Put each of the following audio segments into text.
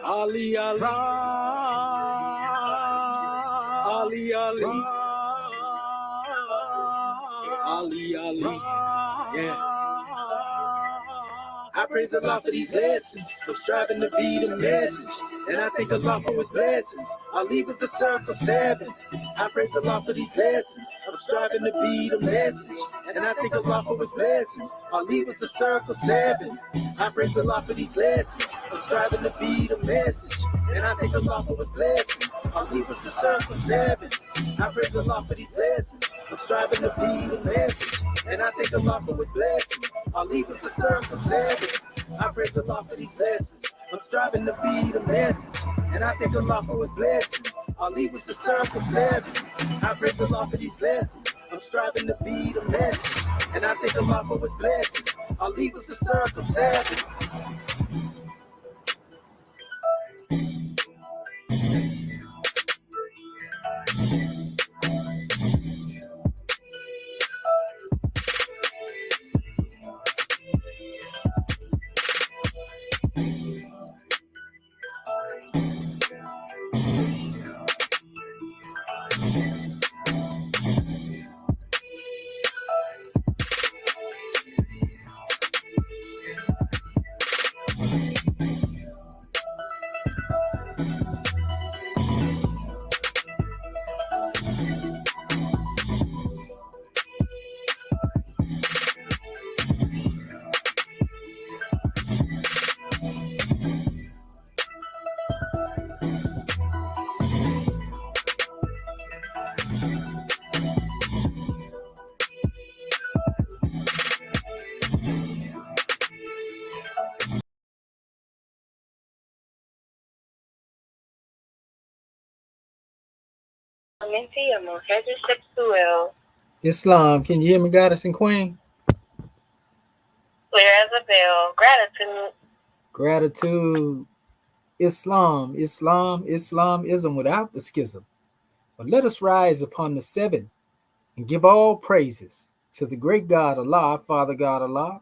Ali, Ali, Ali, Ali, Ali, Ali, yeah. I praise Allah for these lessons. I'm striving to be the message, and I thank Allah for His blessings. Ali was the circle 7. I praise Allah for these lessons. I'm striving to be the message, and I thank Allah for His blessings. Ali was the circle 7. I praise Allah for these lessons. I'm striving to be the message, and I thank Allah for His blessings. Ali was the circle 7. I praise Allah for these lessons. I'm striving to be the message, and I thank Allah for His blessings. Ali was the circle 7. I praise Allah for these lessons. I'm striving to be the message, and I thank Allah for His blessings. Ali was the circle 7. I praise Allah for these lessons. I'm striving to be the message, and I thank Allah for His blessings. Ali was the circle 7. Islam, can you hear me, Goddess and Queen? Clear as a bell. Gratitude. Gratitude. Islamism without the schism. But let us rise upon the 7 and give all praises to the great God Allah, Father God Allah,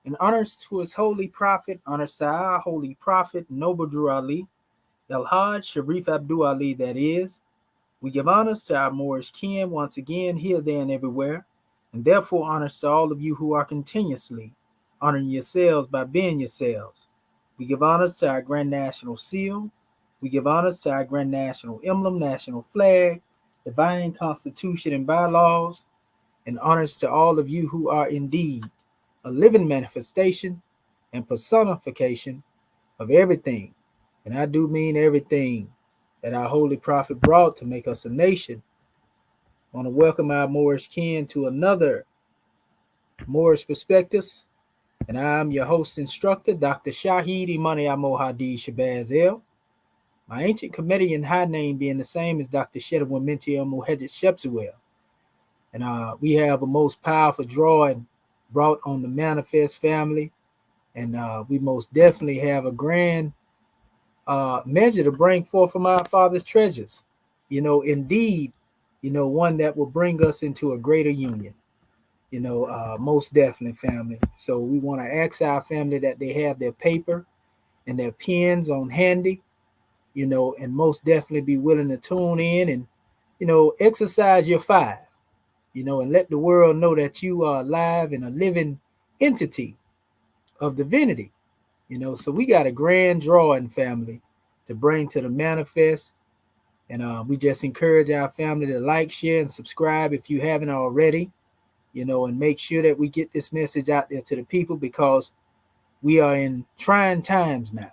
and honors to His holy prophet, honors to our holy prophet, Noble Drew Ali, El-Hajj Sharif Abdul Ali, that is. We give honors to our Moorish kin once again, here, there, and everywhere, and therefore honors to all of you who are continuously honoring yourselves by being yourselves. We give honors to our Grand National Seal. We give honors to our Grand National Emblem, National Flag, Divine Constitution and bylaws, and honors to all of you who are indeed a living manifestation and personification of everything, and I do mean everything, that our holy prophet brought to make us a nation. I want to welcome our Moorish kin to another Moorish Perspectives, and I'm your host instructor, Dr. Shahid Imani Amo Hadi Shabazz El. My ancient Comedian high name being the same as Dr. Shedawin Minti Muhammad Shepsuel. And we have a most powerful drawing brought on the Manifest family, and we most definitely have a grand measure to bring forth from our Father's treasures. Indeed, one that will bring us into a greater union. Most definitely, family. So we want to ask our family that they have their paper and their pens on handy, and most definitely be willing to tune in and, exercise your 5, and let the world know that you are alive and a living entity of divinity. So we got a grand drawing, family, to bring to the Manifest. And we just encourage our family to like, share, and subscribe if you haven't already, and make sure that we get this message out there to the people, because we are in trying times now,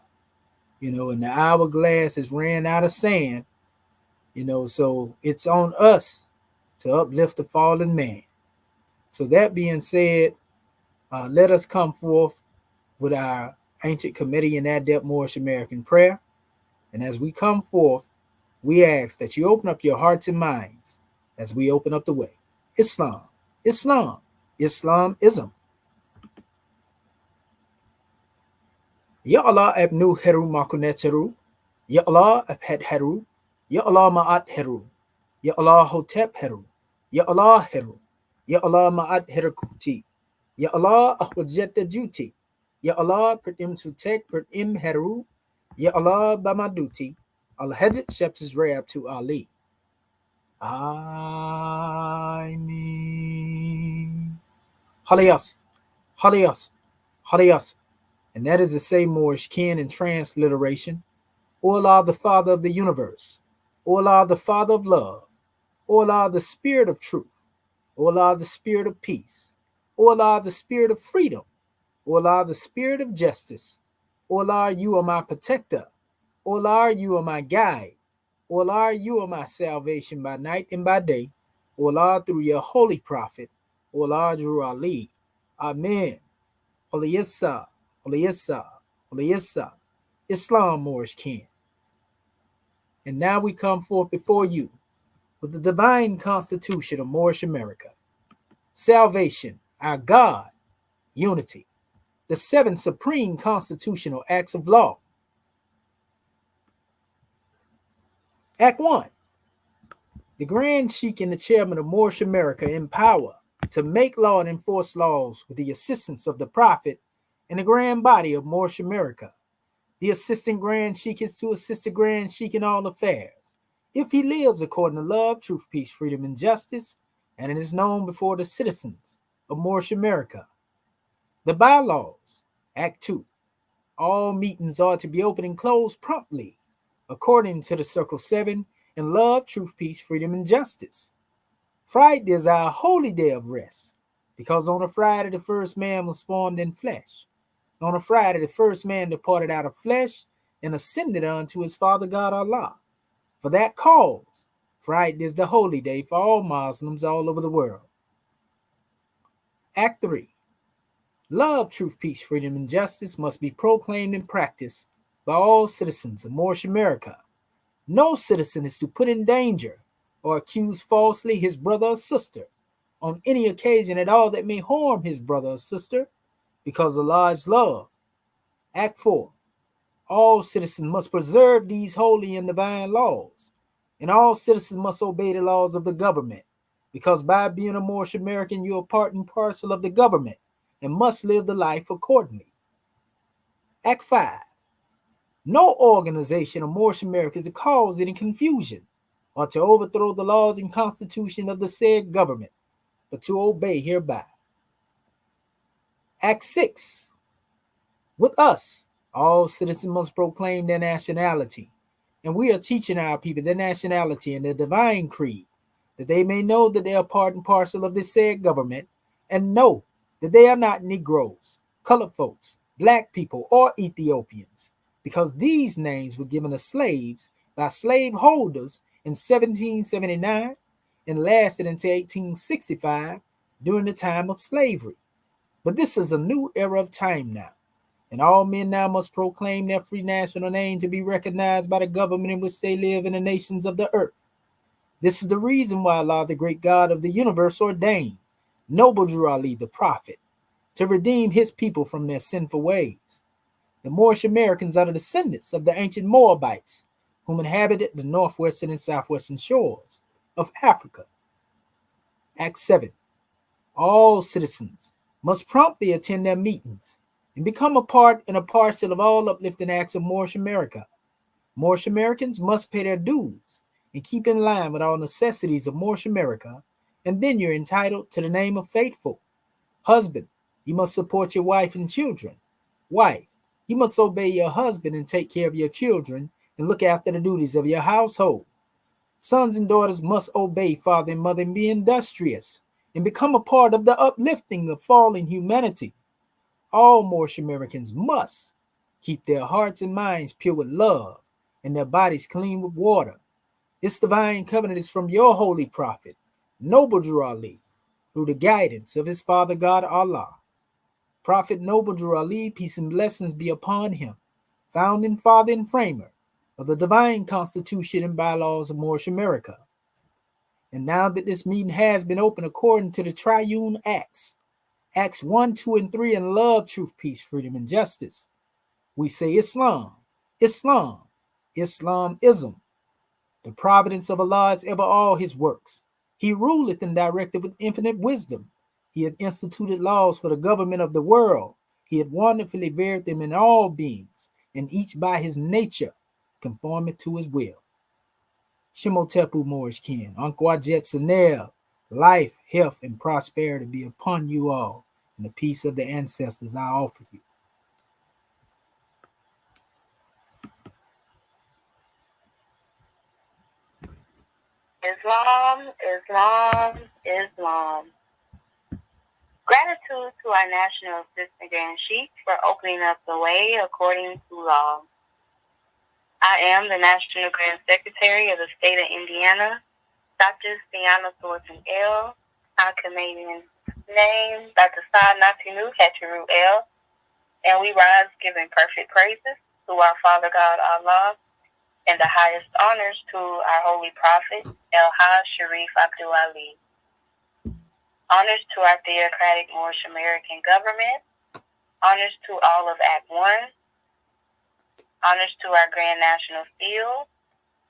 and the hourglass has ran out of sand, so it's on us to uplift the fallen man. So that being said, let us come forth with our ancient Comedian adept Moorish American prayer. And as we come forth, we ask that you open up your hearts and minds as we open up the way. Islam, Islamism. Ya Allah abnu heru makuneteru. Ya Allah abhed heru. Ya Allah ma'at heru. Ya Allah hotep heru. Ya Allah heru. Ya Allah ma'at herakuti. Ya Allah ahwajeta juti. Ya Allah per im sutek per im heru. Ya Allah by my duty, Al-Hajjat Shep's Rab to Ali. I mean, Halias, Halias, Halias. And that is the same Moorish kin in transliteration. O Allah, the Father of the universe. O Allah, the Father of love. O Allah, the Spirit of truth. O Allah, the Spirit of peace. O Allah, the Spirit of freedom. O Allah, the Spirit of justice. O Allah, you are my protector. O Allah, you are my guide. O Allah, you are my salvation by night and by day. O Allah, through your holy prophet. O Allah, through Ali. Amen. Holy Issa, Holy Issa, Holy Issa. Islam Moorish kin. And now we come forth before you with the divine constitution of Moorish America. Salvation, our God, unity, the 7 supreme constitutional acts of law. Act 1. The Grand Sheikh and the Chairman of Moorish America in power to make law and enforce laws with the assistance of the Prophet and the Grand Body of Moorish America. The Assistant Grand Sheikh is to assist the Grand Sheikh in all affairs, if he lives according to love, truth, peace, freedom, and justice, and it is known before the citizens of Moorish America. The bylaws, Act 2. All meetings are to be open and closed promptly, according to the Circle 7, in love, truth, peace, freedom, and justice. Friday is our holy day of rest, because on a Friday the first man was formed in flesh. On a Friday the first man departed out of flesh and ascended unto his Father God Allah. For that cause, Friday is the holy day for all Muslims all over the world. Act 3. Love, truth, peace, freedom, and justice must be proclaimed and practiced by all citizens of Moorish America. No citizen is to put in danger or accuse falsely his brother or sister on any occasion at all that may harm his brother or sister, because Allah is love. Act 4. All citizens must preserve these holy and divine laws, and all citizens must obey the laws of the government, because by being a Moorish American, you are part and parcel of the government and must live the life accordingly. Act 5. No organization of Moorish America is to cause any confusion or to overthrow the laws and constitution of the said government, but to obey hereby. Act 6. With us, all citizens must proclaim their nationality, and we are teaching our people their nationality and their divine creed, that they may know that they are part and parcel of this said government, and know that they are not Negroes, colored folks, black people, or Ethiopians, because these names were given to slaves by slaveholders in 1779 and lasted until 1865 during the time of slavery. But this is a new era of time now, and all men now must proclaim their free national name to be recognized by the government in which they live in the nations of the earth. This is the reason why Allah, the great God of the universe, ordained noble Drew Ali, the prophet, to redeem his people from their sinful ways. The Moorish Americans are the descendants of the ancient Moabites, whom inhabited the northwestern and southwestern shores of Africa. Act 7. All citizens must promptly attend their meetings and become a part and a parcel of all uplifting acts of Moorish America. Moorish Americans must pay their dues and keep in line with all necessities of Moorish America, and then you're entitled to the name of faithful. Husband, you must support your wife and children. Wife, you must obey your husband and take care of your children and look after the duties of your household. Sons and daughters must obey father and mother and be industrious and become a part of the uplifting of fallen humanity. All Moorish Americans must keep their hearts and minds pure with love and their bodies clean with water. This divine covenant is from your holy prophet, Noble Drew Ali, through the guidance of his Father God Allah. Prophet Noble Drew Ali, peace and blessings be upon him, founding father and framer of the divine constitution and bylaws of Moorish America. And now that this meeting has been opened according to the triune acts, Acts 1, 2, and 3 in love, truth, peace, freedom, and justice, we say Islam, Islam, Islamism. The providence of Allah is ever all his works. He ruleth and directeth with infinite wisdom. He hath instituted laws for the government of the world. He hath wonderfully varied them in all beings, and each by his nature conforming to his will. Shimotepu Morishkin, Unquajet Sanel, life, health, and prosperity be upon you all, and the peace of the ancestors I offer you. Islam, Islam, Islam. Gratitude to our National Assistant Grand Chief for opening up the way according to law. I am the National Grand Secretary of the State of Indiana, Dr. Sienna Thornton L., our Canadian name, Dr. Saad Natinu Heteru L., and we rise giving perfect praises to our Father God Allah and the highest honors to our Holy Prophet, El-Hajj Sharif Abdul Ali. Honors to our theocratic Moorish American government. Honors to all of Act 1. Honors to our Grand National Seal,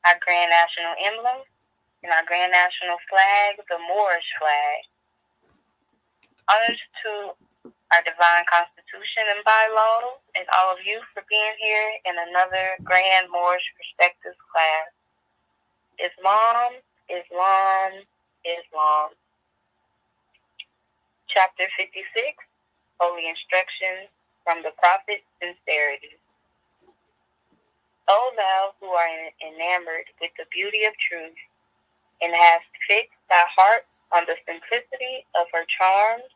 our Grand National Emblem, and our Grand National Flag, the Moorish flag. Honors to our Divine Constitution and bylaws, and all of you for being here in another Grand Moorish Perspectives class. Islam, Islam, Islam. Chapter 56, Holy Instructions from the Prophet, Sincerity. O thou who are enamored with the beauty of truth, and hast fixed thy heart on the simplicity of her charms,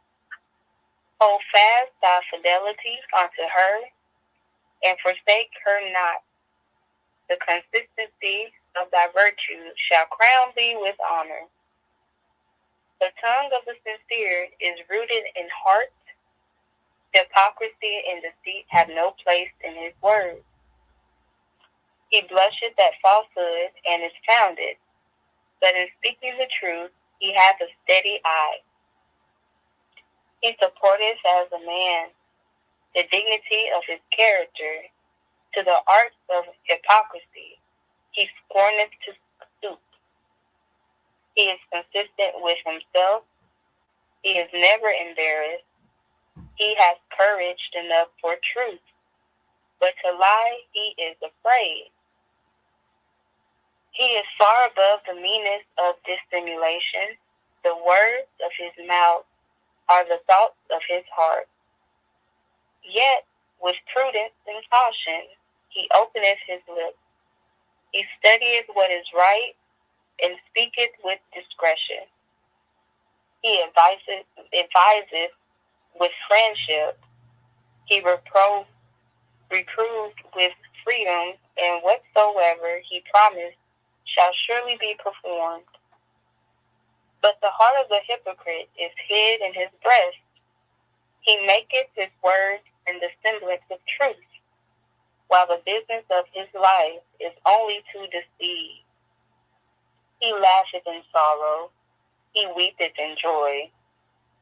hold fast thy fidelity unto her, and forsake her not. The consistency of thy virtues shall crown thee with honor. The tongue of the sincere is rooted in heart. Hypocrisy and deceit have no place in his words. He blusheth at falsehood and is founded, but in speaking the truth he hath a steady eye. He supporteth as a man the dignity of his character. To the arts of hypocrisy he scorneth to stoop. He is consistent with himself. He is never embarrassed. He has courage enough for truth, but to lie he is afraid. He is far above the meanness of dissimulation. The words of his mouth are the thoughts of his heart. Yet, with prudence and caution, he openeth his lips. He studieth what is right, and speaketh with discretion. He adviseth with friendship. He reproves with freedom, and whatsoever he promised shall surely be performed. But the heart of the hypocrite is hid in his breast. He maketh his words in the semblance of truth, while the business of his life is only to deceive. He laugheth in sorrow, he weepeth in joy,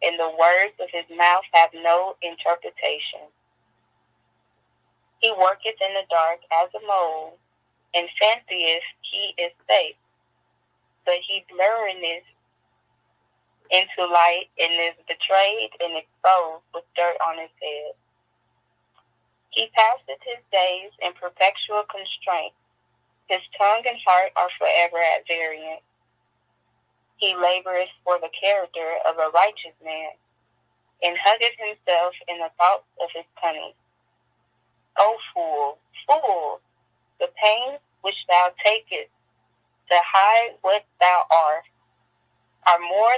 and the words of his mouth have no interpretation. He worketh in the dark as a mole, and fancieth he is safe, but he blurreth into light and is betrayed and exposed with dirt on his head. He passeth his days in perpetual constraint. His tongue and heart are forever at variance. He laboreth for the character of a righteous man, and huggeth himself in the thoughts of his cunning. O fool, fool, the pains which thou takest to hide what thou art are more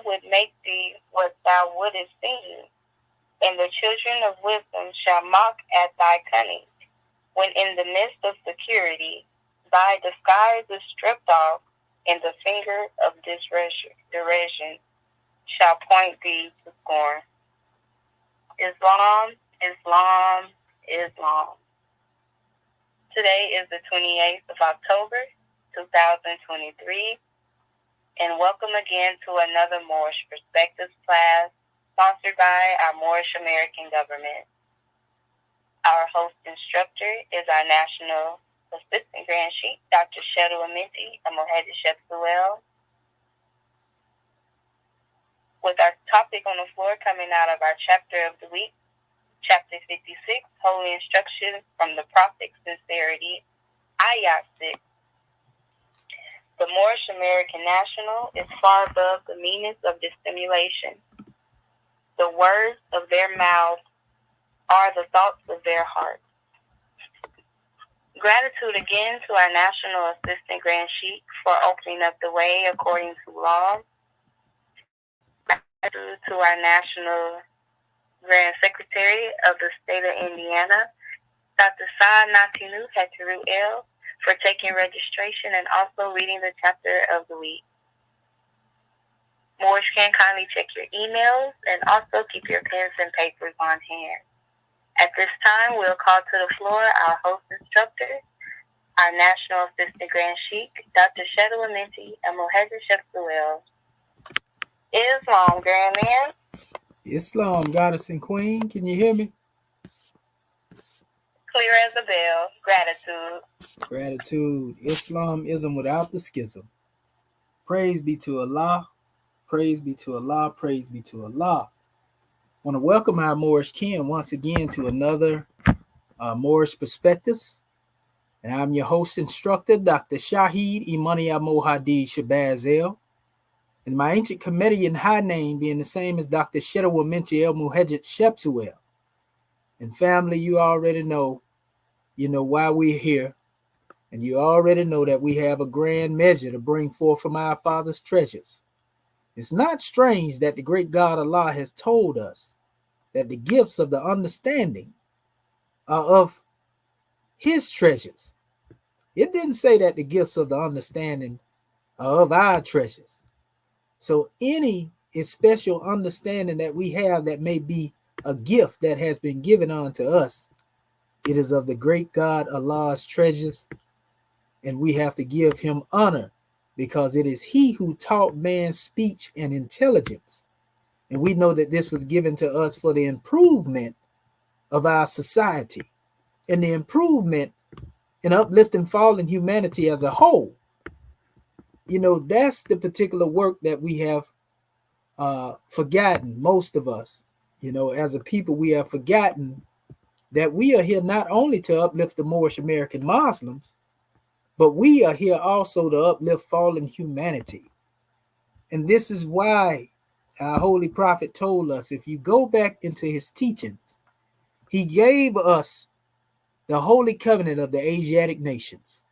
would make thee what thou wouldest seem, and the children of wisdom shall mock at thy cunning, when in the midst of security thy disguise is stripped off, and the finger of derision shall point thee to scorn. Islam, Islam, Islam. Today is the 28th of October, 2023, and welcome again to another Moorish Perspectives class sponsored by our Moorish American government. Our host instructor is our National Assistant Grand Chief, Dr. Shedu Aminti Amohedi Shepsuel, with our topic on the floor coming out of our chapter of the week, Chapter 56, Holy Instruction from the Prophet Sincerity, Ayat 6. The Moorish American national is far above the meanness of dissimulation. The words of their mouths are the thoughts of their hearts. Gratitude again to our National Assistant Grand Sheik for opening up the way according to law. Gratitude to our National Grand Secretary of the State of Indiana, Dr. Saad Natinu Hetaru El, for taking registration and also reading the chapter of the week. Moorish can kindly check your emails and also keep your pens and papers on hand. At this time, we'll call to the floor our host instructor, our National Assistant Grand Sheik, Dr. Shedwa Minty and Mohajer Shepsuel. Islam, Grand Man. Islam, Goddess and Queen, can you hear me? Clear as a bell. Gratitude. Gratitude. Islamism without the schism. Praise be to Allah. Praise be to Allah. Praise be to Allah. I want to welcome our Moorish kin once again to another Moorish Perspectives. And I'm your host instructor, Dr. Shahid Imania Mohadi Shabazel. And my ancient Comedian high name being the same as Dr. Shedwa Minty El Muhajjid Shepsuel. And family, you already know why we're here. And you already know that we have a grand measure to bring forth from our Father's treasures. It's not strange that the great God Allah has told us that the gifts of the understanding are of his treasures. It didn't say that the gifts of the understanding are of our treasures. So any special understanding that we have that may be a gift that has been given unto us, it is of the great God Allah's treasures, and we have to give him honor because it is he who taught man speech and intelligence. And we know that this was given to us for the improvement of our society and the improvement in uplifting fallen humanity as a whole. That's the particular work that we have forgotten, most of us. As a people, we have forgotten that we are here not only to uplift the Moorish American Muslims, but we are here also to uplift fallen humanity. And this is why our Holy Prophet told us, if you go back into his teachings, he gave us the Holy Covenant of the Asiatic nations.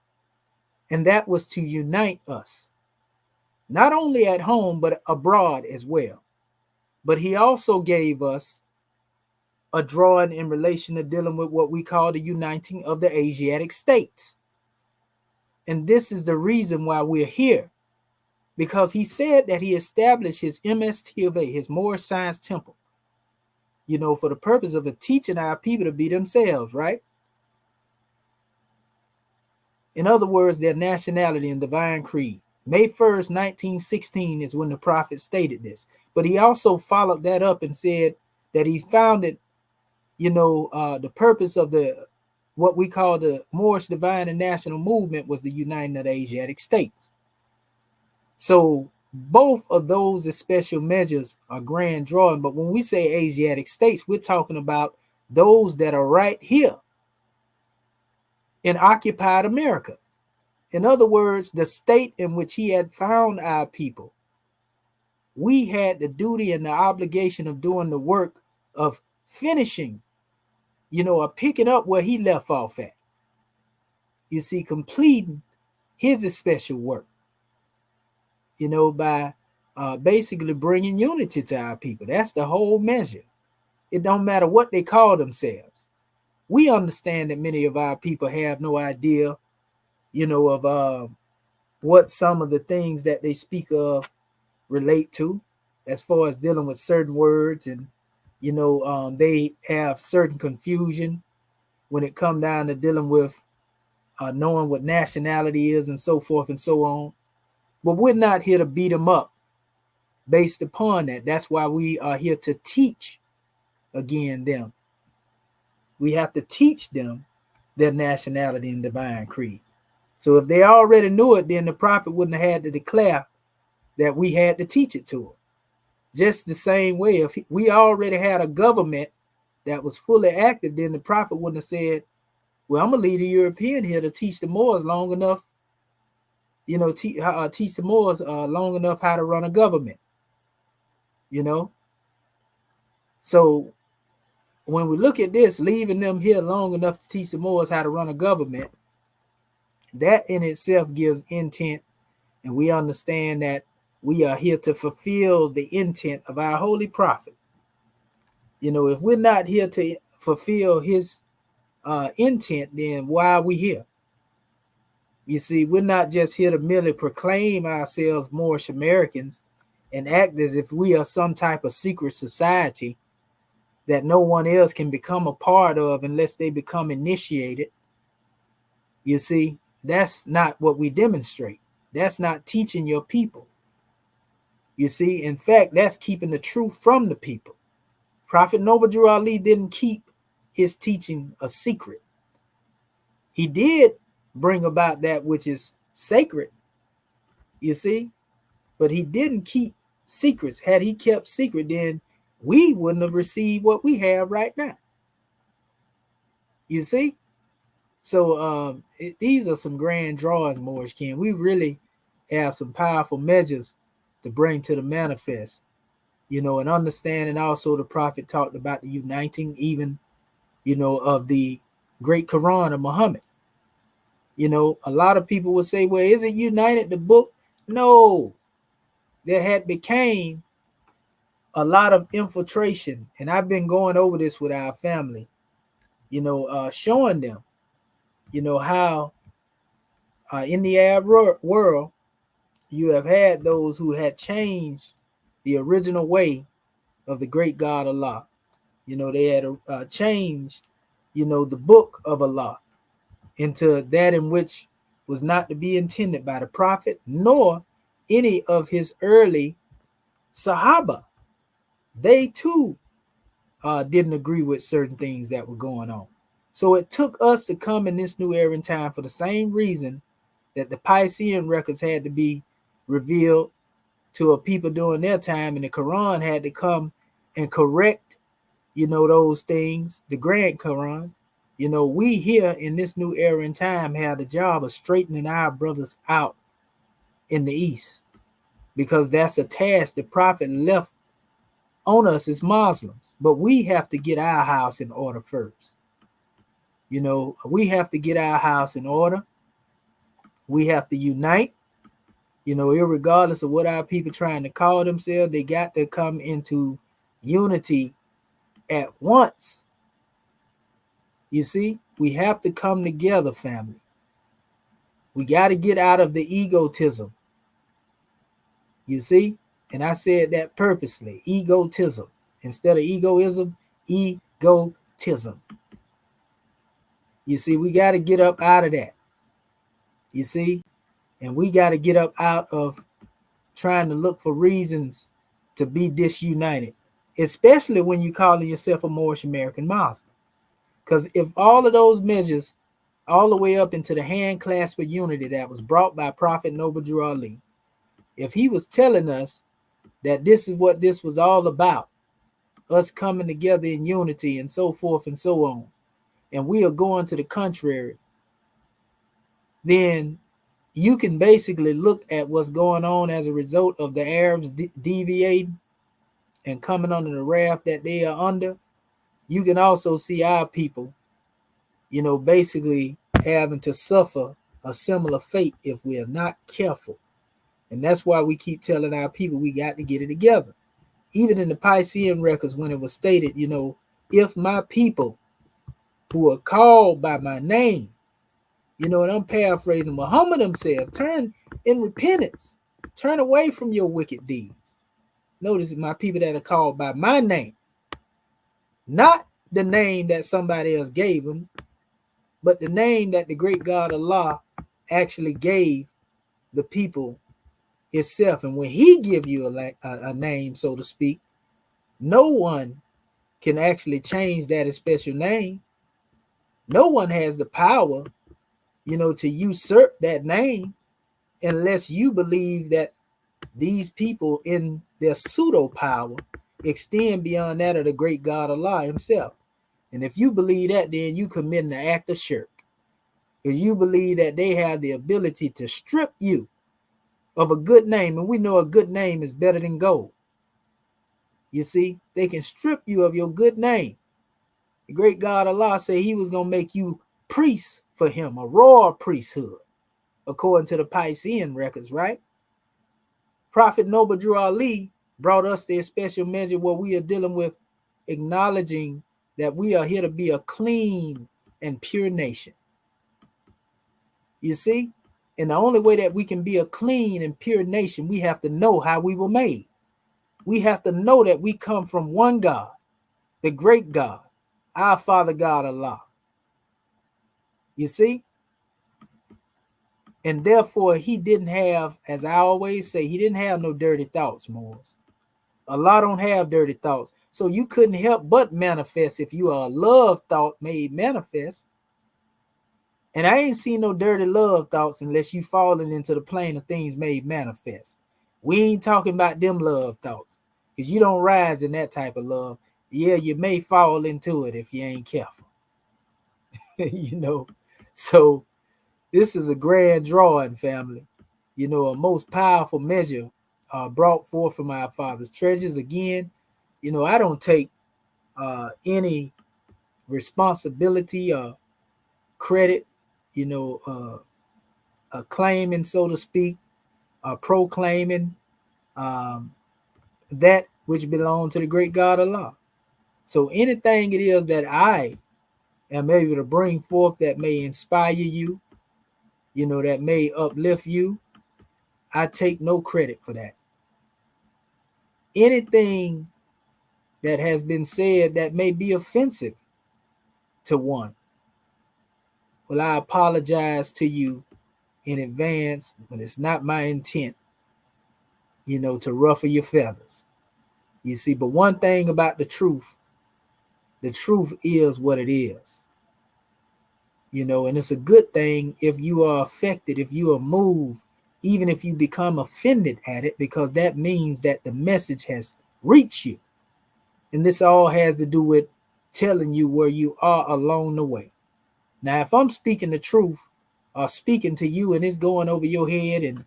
And that was to unite us, not only at home, but abroad as well. But he also gave us a drawing in relation to dealing with what we call the uniting of the Asiatic states. And this is the reason why we're here, because he said that he established his MST of A, his Moorish Science Temple, for the purpose of teaching our people to be themselves, right? In other words, their nationality and divine creed. May 1st, 1916 is when the prophet stated this. But he also followed that up and said that he founded, the purpose of what we call the Moorish Divine and National Movement was the uniting of the Asiatic states. So both of those special measures are grand drawing. But when we say Asiatic states, we're talking about those that are right here in occupied America. In other words, the state in which he had found our people. We had the duty and the obligation of doing the work of finishing, or picking up where he left off at. You see, completing his special work, by basically bringing unity to our people. That's the whole measure. It don't matter what they call themselves. We understand that many of our people have no idea, of what some of the things that they speak of relate to, as far as dealing with certain words, and they have certain confusion when it comes down to dealing with knowing what nationality is and so forth and so on. But we're not here to beat them up based upon that. That's why we are here to teach again them. We have to teach them their nationality and divine creed. So if they already knew it, then the prophet wouldn't have had to declare that we had to teach it to them. Just the same way, if we already had a government that was fully active, then the prophet wouldn't have said, well, I'm going to leave the European here to teach the Moors long enough, teach the Moors long enough how to run a government, you know. So when we look at this, leaving them here long enough to teach the Moors how to run a government, that in itself gives intent, and we understand that we are here to fulfill the intent of our holy prophet. If we're not here to fulfill his intent, then why are we here? You see, we're not just here to merely proclaim ourselves Moorish Americans and act as if we are some type of secret society that no one else can become a part of unless they become initiated. You see, that's not what we demonstrate. That's not teaching your people. You see, in fact, that's keeping the truth from the people. Prophet Noble Drew Ali didn't keep his teaching a secret. He did bring about that which is sacred, you see, but he didn't keep secrets. Had he kept secret, then we wouldn't have received what we have right now. You see? So these are some grand draws, Moorish King. We really have some powerful measures to bring to the manifest, and understanding also the prophet talked about the uniting even, of the great Quran of Muhammad. A lot of people would say, well, is it united, the book? No, there had became a lot of infiltration. And I've been going over this with our family, showing them, how in the Arab world, you have had those who had changed the original way of the great God Allah. They had changed, the book of Allah into that in which was not to be intended by the prophet, nor any of his early Sahaba. They too didn't agree with certain things that were going on. So it took us to come in this new era in time for the same reason that the Piscean records had to be revealed to a people during their time, and the Quran had to come and correct, those things, the Grand Quran. We here in this new era in time had the job of straightening our brothers out in the East, because that's a task the prophet left on us as Muslims. But we have to get our house in order first. We have to get our house in order. We have to unite, irregardless of what our people trying to call themselves. They got to come into unity at once. You see, we have to come together, family. We got to get out of the egotism. You see, and I said that purposely, egotism. Instead of egoism, egotism. You see, we got to get up out of that. You see, and we got to get up out of trying to look for reasons to be disunited, especially when you calling yourself a Moorish American Muslim. Because if all of those measures, all the way up into the hand clasp of unity that was brought by Prophet Noble Drew Ali, if he was telling us that this is what this was all about, us coming together in unity and so forth and so on, and we are going to the contrary, then you can basically look at what's going on as a result of the Arabs deviating and coming under the wrath that they are under. You can also see our people, basically having to suffer a similar fate if we are not careful. And that's why we keep telling our people we got to get it together. Even in the Piscean records, when it was stated, if my people who are called by my name, and I'm paraphrasing, Muhammad himself, turn in repentance, turn away from your wicked deeds. Notice my people that are called by my name, not the name that somebody else gave them, but the name that the great God Allah actually gave the people himself. And when he give you a name, so to speak, no one can actually change that special name. No one has the power, to usurp that name, unless you believe that these people in their pseudo power extend beyond that of the great God Allah himself. And if you believe that, then you committing an act of shirk. Because you believe that they have the ability to strip you of a good name. And we know a good name is better than gold. You see, they can strip you of your good name. The great God Allah said he was going to make you priests for him, a royal priesthood, according to the Piscean records, right? Prophet Noble Drew Ali brought us the special measure where we are dealing with acknowledging that we are here to be a clean and pure nation. You see? And the only way that we can be a clean and pure nation, we have to know how we were made. We have to know that we come from one God, the great God, our Father God Allah. You see? And therefore, he didn't have, as I always say, he didn't have no dirty thoughts, Moors. Allah don't have dirty thoughts. So you couldn't help but manifest if you are a love thought made manifest. And I ain't seen no dirty love thoughts unless you falling into the plane of things made manifest. We ain't talking about them love thoughts because you don't rise in that type of love. Yeah, you may fall into it if you ain't careful. You know, so this is a grand drawing, family. You know, a most powerful measure brought forth from our Father's treasures. Again, you know, I don't take any responsibility or credit, you know, claiming, so to speak, proclaiming that which belongs to the great God Allah. So anything it is that I am able to bring forth that may inspire you, you know, that may uplift you, I take no credit for that. Anything that has been said that may be offensive to one, well, I apologize to you in advance, but it's not my intent, you know, to ruffle your feathers. You see, but one thing about the truth is what it is. You know, and it's a good thing if you are affected, if you are moved, even if you become offended at it, because that means that the message has reached you. And this all has to do with telling you where you are along the way. Now, if I'm speaking the truth or speaking to you and it's going over your head and,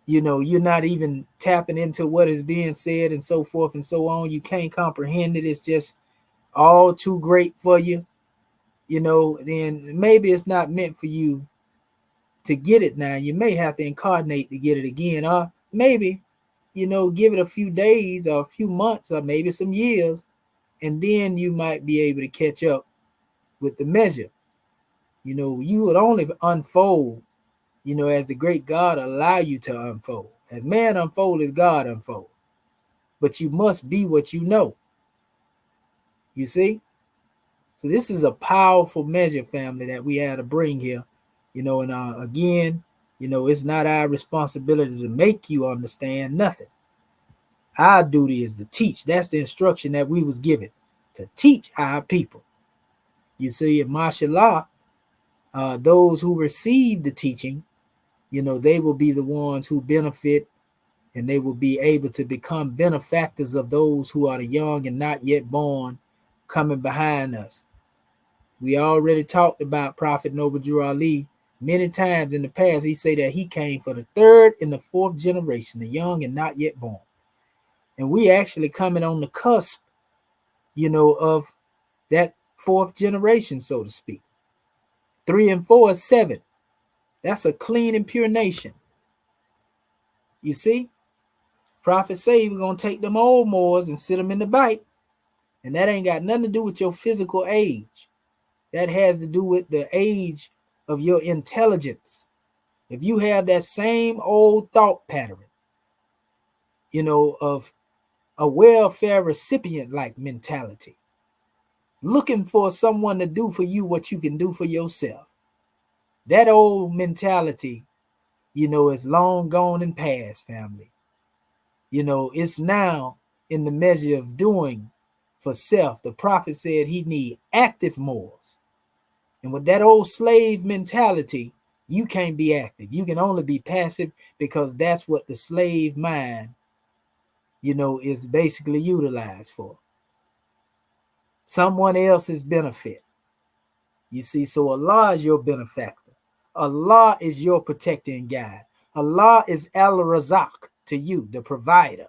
you know, you're not even tapping into what is being said and so forth and so on, you can't comprehend it, it's just all too great for you, you know, then maybe it's not meant for you to get it now. You may have to incarnate to get it again, or maybe, you know, give it a few days or a few months or maybe some years, and then you might be able to catch up with the measure. You know, you would only unfold, you know, as the great God allow you to unfold. As man unfold, as God unfold. But you must be what you know. You see? So this is a powerful measure, family, that we had to bring here. You know, and again, you know, it's not our responsibility to make you understand nothing. Our duty is to teach. That's the instruction that we was given, to teach our people. You see, mashallah, those who receive the teaching, you know, they will be the ones who benefit, and they will be able to become benefactors of those who are the young and not yet born coming behind us. We already talked about Prophet Noble Drew Ali many times in the past. He said that he came for the third and the fourth generation, the young and not yet born. And we actually coming on the cusp, you know, of that fourth generation, so to speak. 3 and 4 is 7. That's a clean and pure nation. You see? Prophet say we're going to take them old Moors and sit them in the bite. And that ain't got nothing to do with your physical age. That has to do with the age of your intelligence. If you have that same old thought pattern, you know, of a welfare recipient like mentality, looking for someone to do for you what you can do for yourself, that old mentality, you know, is long gone and past, family. You know, it's now in the measure of doing for self. The prophet said he need active Moors. And with that old slave mentality, you can't be active. You can only be passive, because that's what the slave mind, you know, is basically utilized for. someone else's benefit. You see, so Allah is your benefactor. Allah is your protecting guide. Allah is Al-Razak to you, the provider.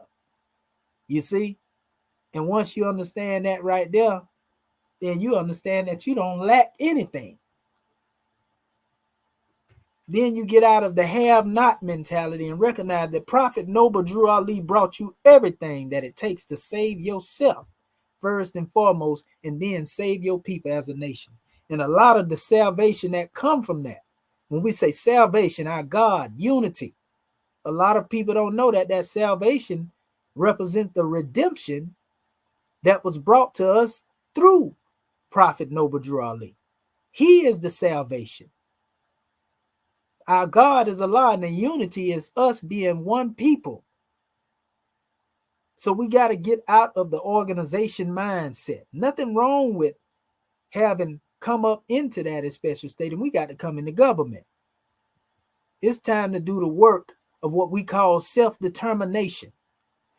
You see? And once you understand that right there, then you understand that you don't lack anything. Then you get out of the have-not mentality and recognize that Prophet Noble Drew Ali brought you everything that it takes to save yourself, first and foremost, and then save your people as a nation. And a lot of the salvation that come from that, when we say salvation, our God, unity, a lot of people don't know that salvation represents the redemption that was brought to us through Prophet Noble Drew Ali. He is the salvation. Our God is Allah, and the unity is us being one people. So we got to get out of the organization mindset. Nothing wrong with having come up into that special state, and we got to come into government. It's time to do the work of what we call self-determination.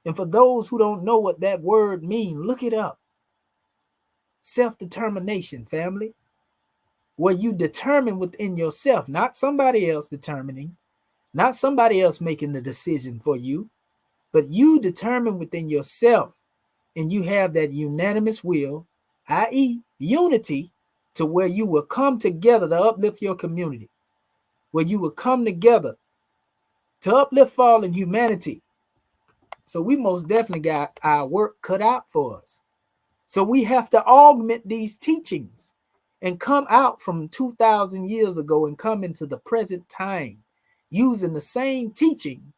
And for those who don't know what that word means, look it up. Self-determination, family. Where you determine within yourself, not somebody else determining, not somebody else making the decision for you, but you determine within yourself, and you have that unanimous will, i.e. unity, to where you will come together to uplift your community, where you will come together to uplift fallen humanity. So we most definitely got our work cut out for us. So we have to augment these teachings and come out from 2,000 years ago and come into the present time using the same teaching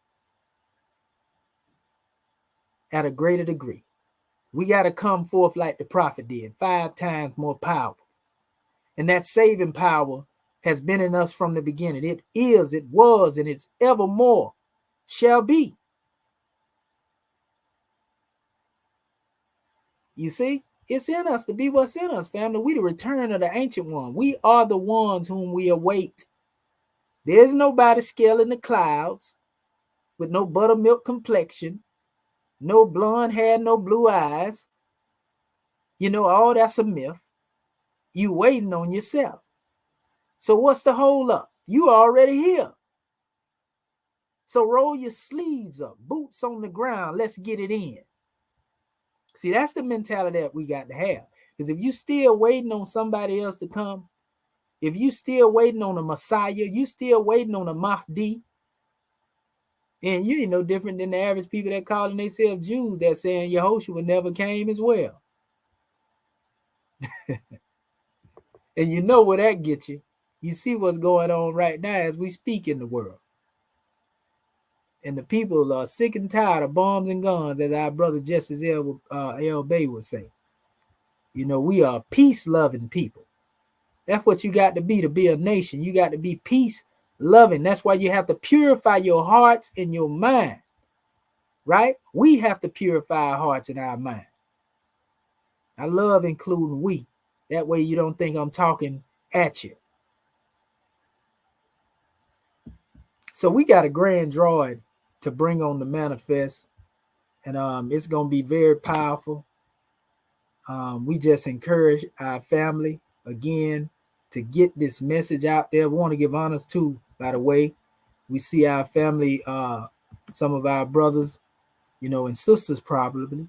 at a greater degree. We got to come forth like the prophet did, 5 times more powerful. And that saving power has been in us from the beginning. It is, it was, and it's evermore shall be. You see? It's in us to be what's in us, family. We the return of the ancient one. We are the ones whom we await. There's nobody scaling the clouds with no buttermilk complexion, no blonde hair, no blue eyes. You know, all that's a myth. You waiting on yourself. So what's the hold up? You already here. So roll your sleeves up, boots on the ground. Let's get it in. See, that's the mentality that we got to have. Because if you still waiting on somebody else to come, if you still waiting on a Messiah, you still waiting on a Mahdi, and you ain't no different than the average people that calling themselves Jews that saying Yehoshua never came as well. And you know where that gets you. You see what's going on right now as we speak in the world. And the people are sick and tired of bombs and guns, as our brother Justice L. Bay would say. You know, we are peace-loving people. That's what you got to be a nation. You got to be peace-loving. That's why you have to purify your hearts and your mind, right? We have to purify our hearts and our mind. I love including we. That way you don't think I'm talking at you. So we got a grand drawing to bring on the manifest, and it's going to be very powerful. We just encourage our family, again, to get this message out there. We want to give honors to, by the way. We see our family, some of our brothers, you know, and sisters probably,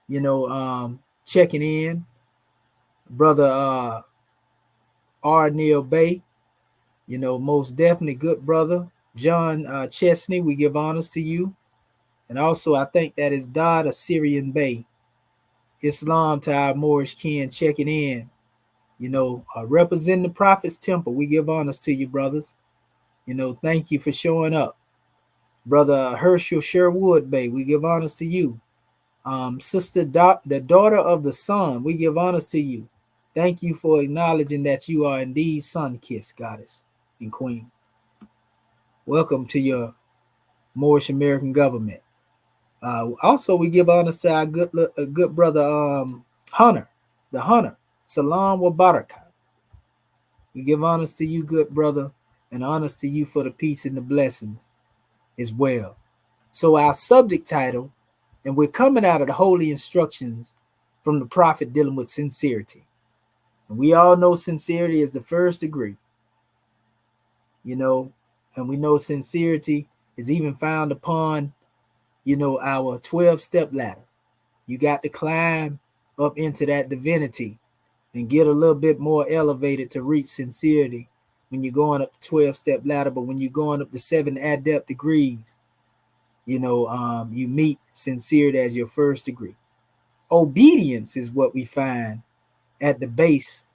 you know, checking in. Brother R. Neil Bay, you know, most definitely good brother. John Chesney, we give honors to you. And also, I think that is Dodd Assyrian Bay. Islam to our Moorish kin checking in. You know, representing the Prophet's temple. We give honors to you, brothers. You know, thank you for showing up. Brother Herschel Sherwood Bay, we give honors to you. Sister the daughter of the sun, we give honors to you. Thank you for acknowledging that you are indeed sun-kissed goddess and queen. Welcome to your Moorish American government. Also, we give honors to our good brother Hunter, the Hunter. Salam wa barakah. We give honors to you, good brother, and honors to you for the peace and the blessings as well. So our subject title, and we're coming out of the holy instructions from the prophet dealing with sincerity. And we all know sincerity is the first degree, you know, and we know sincerity is even found upon, our 12-step ladder. You got to climb up into that divinity and get a little bit more elevated to reach sincerity when you're going up the 12-step ladder. But when you're going up the 7 adept degrees, you meet sincerity as your first degree. Obedience is what we find at the base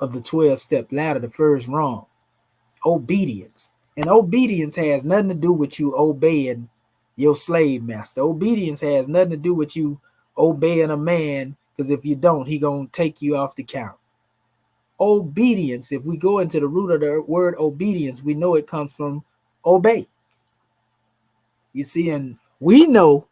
of the 12-step ladder, the first rung. Obedience. And obedience has nothing to do with you obeying your slave master. Obedience has nothing to do with you obeying a man, because if you don't, he gonna take you off the count. Obedience, if we go into the root of the word obedience, we know it comes from obey. You see, and we know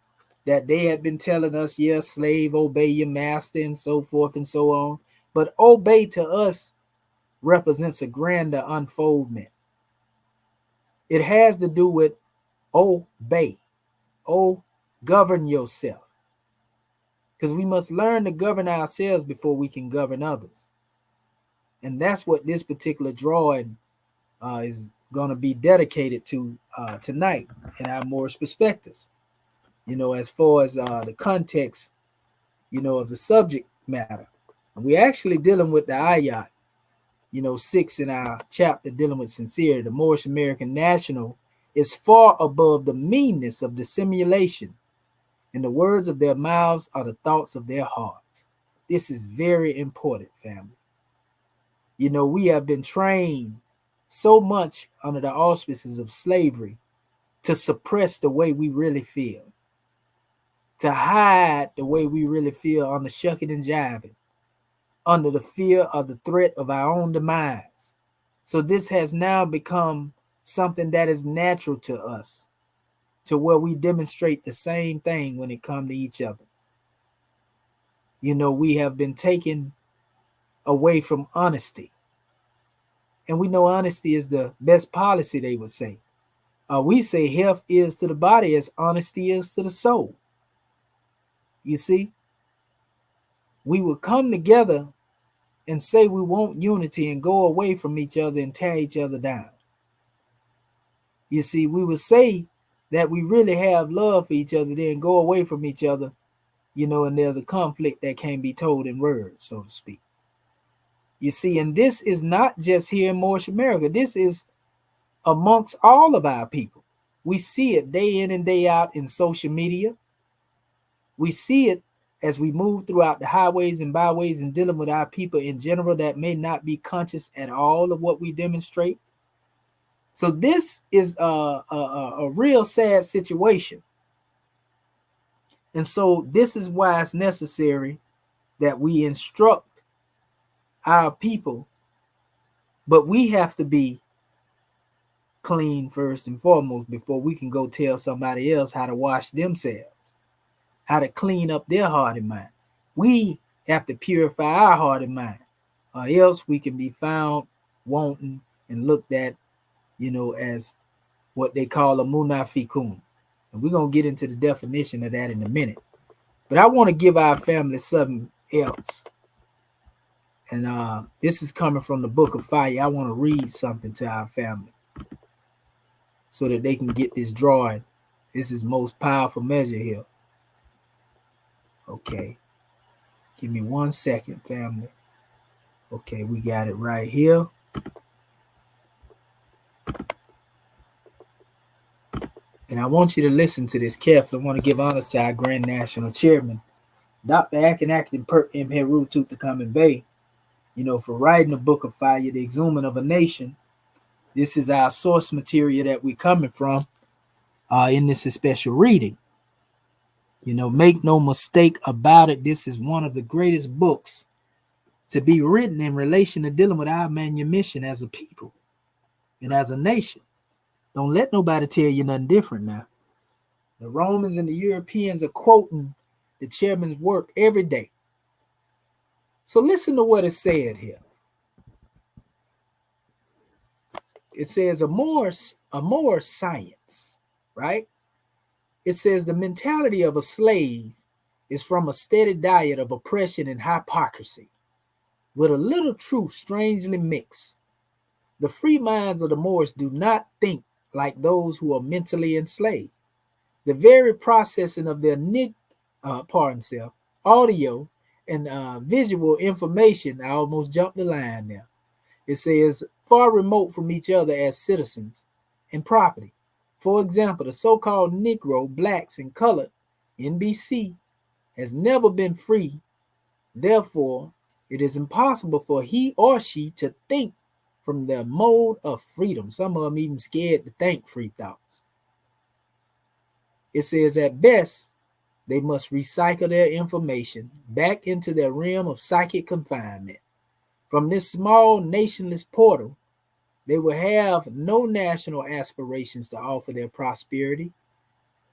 that they had been telling us, yes, slave, obey your master, and so forth and so on. But obey to us represents a grander unfoldment. It has to do with obey. Govern yourself. Because we must learn to govern ourselves before we can govern others. And that's what this particular drawing is going to be dedicated to tonight in our Moorish perspectives. As far as the context, of the subject matter. And we're actually dealing with the ayat, 6 in our chapter dealing with sincerity. The Moorish American national is far above the meanness of dissimulation, and the words of their mouths are the thoughts of their hearts. This is very important, family. We have been trained so much under the auspices of slavery to suppress the way we really feel, to hide the way we really feel under shucking and jiving, under the fear of the threat of our own demise. So this has now become something that is natural to us, to where we demonstrate the same thing when it comes to each other. We have been taken away from honesty. And we know honesty is the best policy, they would say. We say health is to the body as honesty is to the soul. You see, we will come together and say we want unity and go away from each other and tear each other down. You see, we will say that we really have love for each other, then go away from each other, and there's a conflict that can't be told in words, so to speak. You see, and this is not just here in Moorish America. This is amongst all of our people. We see it day in and day out in social media. We see it as we move throughout the highways and byways and dealing with our people in general that may not be conscious at all of what we demonstrate. So this is a real sad situation. And so this is why it's necessary that we instruct our people, but we have to be clean first and foremost before we can go tell somebody else how to wash themselves, how to clean up their heart and mind. We have to purify our heart and mind, or else we can be found wanting and looked at, as what they call a munafiqun. And we're going to get into the definition of that in a minute. But I want to give our family something else. And this is coming from the Book of Fire. I want to read something to our family so that they can get this drawing. This is most powerful measure here. Okay. Give me 1 second, family. Okay, we got it right here. And I want you to listen to this carefully. I want to give honors to our Grand National Chairman, Dr. Akin Perk M. Heru Tutankhamun Bey, for writing the Book of Fire, the Exhuming of a Nation. This is our source material that we're coming from in this special reading. Make no mistake about it, this is one of the greatest books to be written in relation to dealing with our manumission as a people and as a nation. Don't let nobody tell you nothing different now. The Romans and the Europeans are quoting the chairman's work every day. So listen to what it said here. It says a more science, right? It says the mentality of a slave is from a steady diet of oppression and hypocrisy, with a little truth strangely mixed. The free minds of the Moors do not think like those who are mentally enslaved. The very processing of their audio and visual information, I almost jumped the line there. It says far remote from each other as citizens and property. For example, the so-called Negro, blacks, and colored NBC has never been free. Therefore, it is impossible for he or she to think from their mode of freedom. Some of them even scared to think free thoughts. It says at best, they must recycle their information back into their realm of psychic confinement. From this small nationless portal, they will have no national aspirations to offer their prosperity.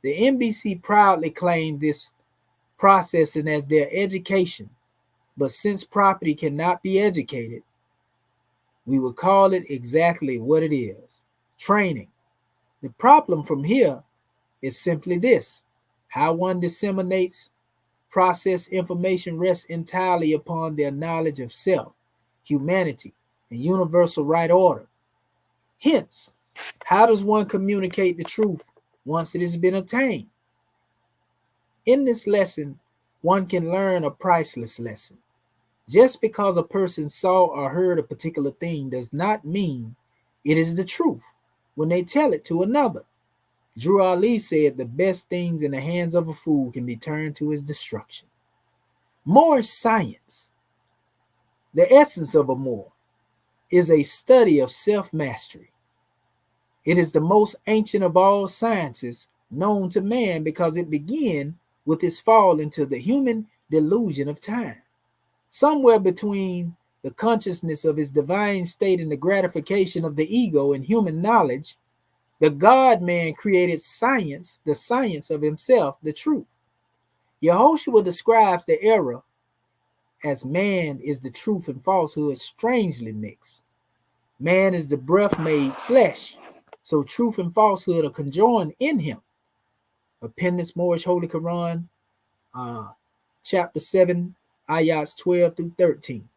The NBC proudly claimed this processing as their education, but since property cannot be educated, we will call it exactly what it is: training. The problem from here is simply this: how one disseminates processed information rests entirely upon their knowledge of self, humanity, and universal right order. Hence, how does one communicate the truth once it has been obtained? In this lesson, one can learn a priceless lesson. Just because a person saw or heard a particular thing does not mean it is the truth when they tell it to another. Drew Ali said the best things in the hands of a fool can be turned to his destruction. Moorish science. The essence of a Moor is a study of self-mastery. It is the most ancient of all sciences known to man because it began with his fall into the human delusion of time. Somewhere between the consciousness of his divine state and the gratification of the ego and human knowledge, the God-man created science, the science of himself, the truth. Yehoshua describes the era as man is the truth and falsehood strangely mixed. Man is the breath made flesh, so truth and falsehood are conjoined in him. Appendix Moorish Holy Quran, chapter 7, ayats 12 through 13.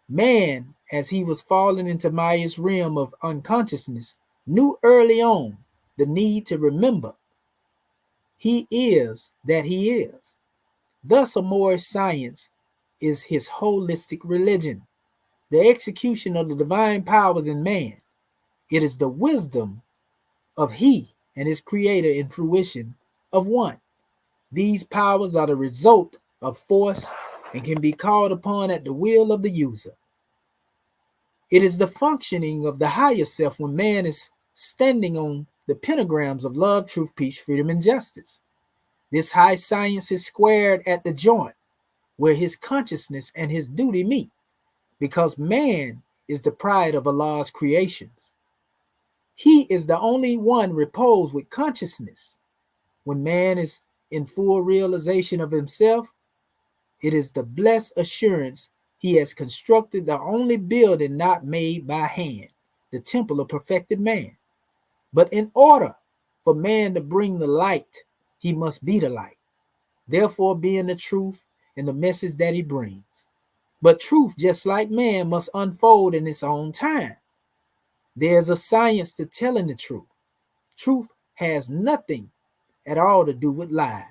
Man, as he was falling into Maya's realm of unconsciousness, knew early on the need to remember he is that he is. Thus, a Moorish science is his holistic religion, the execution of the divine powers in man. It is the wisdom of he and his creator in fruition of one. These powers are the result of force and can be called upon at the will of the user. It is the functioning of the higher self when man is standing on the pentagrams of love, truth, peace, freedom, and justice. This high science is squared at the joint where his consciousness and his duty meet, because man is the pride of Allah's creations. He is the only one reposed with consciousness. When man is in full realization of himself, it is the blessed assurance he has constructed the only building not made by hand, the temple of perfected man. But in order for man to bring the light, he must be the light, therefore being the truth and the message that he brings. But truth, just like man, must unfold in its own time. There's a science to telling the truth. Truth has nothing at all to do with lies.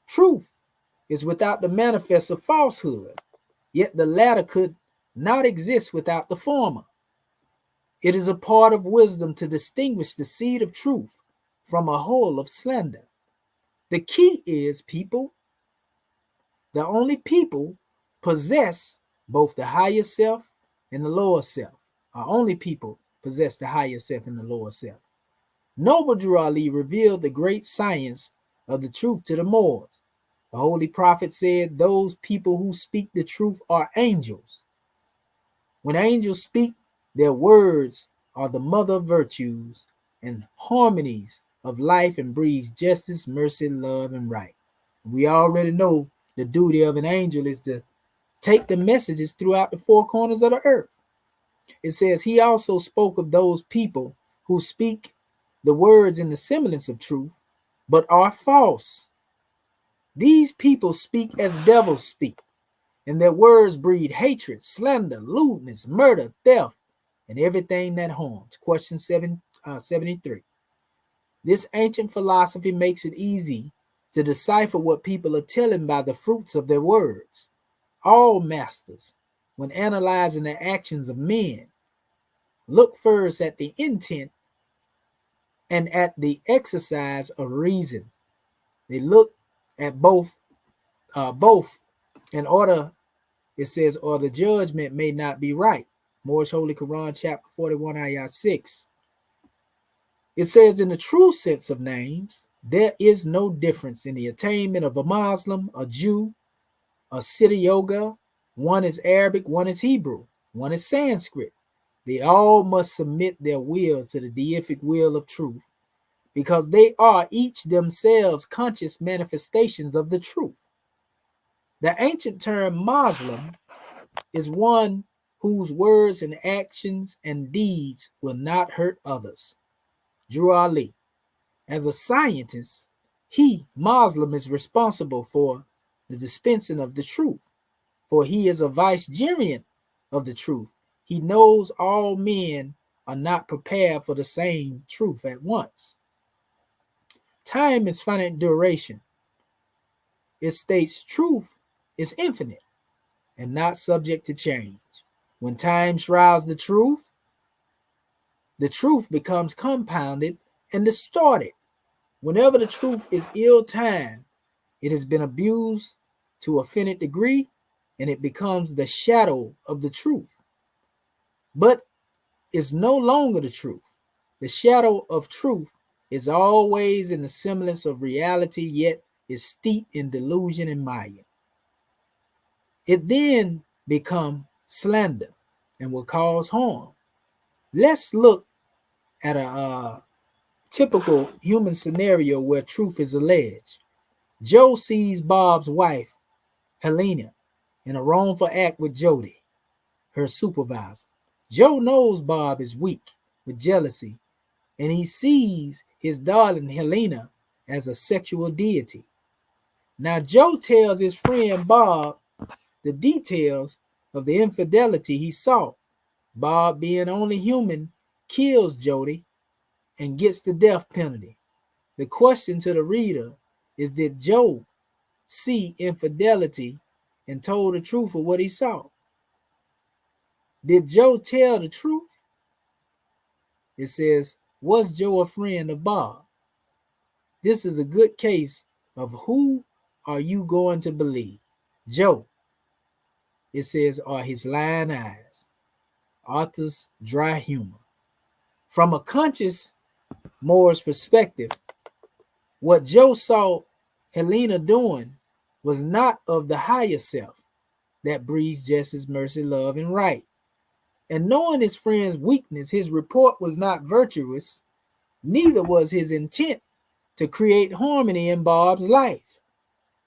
Truth is without the manifest of falsehood, yet the latter could not exist without the former. It is a part of wisdom to distinguish the seed of truth from a whole of slander. The key is people. The only people possess both the higher self and the lower self. Our only people possess the higher self and the lower self. Noble Drew Ali revealed the great science of the truth to the Moors. The Holy Prophet said those people who speak the truth are angels. When angels speak, their words are the mother of virtues and harmonies of life and breeds justice, mercy, love, and right. We already know the duty of an angel is to take the messages throughout the four corners of the earth. It says he also spoke of those people who speak the words in the semblance of truth, but are false. These people speak as devils speak, and their words breed hatred, slander, lewdness, murder, theft, and everything that harms. Question 73. This ancient philosophy makes it easy to decipher what people are telling by the fruits of their words. All masters, when analyzing the actions of men, look first at the intent and at the exercise of reason. They look at both in order, it says, or the judgment may not be right. Moore's Holy Quran, chapter 41, ayah 6. It says, in the true sense of names, there is no difference in the attainment of a Muslim, a Jew, a Siddha Yoga. One is Arabic, one is Hebrew, one is Sanskrit. They all must submit their will to the deific will of truth, because they are each themselves conscious manifestations of the truth. The ancient term Muslim is one whose words and actions and deeds will not hurt others. Drew Ali. As a scientist, Muslim, is responsible for the dispensing of the truth, for he is a vicegerent of the truth. He knows all men are not prepared for the same truth at once. Time is finite duration. It states truth is infinite and not subject to change. When time shrouds the truth becomes compounded and distorted. Whenever the truth is ill-timed, it has been abused to a finite degree, and it becomes the shadow of the truth. But it's no longer the truth. The shadow of truth is always in the semblance of reality, yet is steeped in delusion and maya. It then becomes slander and will cause harm. Let's look at a typical human scenario where truth is alleged. Joe sees Bob's wife, Helena, in a wrongful act with Jody, her supervisor. Joe knows Bob is weak with jealousy, and he sees his darling Helena as a sexual deity. Now, Joe tells his friend Bob the details of the infidelity he saw. Bob, being only human, kills Jody and gets the death penalty. The question to the reader is, did Joe see infidelity and told the truth of what he saw? Did Joe tell the truth? It says, was Joe a friend of Bob? This is a good case of who are you going to believe? Joe, it says, are his lying eyes, Arthur's dry humor. From a conscious Moore's perspective, what Joe saw Helena doing was not of the higher self that breeds justice, mercy, love, and right. And knowing his friend's weakness, his report was not virtuous, neither was his intent to create harmony in Bob's life.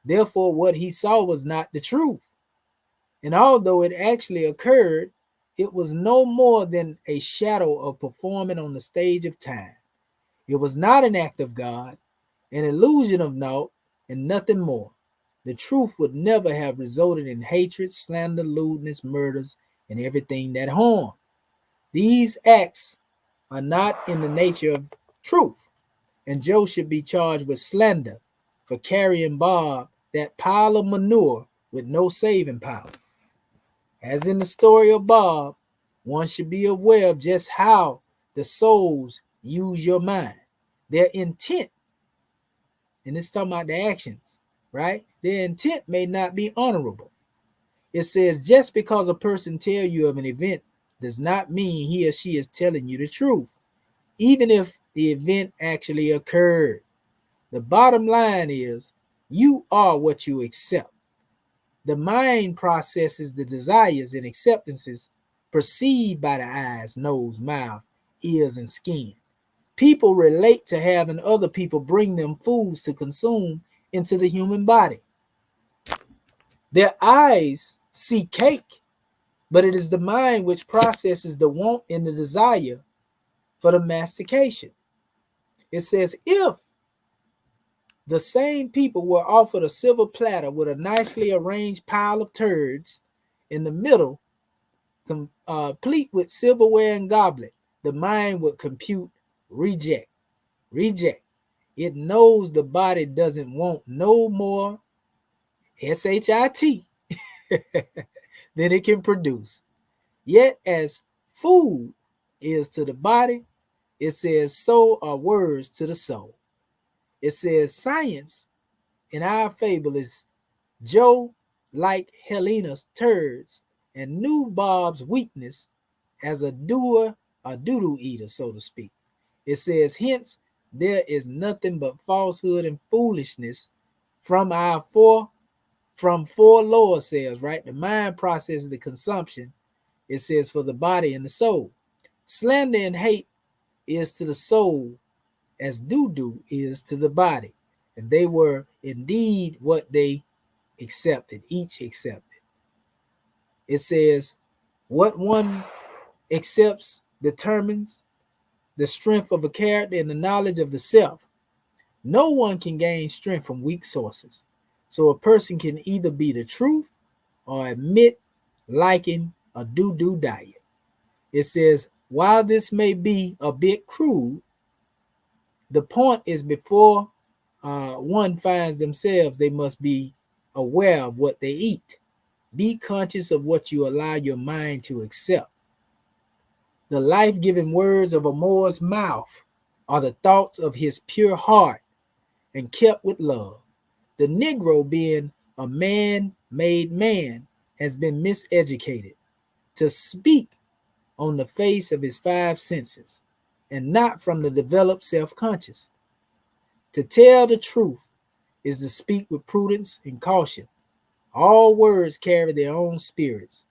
Therefore, what he saw was not the truth. And although it actually occurred, it was no more than a shadow of performing on the stage of time. It was not an act of God, an illusion of naught, and nothing more. The truth would never have resulted in hatred, slander, lewdness, murders, and everything that harm. These acts are not in the nature of truth, and Joe should be charged with slander for carrying Bob, that pile of manure, with no saving power. As in the story of Bob, one should be aware of just how the souls use your mind. Their intent, and it's talking about the actions, right? Their intent may not be honorable. It says just because a person tells you of an event does not mean he or she is telling you the truth, even if the event actually occurred. The bottom line is you are what you accept. The mind processes the desires and acceptances perceived by the eyes, nose, mouth, ears, and skin. People relate to having other people bring them foods to consume into the human body. Their eyes see cake, but it is the mind which processes the want and the desire for the mastication. It says, if The same people were offered a silver platter with a nicely arranged pile of turds in the middle, complete with silverware and goblet. The mind would compute reject, reject. It knows the body doesn't want no more shit than it can produce. Yet, as food is to the body, it says so are words to the soul. It says science in our fable is Joe like Helena's turds and knew Bob's weakness as a doer, a doo-doo eater, so to speak. It says, hence, there is nothing but falsehood and foolishness from our four lower cells, right? The mind processes the consumption. It says for the body and the soul. Slander and hate is to the soul as doo-doo is to the body. And they were indeed what they accepted, each accepted. It says, what one accepts determines the strength of a character and the knowledge of the self. No one can gain strength from weak sources. So a person can either be the truth or admit liking a doo-doo diet. It says, while this may be a bit crude, the point is before one finds themselves, they must be aware of what they eat. Be conscious of what you allow your mind to accept. The life-giving words of a Moor's mouth are the thoughts of his pure heart and kept with love. The Negro, being a man-made man, has been miseducated to speak on the face of his five senses and not from the developed self-conscious. To tell the truth is to speak with prudence and caution. All words carry their own spirits,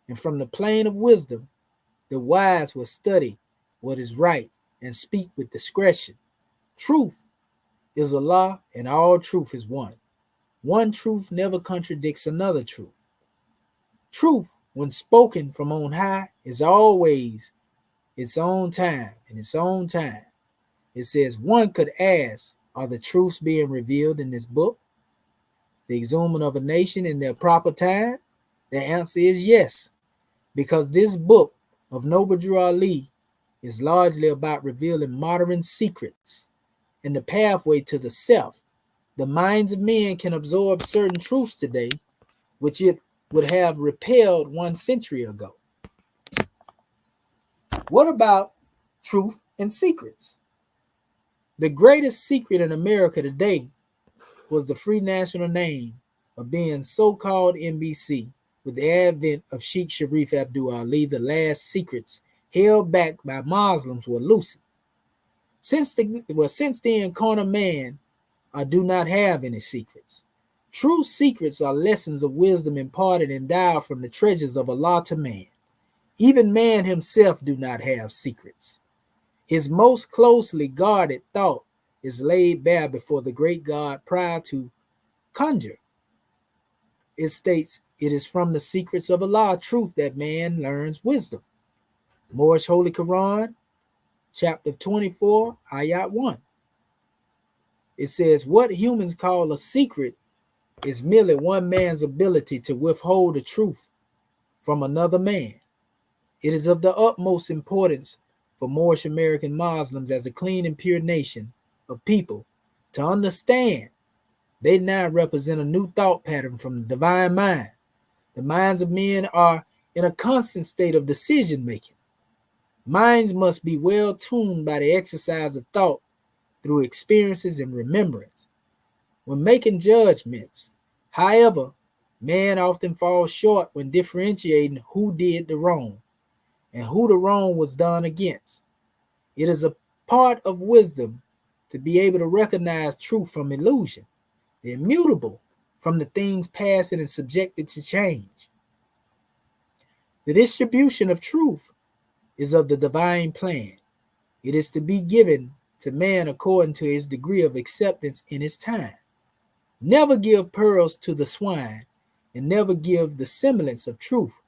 and from the plane of wisdom, the wise will study what is right and speak with discretion. Truth is a law, and all truth is one. One truth never contradicts another truth. Truth, when spoken from on high, is always its own time, in its own time. It says, one could ask, are the truths being revealed in this book? The exhuming of a nation in their proper time? The answer is yes, because this book of Noble Drew Ali is largely about revealing modern secrets and the pathway to the self. The minds of men can absorb certain truths today, which it would have repelled 1 century ago. What about truth and secrets? The greatest secret in America today was the free national name of being so-called NBC. With the advent of Sheikh Sharif Abdul Ali, the last secrets held back by Muslims were loosened. Since then, corner man do not have any secrets. True secrets are lessons of wisdom imparted and endowed from the treasures of Allah to man. Even man himself do not have secrets. His most closely guarded thought is laid bare before the great God prior to conjure. It states, it is from the secrets of Allah, truth, that man learns wisdom. Moorish Holy Quran, chapter 24, ayat 1. It says, what humans call a secret is merely one man's ability to withhold the truth from another man. It is of the utmost importance for Moorish American Muslims as a clean and pure nation of people to understand they now represent a new thought pattern from the divine mind. The minds of men are in a constant state of decision making. Minds must be well tuned by the exercise of thought through experiences and remembrance. When making judgments, however, man often falls short when differentiating who did the wrong and who the wrong was done against. It is a part of wisdom to be able to recognize truth from illusion, the immutable from the things passing and subjected to change. The distribution of truth is of the divine plan. It is to be given to man according to his degree of acceptance in his time. Never give pearls to the swine, and never give the semblance of truth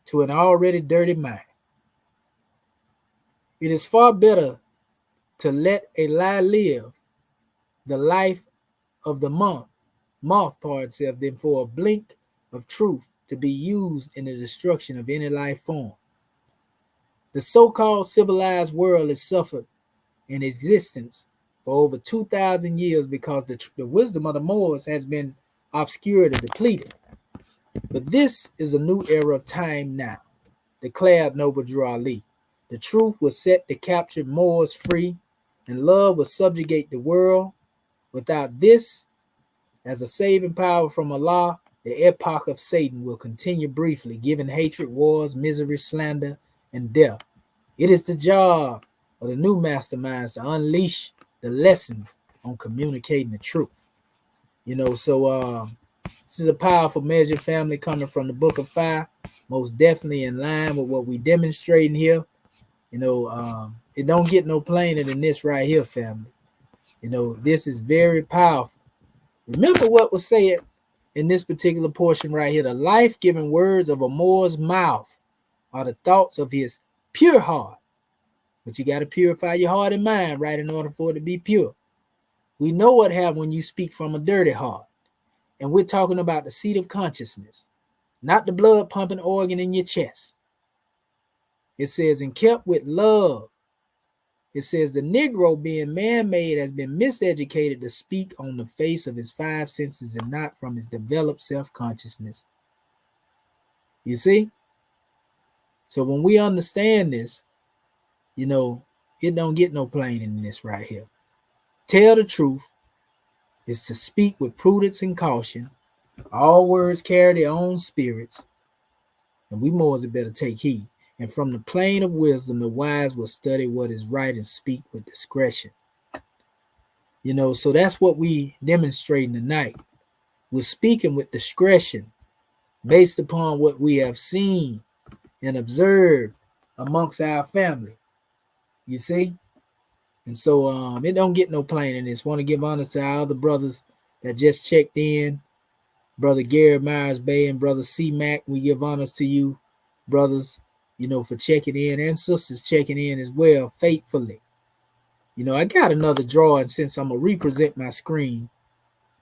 to an already dirty mind. It is far better to let a lie live, the life of the moth part itself than for a blink of truth to be used in the destruction of any life form. The so-called civilized world has suffered in existence for over 2,000 years because the wisdom of the Moors has been obscured and depleted. But this is a new era of time now, declared Noble Drew Ali. The truth was set to capture Moors free, and love will subjugate the world. Without this, as a saving power from Allah, the epoch of Satan will continue briefly, giving hatred, wars, misery, slander, and death. It is the job of the new masterminds to unleash the lessons on communicating the truth. So this is a powerful measure, family, coming from the Book of Fire, most definitely in line with what we demonstrating here. It don't get no plainer than this right here, family. This is very powerful. Remember what was said in this particular portion right here. The life-giving words of a Moor's mouth are the thoughts of his pure heart. But you got to purify your heart and mind, right, in order for it to be pure. We know what happens when you speak from a dirty heart. And we're talking about the seat of consciousness, not the blood pumping organ in your chest. It says, and kept with love. It says, the Negro, being man-made, has been miseducated to speak on the face of his five senses and not from his developed self-consciousness. You see? So when we understand this, it don't get no plainer than this right here. Tell the truth is to speak with prudence and caution. All words carry their own spirits, and we Moors had better take heed. And from the plane of wisdom, the wise will study what is right and speak with discretion. So that's what we demonstrating tonight. We're speaking with discretion based upon what we have seen and observed amongst our family. You see? And so it don't get no plainer than this. Want to give honor to our other brothers that just checked in. Brother Gary Myers Bay and Brother C Mac. We give honors to you, brothers, for checking in, and sisters checking in as well, faithfully. I got another drawing since I'm going to represent my screen,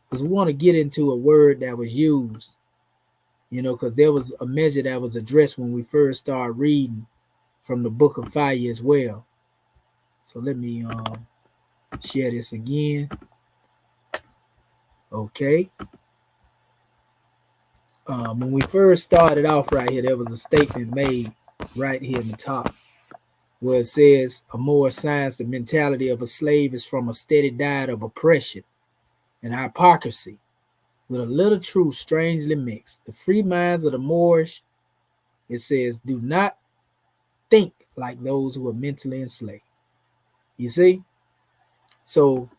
because we want to get into a word that was used, because there was a measure that was addressed when we first started reading from the Book of Fire as well. So let me share this again. Okay. When we first started off right here, there was a statement made right here in the top where it says, a Moor signs the mentality of a slave is from a steady diet of oppression and hypocrisy with a little truth strangely mixed. The free minds of the Moorish, it says, do not think like those who are mentally enslaved. You see? So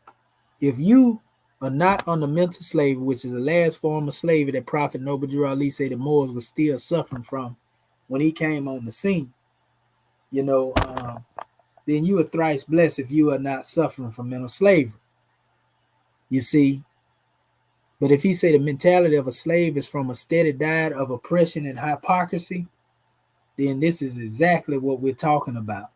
if you are not on the mental slavery, which is the last form of slavery that Prophet Noble Drew Ali said the Moors were still suffering from when he came on the scene, then you are thrice blessed if you are not suffering from mental slavery. You see? But if he say the mentality of a slave is from a steady diet of oppression and hypocrisy, then this is exactly what we're talking about.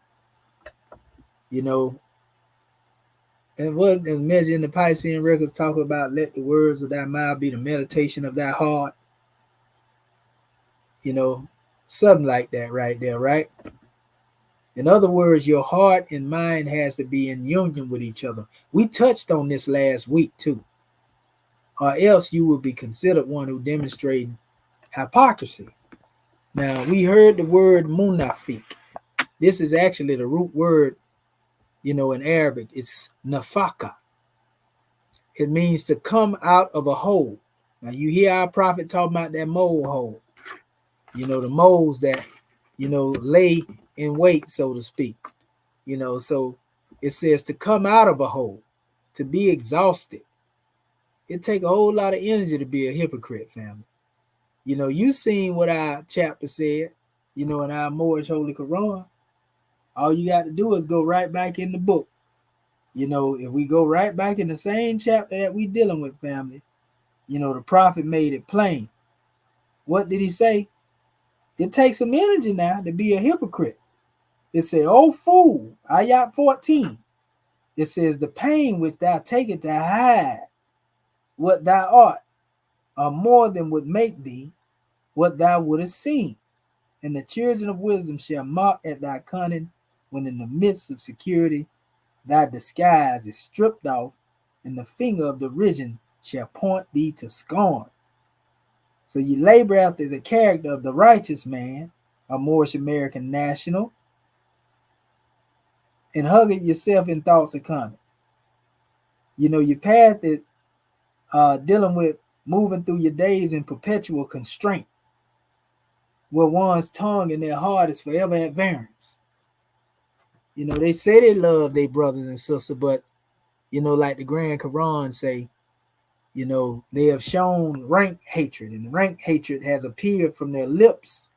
And what the measure in the Piscean records talk about, let the words of thy mouth be the meditation of thy heart. Something like that right there, right? In other words, your heart and mind has to be in union with each other. We touched on this last week too. Or else you will be considered one who demonstrates hypocrisy. Now, we heard the word munafiq. This is actually the root word, in Arabic. It's nafaka. It means to come out of a hole. Now, you hear our prophet talking about that mole hole. The moles that, lay in wait, so to speak. So it says to come out of a hole, to be exhausted. It takes a whole lot of energy to be a hypocrite, family. You seen what our chapter said, in our Moorish Holy Quran. All you got to do is go right back in the book. If we go right back in the same chapter that we dealing with, family, the prophet made it plain. What did he say? It takes some energy now to be a hypocrite. It said, "Oh fool," Ayat 14. It says, "The pain which thou takest to hide what thou art, or more than would make thee what thou wouldest seen. And the children of wisdom shall mock at thy cunning, when in the midst of security thy disguise is stripped off, and the finger of derision shall point thee to scorn. So you labor after the character of the righteous man, a Moorish American national, and hug it yourself in thoughts of cunning. Your path is dealing with moving through your days in perpetual constraint, where one's tongue and their heart is forever at variance. They say they love their brothers and sisters, but like the Grand Quran say, they have shown rank hatred, and rank hatred has appeared from their lips,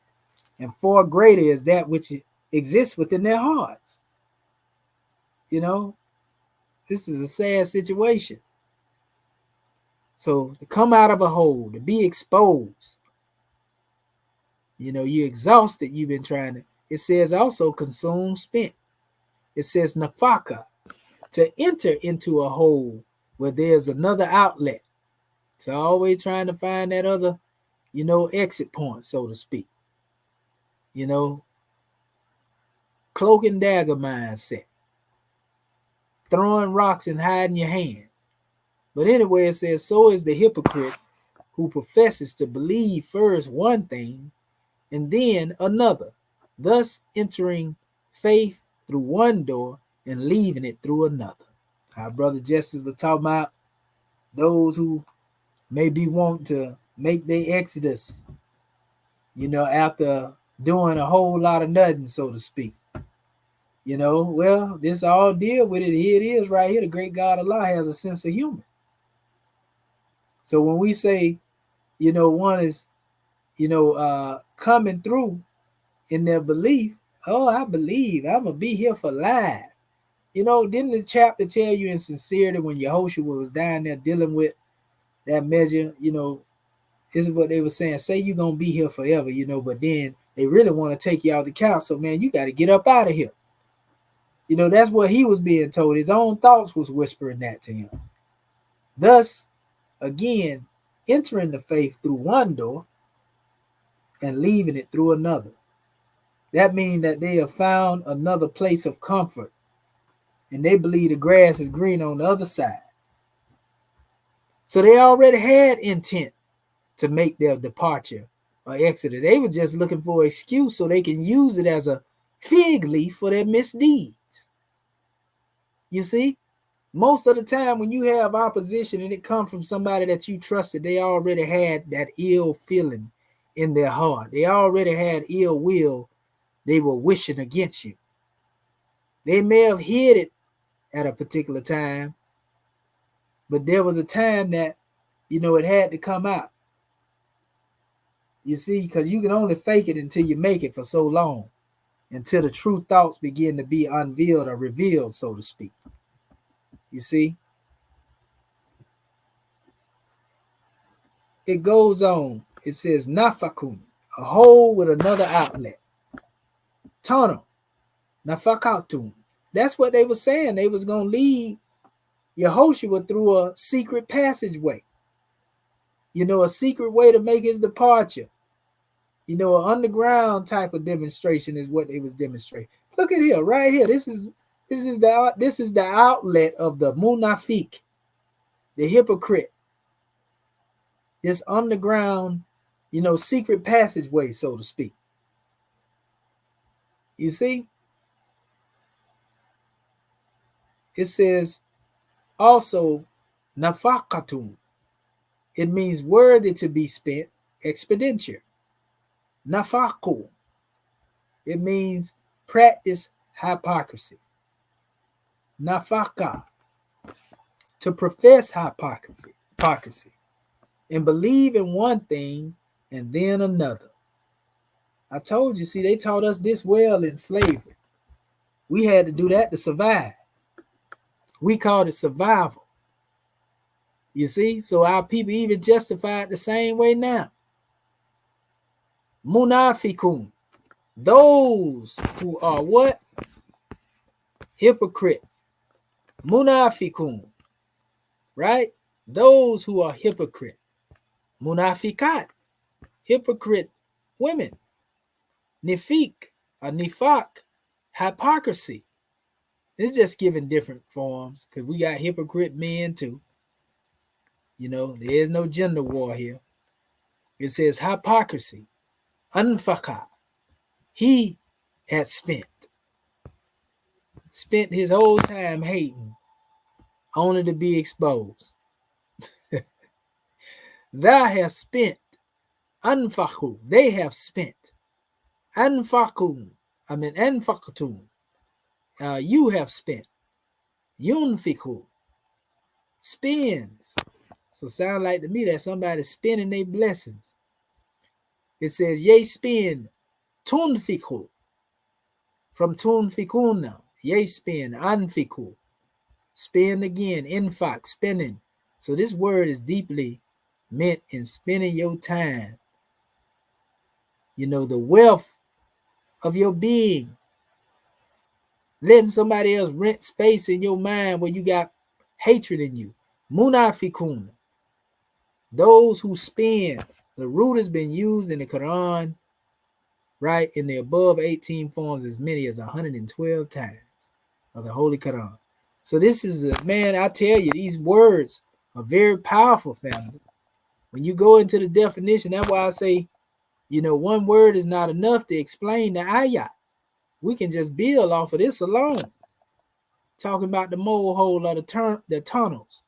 and far greater is that which exists within their hearts. This is a sad situation. So to come out of a hole, to be exposed, you're exhausted, you've been trying to, it says also consume, spent. It says nafaka, to enter into a hole where there's another outlet. So always trying to find that other, exit point, so to speak. Cloak and dagger mindset. Throwing rocks and hiding your hands. But anyway, it says, so is the hypocrite who professes to believe first one thing and then another, thus entering faith through one door and leaving it through another. Our brother Justice was talking about those who maybe want to make their exodus, after doing a whole lot of nothing, so to speak. Well, this all deal with it. Here it is right here. The great God Allah has a sense of humor. So when we say, one is, coming through in their belief, oh, I believe I'm going to be here for life. Didn't the chapter tell you in Sincerity when Yehoshua was down there dealing with that measure, this is what they were saying. Say you're going to be here forever, but then they really want to take you out of the council. Man, you got to get up out of here. That's what he was being told. His own thoughts was whispering that to him. Thus, again, entering the faith through one door and leaving it through another. That means that they have found another place of comfort, and they believe the grass is green on the other side. So they already had intent to make their departure or exodus. They were just looking for an excuse so they can use it as a fig leaf for their misdeeds. You see, most of the time when you have opposition and it comes from somebody that you trusted, they already had that ill feeling in their heart. They already had ill will. They were wishing against you. They may have hid it at a particular time, but there was a time that, it had to come out. You see, because you can only fake it until you make it for so long, until the true thoughts begin to be unveiled or revealed, so to speak. You see? It goes on. It says, nafakun, a hole with another outlet. Tunnel, nafakatun. That's what they were saying. They was going to lead Yehoshua through a secret passageway. A secret way to make his departure. An underground type of demonstration is what they was demonstrating. Look at here, right here. This is the outlet of the munafiq, the hypocrite. This underground, secret passageway, so to speak. You see? It says also nafaqatun. It means worthy to be spent, expenditure. Nafaqu. It means practice hypocrisy. Nafaqa. To profess hypocrisy. And believe in one thing and then another. I told you, see, they taught us this well in slavery. We had to do that to survive. We called it survival. You see, so our people even justify it the same way now. Munafikun, those who are what? Hypocrite. Munafikun, right? those who are hypocrite, munafikat, hypocrite women, nifik, or nifak, hypocrisy. It's just giving different forms because we got hypocrite men too. There is no gender war here. It says hypocrisy, anfaka. He had spent his whole time hating, only to be exposed. Thou hast spent, anfaku, they have spent, anfakun, anfakatun, you have spent, yunfiku, spends. So sound like to me that somebody's spending their blessings. It says, ye spend, tunfiku, from tunfikuna, ye spend, anfiku, spend again, infak, spending. So this word is deeply meant in spending your time, the wealth of your being, letting somebody else rent space in your mind where you got hatred in you. Munafikun, those who spend. The root has been used in the Quran, right, in the above 18 forms as many as 112 times of the Holy Quran. So this is man, I tell you, these words are very powerful, family. When you go into the definition, that's why I say, one word is not enough to explain the ayah. We can just build off of this alone. Talking about the mole hole or the tunnels.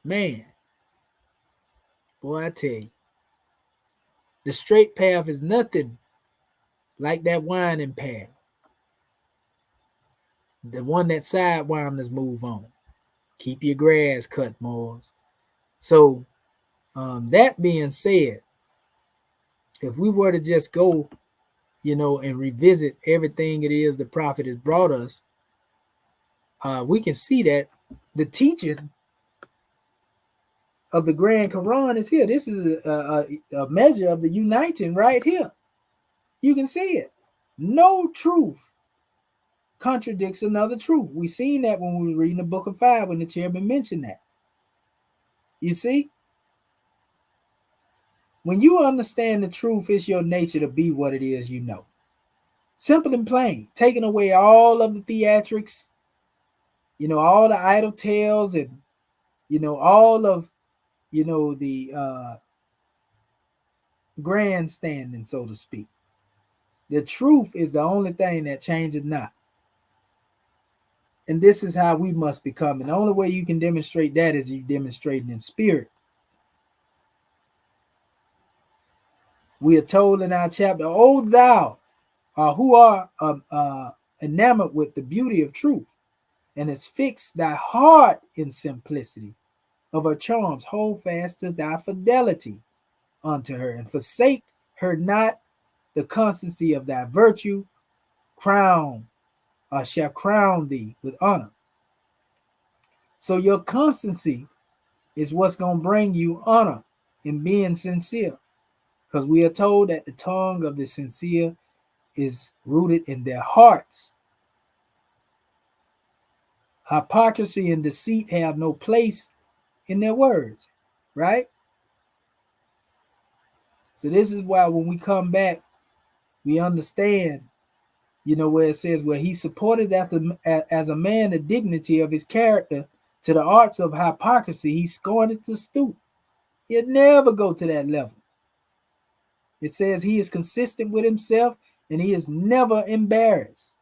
Man, boy, I tell you, the straight path is nothing like that winding path. The one that sidewinders move on. Keep your grass cut, Moors. So, that being said, if we were to just go, and revisit everything it is the prophet has brought us, we can see that the teaching of the Grand Quran is here. This is a measure of the uniting right here. You can see it. No truth contradicts another truth. We seen that when we were reading the book of 5 when the chairman mentioned that. You see? When you understand the truth, it's your nature to be what it is you know. Simple and plain. Taking away all of the theatrics, all the idle tales and, all of, the grandstanding, so to speak. The truth is the only thing that changes not. And this is how we must become. And the only way you can demonstrate that is you demonstrating in spirit. We are told in our chapter, O thou who are enamored with the beauty of truth, and has fixed thy heart in simplicity of her charms, hold fast to thy fidelity unto her, and forsake her not the constancy of thy virtue, shall crown thee with honor. So your constancy is what's going to bring you honor in being sincere. Because we are told that the tongue of the sincere is rooted in their hearts. Hypocrisy and deceit have no place in their words, right? So this is why when we come back, we understand, where it says, where he supported as a man the dignity of his character to the arts of hypocrisy, he scorned it to stoop. He'll never go to that level. It says he is consistent with himself and he is never embarrassed.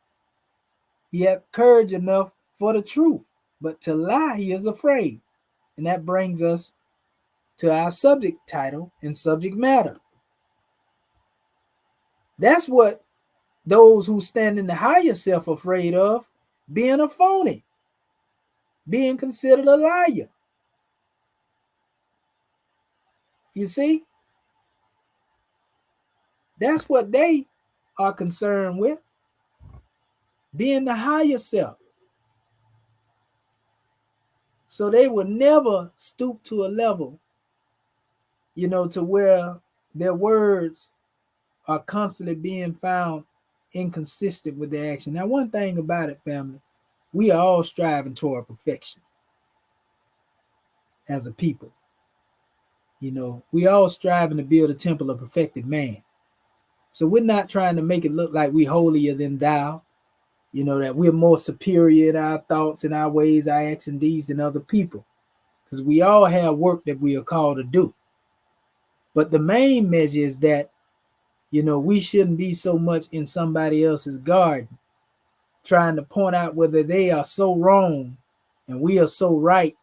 He had courage enough for the truth, but to lie he is afraid. And that brings us to our subject title and subject matter. That's what those who stand in the higher self are afraid of, being a phony, being considered a liar. You see? That's what they are concerned with, being the higher self. So they will never stoop to a level, to where their words are constantly being found inconsistent with their action. Now, one thing about it, family, we are all striving toward perfection as a people. We all striving to build a temple of perfected man. So we're not trying to make it look like we holier than thou, that we're more superior in our thoughts and our ways, our acts and deeds than other people. Because we all have work that we are called to do. But the main measure is that, we shouldn't be so much in somebody else's garden, trying to point out whether they are so wrong and we are so right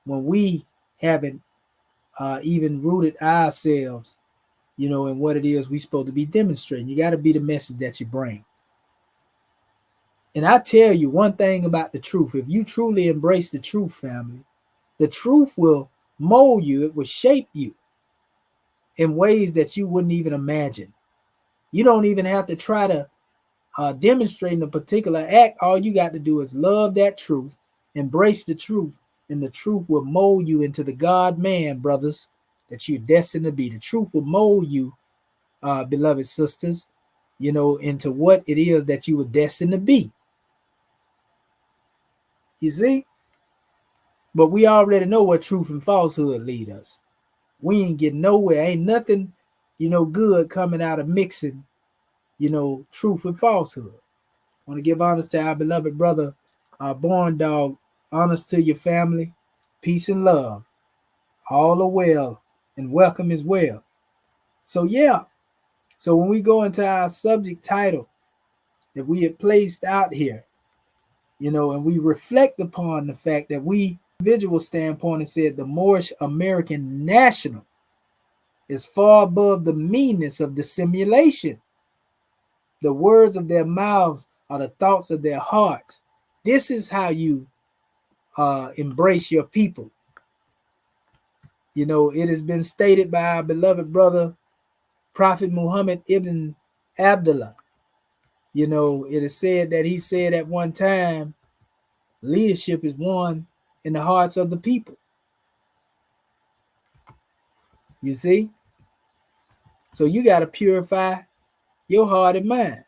when we haven't even rooted ourselves, in what it is we're supposed to be demonstrating. You got to be the message that you bring. And I tell you one thing about the truth. If you truly embrace the truth, family, the truth will mold you. It will shape you in ways that you wouldn't even imagine. You don't even have to try to demonstrate in a particular act. All you got to do is love that truth, embrace the truth, and the truth will mold you into the God-man, brothers, that you're destined to be. The truth will mold you, beloved sisters, into what it is that you were destined to be. You see? But we already know what truth and falsehood lead us. We ain't getting nowhere. Ain't nothing, good coming out of mixing, truth and falsehood. I want to give honors to our beloved brother, our born dog. Honors to your family. Peace and love. All are well and welcome as well. So yeah. So when we go into our subject title that we had placed out here, and we reflect upon the fact that we individual standpoint and said the Moorish American national is far above the meanness of dissimulation. The words of their mouths are the thoughts of their hearts. This is how you embrace your people. It has been stated by our beloved brother, Prophet Muhammad ibn Abdullah. It is said that he said at one time, leadership is won in the hearts of the people. You see? So you got to purify your heart and mind.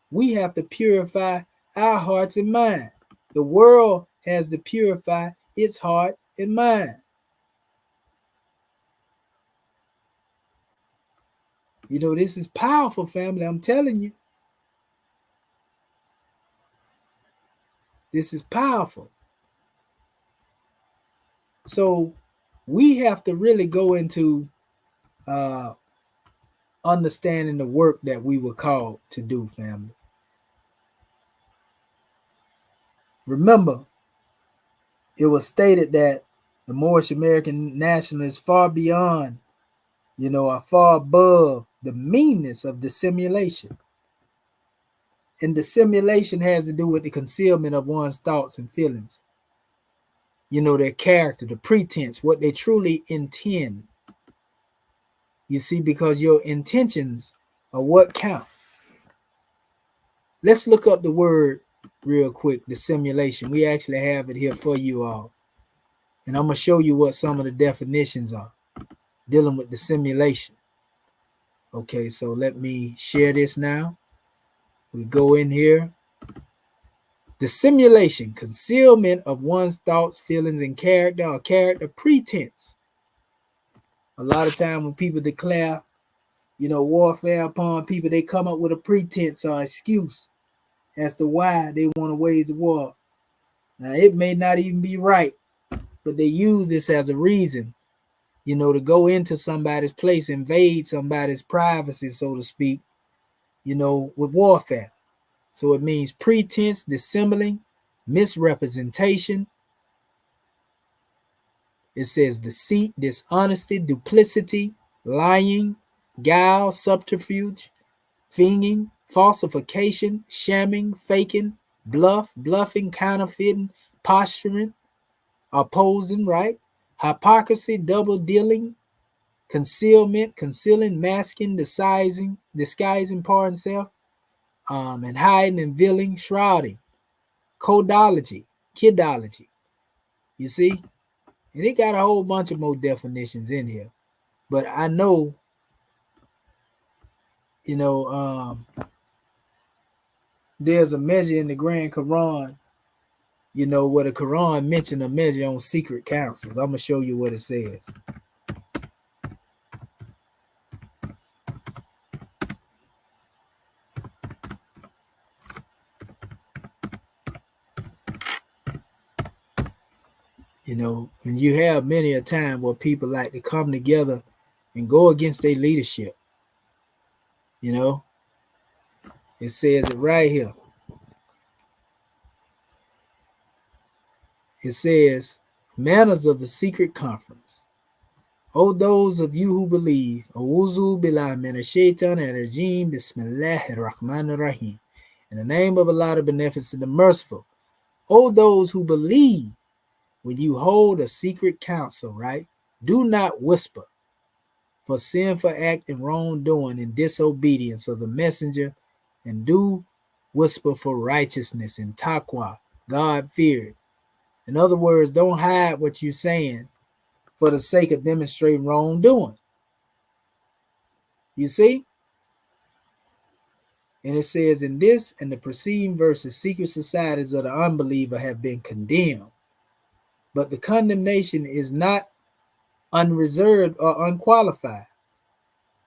We have to purify our hearts and mind. The world has to purify its heart and mind. This is powerful, family. I'm telling you. This is powerful. So we have to really go into understanding the work that we were called to do, family. Remember, it was stated that the Moorish American national is far beyond, are far above the meanness of dissimulation. And dissimulation has to do with the concealment of one's thoughts and feelings. Their character, the pretense, what they truly intend. You see, because your intentions are what count. Let's look up the word real quick, dissimulation. We actually have it here for you all. And I'm going to show you what some of the definitions are dealing with dissimulation. Okay, so let me share this now. We go in here. Dissimulation, concealment of one's thoughts, feelings, and character, or character pretense. A lot of time when people declare, warfare upon people, they come up with a pretense or excuse as to why they want to wage the war. Now, it may not even be right, but they use this as a reason, to go into somebody's place, invade somebody's privacy, so to speak, with warfare. So it means pretense, dissembling, misrepresentation. It says deceit, dishonesty, duplicity, lying, guile, subterfuge, fiending, falsification, shamming, faking, bluffing, counterfeiting, posturing, opposing, right? Hypocrisy, double dealing, concealment, concealing, masking, disguising, pardon self, and hiding and veiling, shrouding, codology, kidology. You see? And it got a whole bunch of more definitions in here. But I know, there's a measure in the Grand Quran Where the Quran mentioned a measure on secret councils. I'm going to show you what it says. And you have many a time where people like to come together and go against their leadership. It says it right here. It says, manners of the secret conference. O those of you who believe, A'udhu billahi minash shaitanir rajim, Bismillahir Rahmanir Rahim. In the name of Allah, the Beneficent, the Merciful. O those who believe, when you hold a secret council, right? Do not whisper for sinful act and wrongdoing and disobedience of the messenger, and do whisper for righteousness and taqwa, God feared. In other words, don't hide what you're saying for the sake of demonstrating wrongdoing. You see? And it says, in this and the preceding verses, secret societies of the unbeliever have been condemned. But the condemnation is not unreserved or unqualified.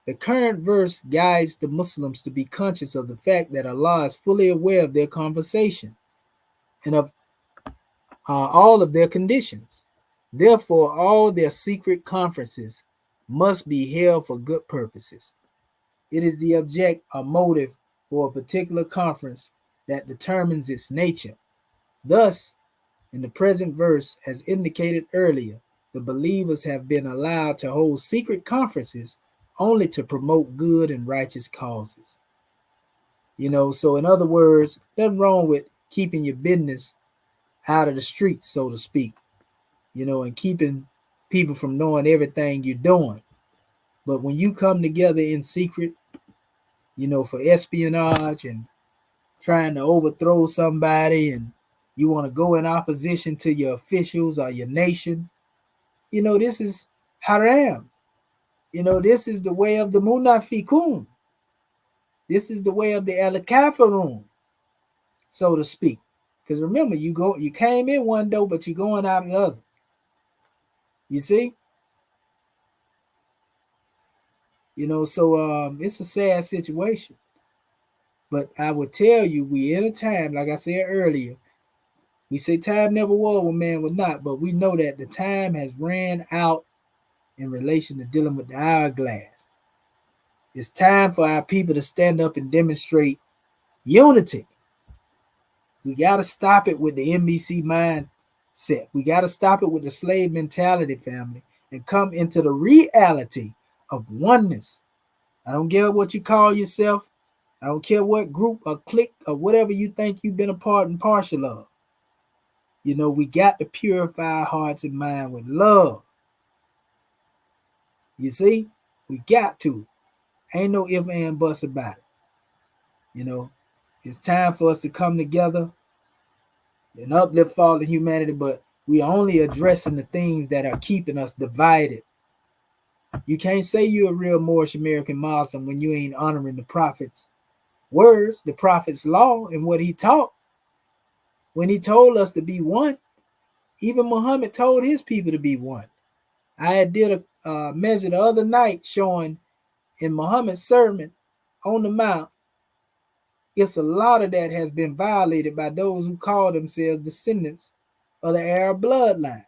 The current verse guides the Muslims to be conscious of the fact that Allah is fully aware of their conversation and of all of their conditions. Therefore, all their secret conferences must be held for good purposes. It is the object or motive for a particular conference that determines its nature. Thus, in the present verse, as indicated earlier, the believers have been allowed to hold secret conferences only to promote good and righteous causes. So in other words, nothing wrong with keeping your business out of the streets, so to speak, and keeping people from knowing everything you're doing. But when you come together in secret, for espionage and trying to overthrow somebody, and you want to go in opposition to your officials or your nation, this is haram. This is the way of the munafiqun. This is the way of the al-kafirun, so to speak. Because remember, you came in one door, but you're going out another. You see? So it's a sad situation. But I would tell you, we in a time, like I said earlier, we say time never was when man was not, but we know that the time has ran out in relation to dealing with the hourglass. It's time for our people to stand up and demonstrate unity. We got to stop it with the NBC mindset. We got to stop it with the slave mentality, family, and come into the reality of oneness. I don't care what you call yourself. I don't care what group or clique or whatever you think you've been a part and partial of. We got to purify our hearts and mind with love. You see? We got to. Ain't no if and buts about it. It's time for us to come together and uplift fallen humanity, but we are only addressing the things that are keeping us divided. You can't say you're a real Moorish American Muslim when you ain't honoring the prophet's words, the prophet's law, and what he taught. When he told us to be one, even Muhammad told his people to be one. I did a measure the other night showing in Muhammad's sermon on the Mount, it's a lot of that has been violated by those who call themselves descendants of the Arab bloodline.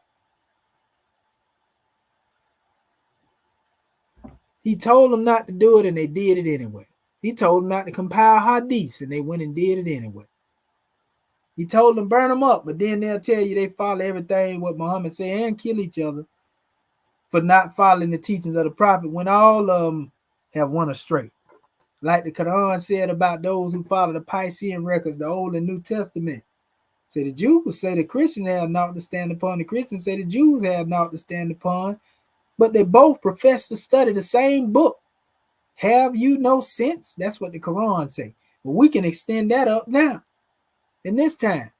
He told them not to do it, and they did it anyway. He told them not to compile hadiths, and they went and did it anyway. He told them burn them up, but then they'll tell you they follow everything what Muhammad said and kill each other for not following the teachings of the prophet when all of them have won astray. Like the Quran said about those who follow the Piscean records, the Old and New Testament. Say the Jews say the Christians have naught to stand upon. The Christians say the Jews have naught to stand upon. But they both profess to study the same book. Have you no sense? That's what the Quran say. But we can extend that up now. In this time,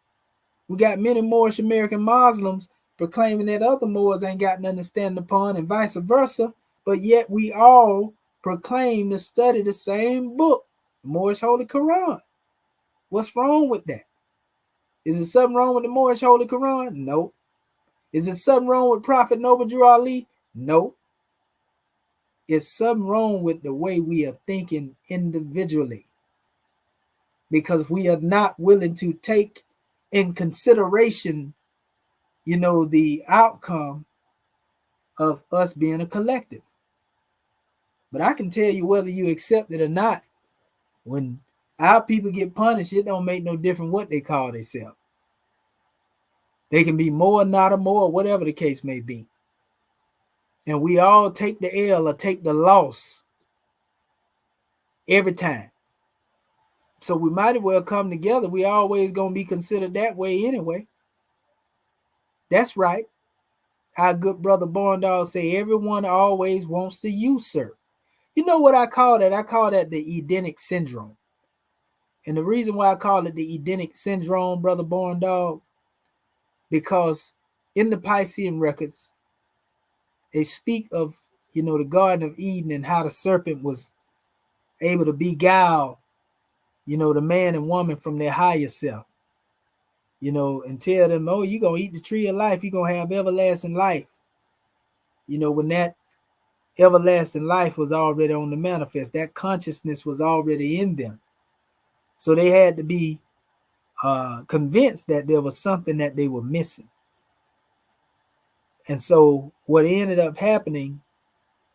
we got many Moorish American Muslims proclaiming that other Moors ain't got nothing to stand upon and vice versa. But yet we all proclaim to study the same book, the Moorish Holy Quran. What's wrong with that? Is it something wrong with the Moorish Holy Quran? No. Is it something wrong with Prophet Noble Drew Ali? No. It's something wrong with the way we are thinking individually, because we are not willing to take in consideration, the outcome of us being a collective. But I can tell you, whether you accept it or not, when our people get punished, it don't make no difference what they call themselves. They can be more, not a more, whatever the case may be. And we all take the L or take the loss every time. So we might as well come together. We always going to be considered that way anyway. That's right. Our good brother Borndall say everyone always wants to usurp. You know what I call that? I call that the Edenic syndrome. And the reason why I call it the Edenic syndrome, brother Borndall, because in the Piscean records, they speak of, the Garden of Eden and how the serpent was able to beguile, the man and woman from their higher self, and tell them, oh, you're going to eat the tree of life. You're going to have everlasting life. When that everlasting life was already on the manifest, that consciousness was already in them. So they had to be convinced that there was something that they were missing. And so what ended up happening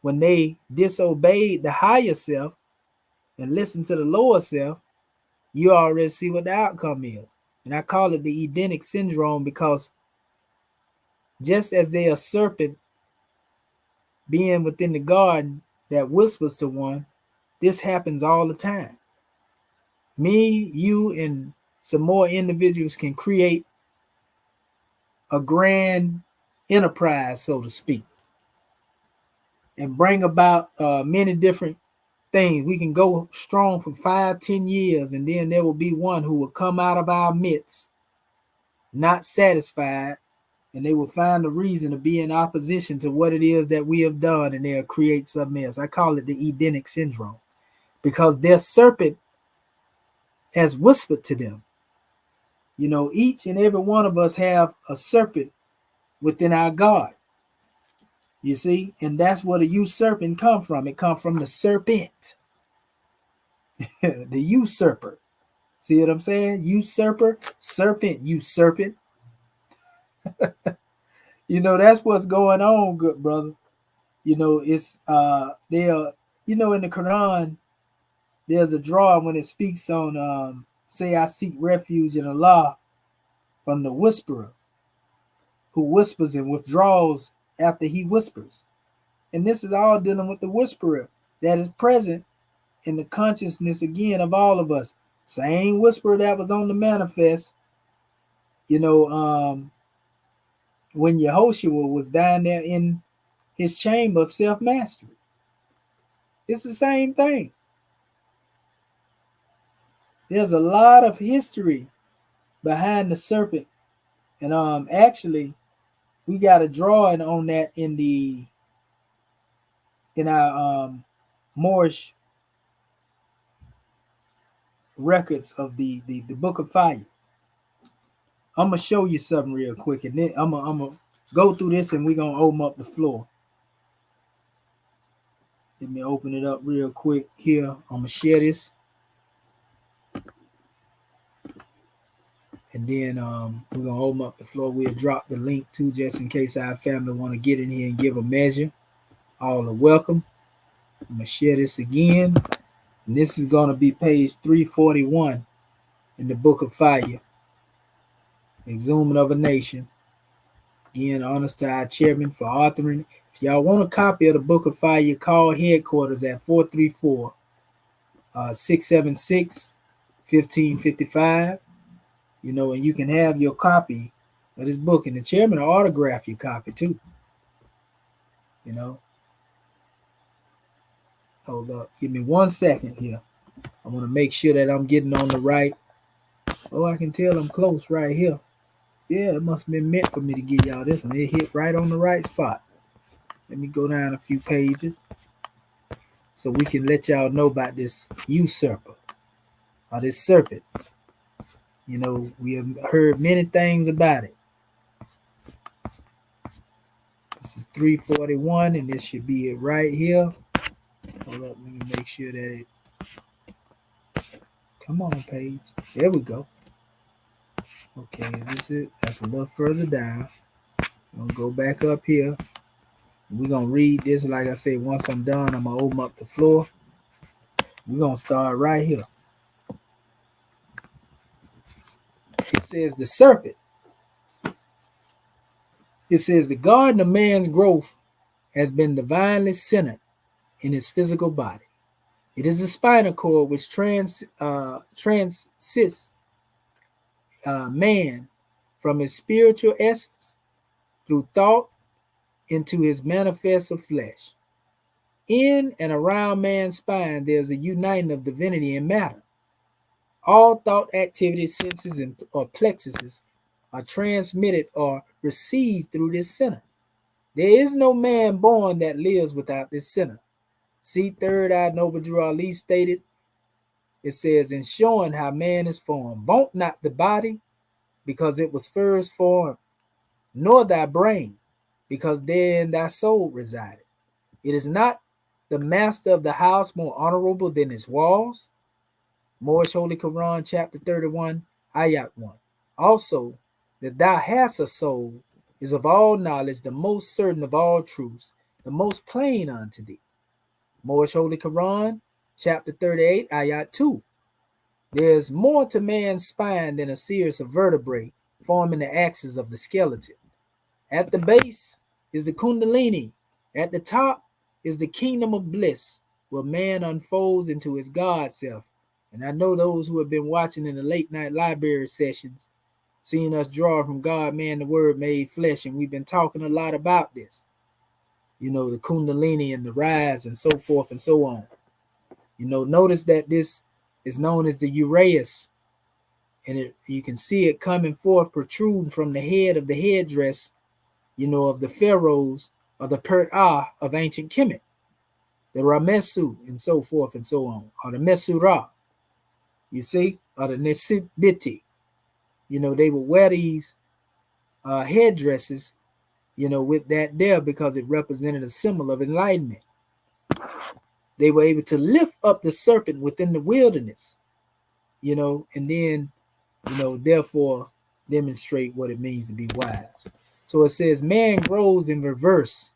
when they disobeyed the higher self and listened to the lower self, you already see what the outcome is. And I call it the Edenic syndrome, because just as they are serpent being within the garden that whispers to one, this happens all the time. Me, you, and some more individuals can create a grand enterprise, so to speak, and bring about many different things. We can go strong for 5-10 years, and then there will be one who will come out of our midst not satisfied, and they will find a reason to be in opposition to what it is that we have done, and they'll create something else. I call it the Edenic syndrome, because their serpent has whispered to them. Each and every one of us have a serpent within our God. You see, and that's where the usurping come from. It comes from the serpent, the usurper. See what I'm saying? Usurper, serpent, usurping. That's what's going on, good brother. It's they are, in the Quran, there's a draw when it speaks on say, I seek refuge in Allah from the whisperer who whispers and withdraws after he whispers. And this is all dealing with the whisperer that is present in the consciousness again of all of us. Same whisperer that was on the manifest, when Yehoshua was down there in his chamber of self-mastery. It's the same thing. There's a lot of history behind the serpent. And actually, we got a drawing on that in our Moorish records of the Book of Fire. I'm gonna show you something real quick, and then I'm gonna go through this, and we're gonna open up the floor. Let me open it up real quick here. I'm gonna share this, and then we're gonna open up the floor. We'll drop the link too, just in case our family want to get in here and give a measure. All are welcome. I'm gonna share this again, and this is gonna be page 341 in the Book of Fire, Exhuming of a Nation. Again, honors to our chairman for authoring. If y'all want a copy of the Book of Fire, call headquarters at 434-676-1555. And you can have your copy of this book, and the chairman will autograph your copy too. Hold up. Give me 1 second here. I want to make sure that I'm getting on the right. Oh, I can tell I'm close right here. Yeah, it must have been meant for me to give y'all this one. It hit right on the right spot. Let me go down a few pages so we can let y'all know about this usurper or this serpent. You know, we have heard many things about it. This is 341, and this should be it right here. Hold up, let me make sure that it. Come on, page. There we go. Okay, is this it? That's a little further down. I'm gonna go back up here. We're gonna read this. Like I said, once I'm done, I'm gonna open up the floor. We're gonna start right here. It says the serpent. It says the garden of man's growth has been divinely centered in his physical body. It is the spinal cord which transits man from his spiritual essence through thought into his manifest of flesh. In and around man's spine, there's a uniting of divinity and matter. All thought activities, senses, or plexuses are transmitted or received through this center. There is no man born that lives without this center. See, third-eyed Noble Drew Ali stated, it says, in showing how man is formed, vaunt not the body, because it was first formed, nor thy brain, because therein thy soul resided. It is not the master of the house more honorable than its walls. Moorish Holy Quran, chapter 31, ayat 1. Also, that thou hast a soul is of all knowledge the most certain of all truths, the most plain unto thee. Moorish Holy Quran, chapter 38, ayat 2. There's more to man's spine than a series of vertebrae forming the axis of the skeleton. At the base is the Kundalini. At the top is the kingdom of bliss, where man unfolds into his God self. And I know those who have been watching in the late night library sessions, seeing us draw from God, man, the word made flesh, and we've been talking a lot about this. You know, the Kundalini and the rise and so forth and so on. You know, notice that this is known as the uraeus, and you can see it coming forth, protruding from the head of the headdress, you know, of the pharaohs or the Pert-Ah of ancient Kemet, the Ramesu and so forth and so on, or the Mesurah, you see, or the Nesibiti. You know, they would wear these headdresses, you know, with that there because it represented a symbol of enlightenment. They were able to lift up the serpent within the wilderness, you know, and then, you know, therefore demonstrate what it means to be wise. So it says, man grows in reverse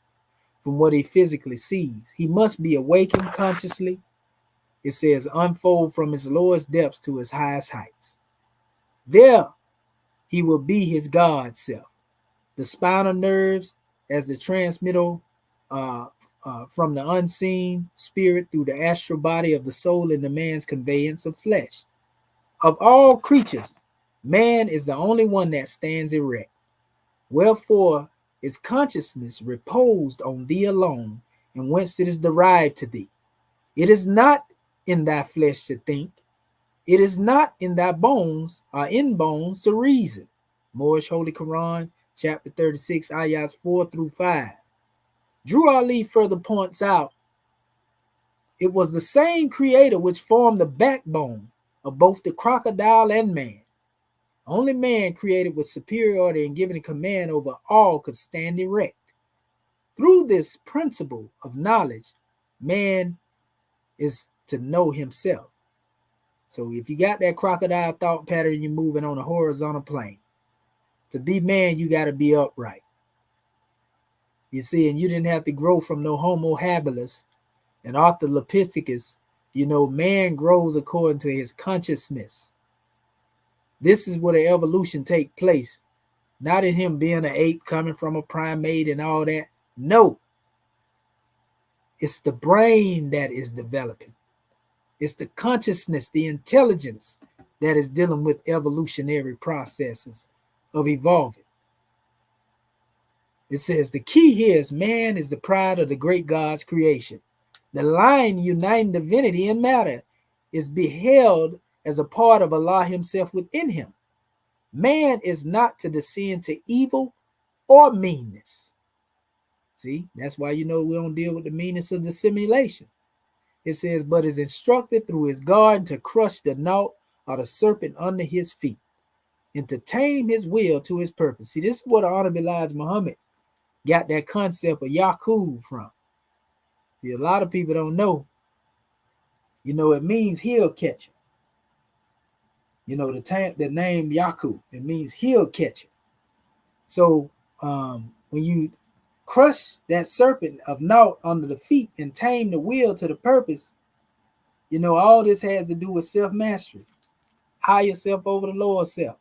from what he physically sees. He must be awakened consciously. It says, unfold from his lowest depths to his highest heights. There he will be his God self. The spinal nerves as the transmittal from the unseen spirit through the astral body of the soul in the man's conveyance of flesh. Of all creatures, man is the only one that stands erect. Wherefore is consciousness reposed on thee alone, and whence it is derived to thee. It is not in thy flesh to think. It is not in thy bones or in bones to reason. Moorish Holy Quran, chapter 36, ayahs 4 through 5. Drew Ali further points out, it was the same creator which formed the backbone of both the crocodile and man. Only man created with superiority and given a command over all could stand erect. Through this principle of knowledge, man is to know himself. So if you got that crocodile thought pattern, you're moving on a horizontal plane. To be man, you got to be upright. You see, and you didn't have to grow from no Homo habilis and Australopithecus. You know, man grows according to his consciousness. This is where the evolution takes place. Not in him being an ape coming from a primate and all that. No. It's the brain that is developing. It's the consciousness, the intelligence that is dealing with evolutionary processes of evolving. It says the key here is man is the pride of the great God's creation. The line uniting divinity and matter is beheld as a part of Allah himself within him. Man is not to descend to evil or meanness. See, that's why you know we don't deal with the meanness of the simulation. It says, but is instructed through his garden to crush the knout or the serpent under his feet. and to tame his will to his purpose. See, this is what Honorable Elijah Muhammad got that concept of Yakub from. See, a lot of people don't know. It means heel catcher. The name Yakub, it means heel catcher. So when you crush that serpent of naught under the feet and tame the will to the purpose, all this has to do with self-mastery. Higher self over the lower self.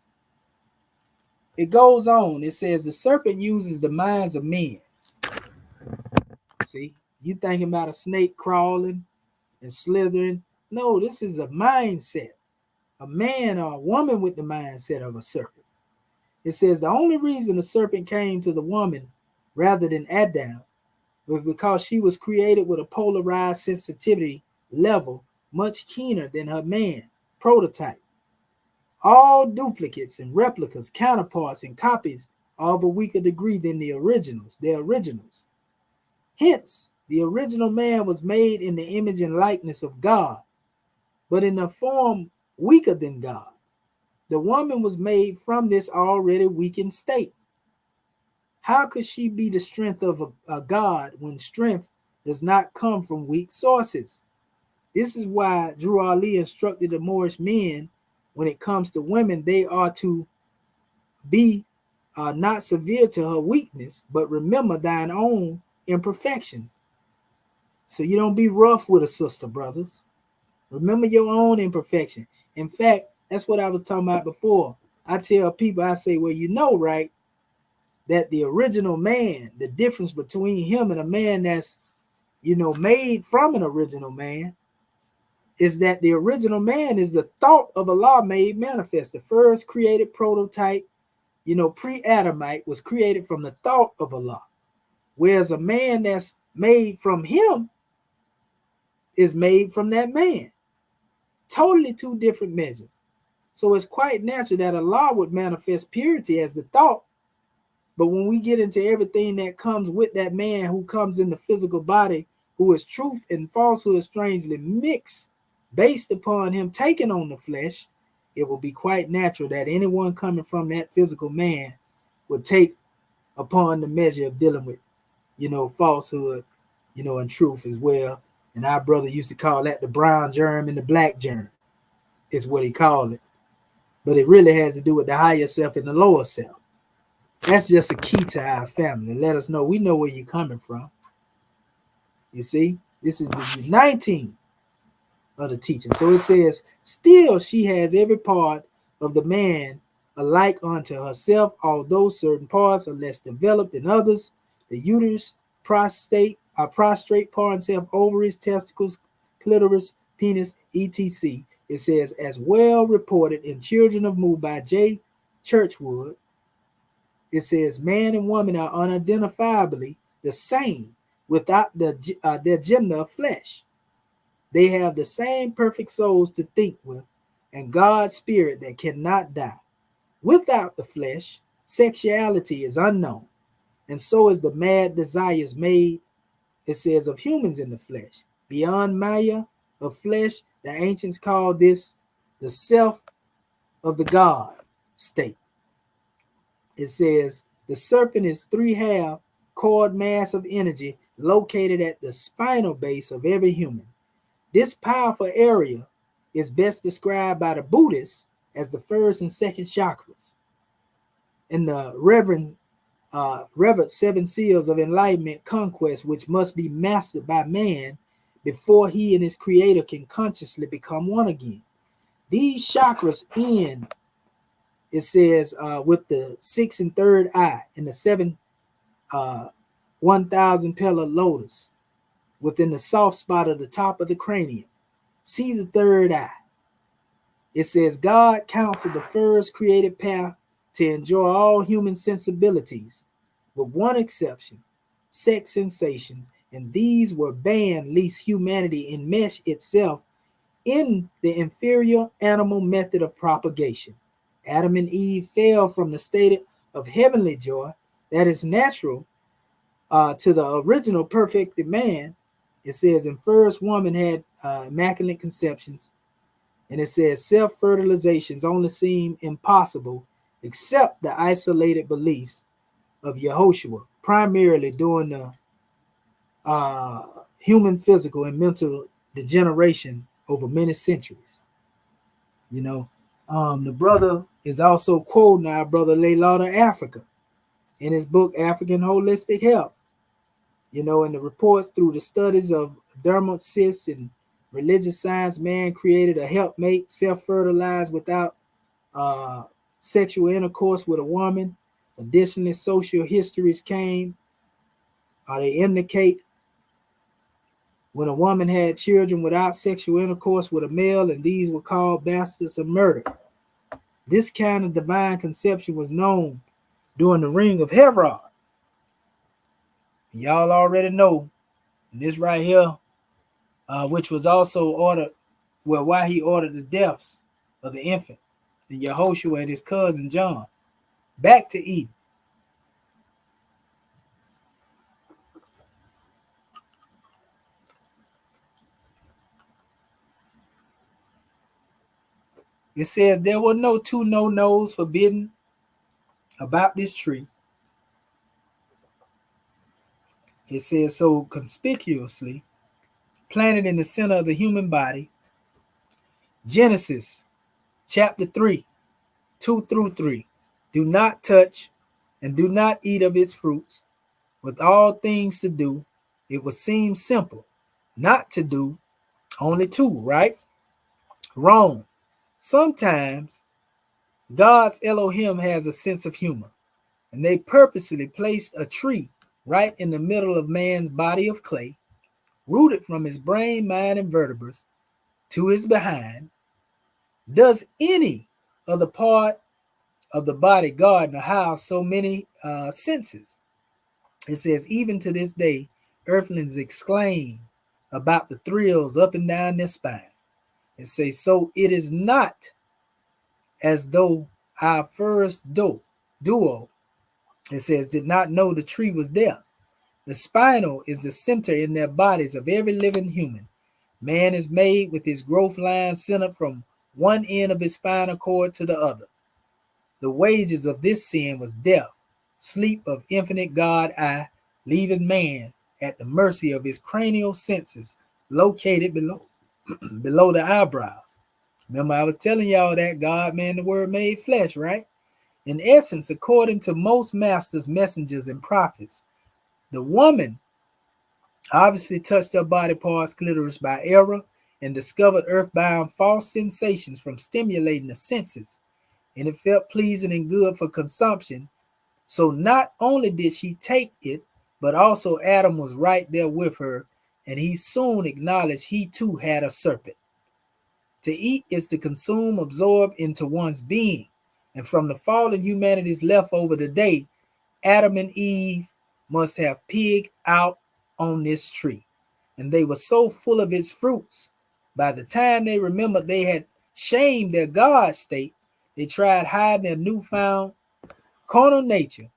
It goes on. It says the serpent uses the minds of men. See, you thinking about a snake crawling and slithering. No, this is a mindset. A man or a woman with the mindset of a serpent. It says the only reason the serpent came to the woman rather than Adam was because she was created with a polarized sensitivity level much keener than her man prototype. All duplicates and replicas, counterparts, and copies are of a weaker degree than the originals. Hence, the original man was made in the image and likeness of God, but in a form weaker than God. The woman was made from this already weakened state. How could she be the strength of a God when strength does not come from weak sources? This is why Drew Ali instructed the Moorish men when it comes to women, they are to be not severe to her weakness, but remember thine own imperfections. So you don't be rough with a sister, brothers. Remember your own imperfection. In fact, that's what I was talking about before. I tell people, I say, well, right, that the original man, the difference between him and a man that's, made from an original man, is that the original man is the thought of Allah made manifest. The first created prototype, pre-Adamite, was created from the thought of Allah. Whereas a man that's made from him is made from that man. Totally two different measures. So it's quite natural that Allah would manifest purity as the thought. But when we get into everything that comes with that man who comes in the physical body, who is truth and falsehood strangely mixed, based upon him taking on the flesh, it will be quite natural that anyone coming from that physical man would take upon the measure of dealing with, falsehood, and truth as well. And our brother used to call that the brown germ and the black germ, is what he called it. But it really has to do with the higher self and the lower self. That's just a key to our family. Let us know we know where you're coming from. You see, this is the 19 of the teaching. So it says, still she has every part of the man alike unto herself, although certain parts are less developed than others. The uterus, prostrate parts have ovaries, testicles, clitoris, penis, etc. It says, as well reported in Children of Mu by J. Churchwood, it says, man and woman are unidentifiably the same without their gender of flesh. They have the same perfect souls to think with, and God's spirit that cannot die. Without the flesh, sexuality is unknown, and so is the mad desires made, it says, of humans in the flesh. Beyond Maya of flesh, the ancients called this the self of the God state. It says, the serpent is 3/2 cord mass of energy located at the spinal base of every human. This powerful area is best described by the Buddhists as the first and second chakras. In the reverend 7 seals of enlightenment conquest, which must be mastered by man before he and his creator can consciously become one again. These chakras end, it says, with the 6th and 3rd eye and the 7 1,000 petal lotus within the soft spot of the top of the cranium. See the 3rd eye. It says God counseled the first created path to enjoy all human sensibilities, with one exception, sex sensations, and these were banned lest humanity enmesh itself in the inferior animal method of propagation. Adam and Eve fell from the state of heavenly joy that is natural to the original perfected man. It says, in first woman had immaculate conceptions, and it says self-fertilizations only seem impossible accept the isolated beliefs of Yehoshua, primarily during the human physical and mental degeneration over many centuries. You know, the brother is also quoting our brother Laylaw of Africa in his book African Holistic Health. You know, in the reports through the studies of dermal cysts and religious science, man created a helpmate, self-fertilized without uh, sexual intercourse with a woman. Additionally, social histories they indicate when a woman had children without sexual intercourse with a male, and these were called bastards of murder. This kind of divine conception was known during the Ring of Herod. Y'all already know this right here, which was also ordered, well, why he ordered the deaths of the infant and Yehoshua and his cousin John back to Eden. It says there were no two no-nos forbidden about this tree. It says so conspicuously planted in the center of the human body. Genesis chapter 3, 2 through 3. Do not touch and do not eat of its fruits. With all things to do, it would seem simple not to do, only two, right? Wrong. Sometimes God's Elohim has a sense of humor, and they purposely placed a tree right in the middle of man's body of clay, rooted from his brain, mind, and vertebrae to his behind. Does any other part of the body garden or house so many senses? It says, even to this day, earthlings exclaim about the thrills up and down their spine. It says, so it is not as though our first duo, it says, did not know the tree was there. The spinal is the center in their bodies of every living human. Man is made with his growth line centered from one end of his spinal cord to the other. The wages of this sin was death, sleep of infinite God eye, leaving man at the mercy of his cranial senses located below below the eyebrows. Remember, I was telling y'all that God, man, the word made flesh, right? In essence, according to most masters, messengers, and prophets, the woman obviously touched her body parts, clitoris, by error and discovered earthbound false sensations from stimulating the senses, and it felt pleasing and good for consumption. So not only did she take it, but also Adam was right there with her, and he soon acknowledged he too had a serpent. To eat is to consume, absorb into one's being, and from the fallen humanity's leftover today, Adam and Eve must have pigged out on this tree, and they were so full of its fruits. By the time they remembered they had shamed their God state, they tried hiding their newfound carnal nature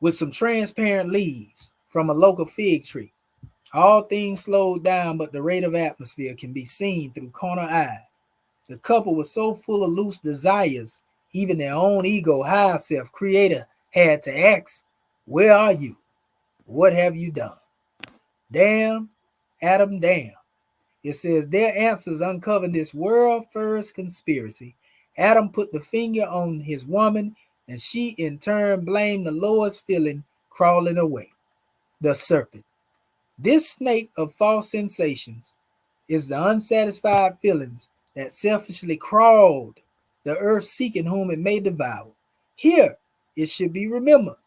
with some transparent leaves from a local fig tree. All things slowed down, but the rate of atmosphere can be seen through carnal eyes. The couple was so full of loose desires, even their own ego, higher self, creator, had to ask, where are you? What have you done? Damn, Adam, damn. It says their answers uncovered this world first conspiracy. Adam put the finger on his woman, and she in turn blamed the lowest feeling crawling away, the serpent. This snake of false sensations is the unsatisfied feelings that selfishly crawled the earth seeking whom it may devour. Here it should be remembered,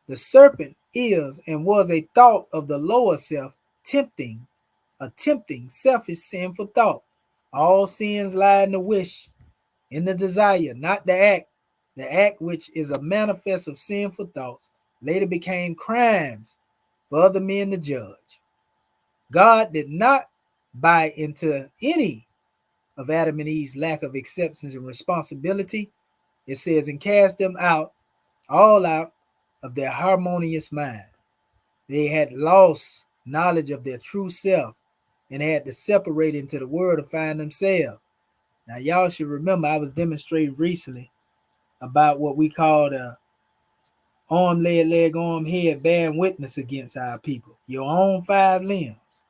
the serpent is and was a thought of the lower self, a tempting, selfish, sinful thought. All sins lie in the wish, in the desire, not the act. The act, which is a manifest of sinful thoughts, later became crimes for other men to judge. God did not buy into any of Adam and Eve's lack of acceptance and responsibility. It says, and cast them out, all out of their harmonious mind. They had lost knowledge of their true self and had to separate into the world to find themselves. Now, y'all should remember, I was demonstrating recently about what we call the arm, leg, arm, head, bearing witness against our people. Your own 5 limbs.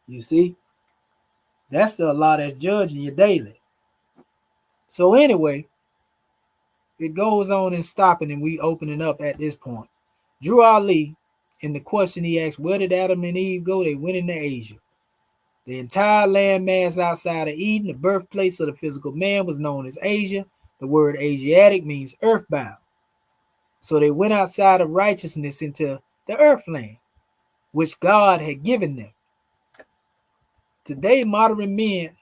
You see? That's the law that's judging you daily. So anyway, it goes on and stopping, and we opening up at this point. Drew Ali, in the question he asked, where did Adam and Eve go? They went into Asia. The entire landmass outside of Eden, the birthplace of the physical man, was known as Asia. The word Asiatic means earthbound. So they went outside of righteousness into the earthland, which God had given them. Today, modern man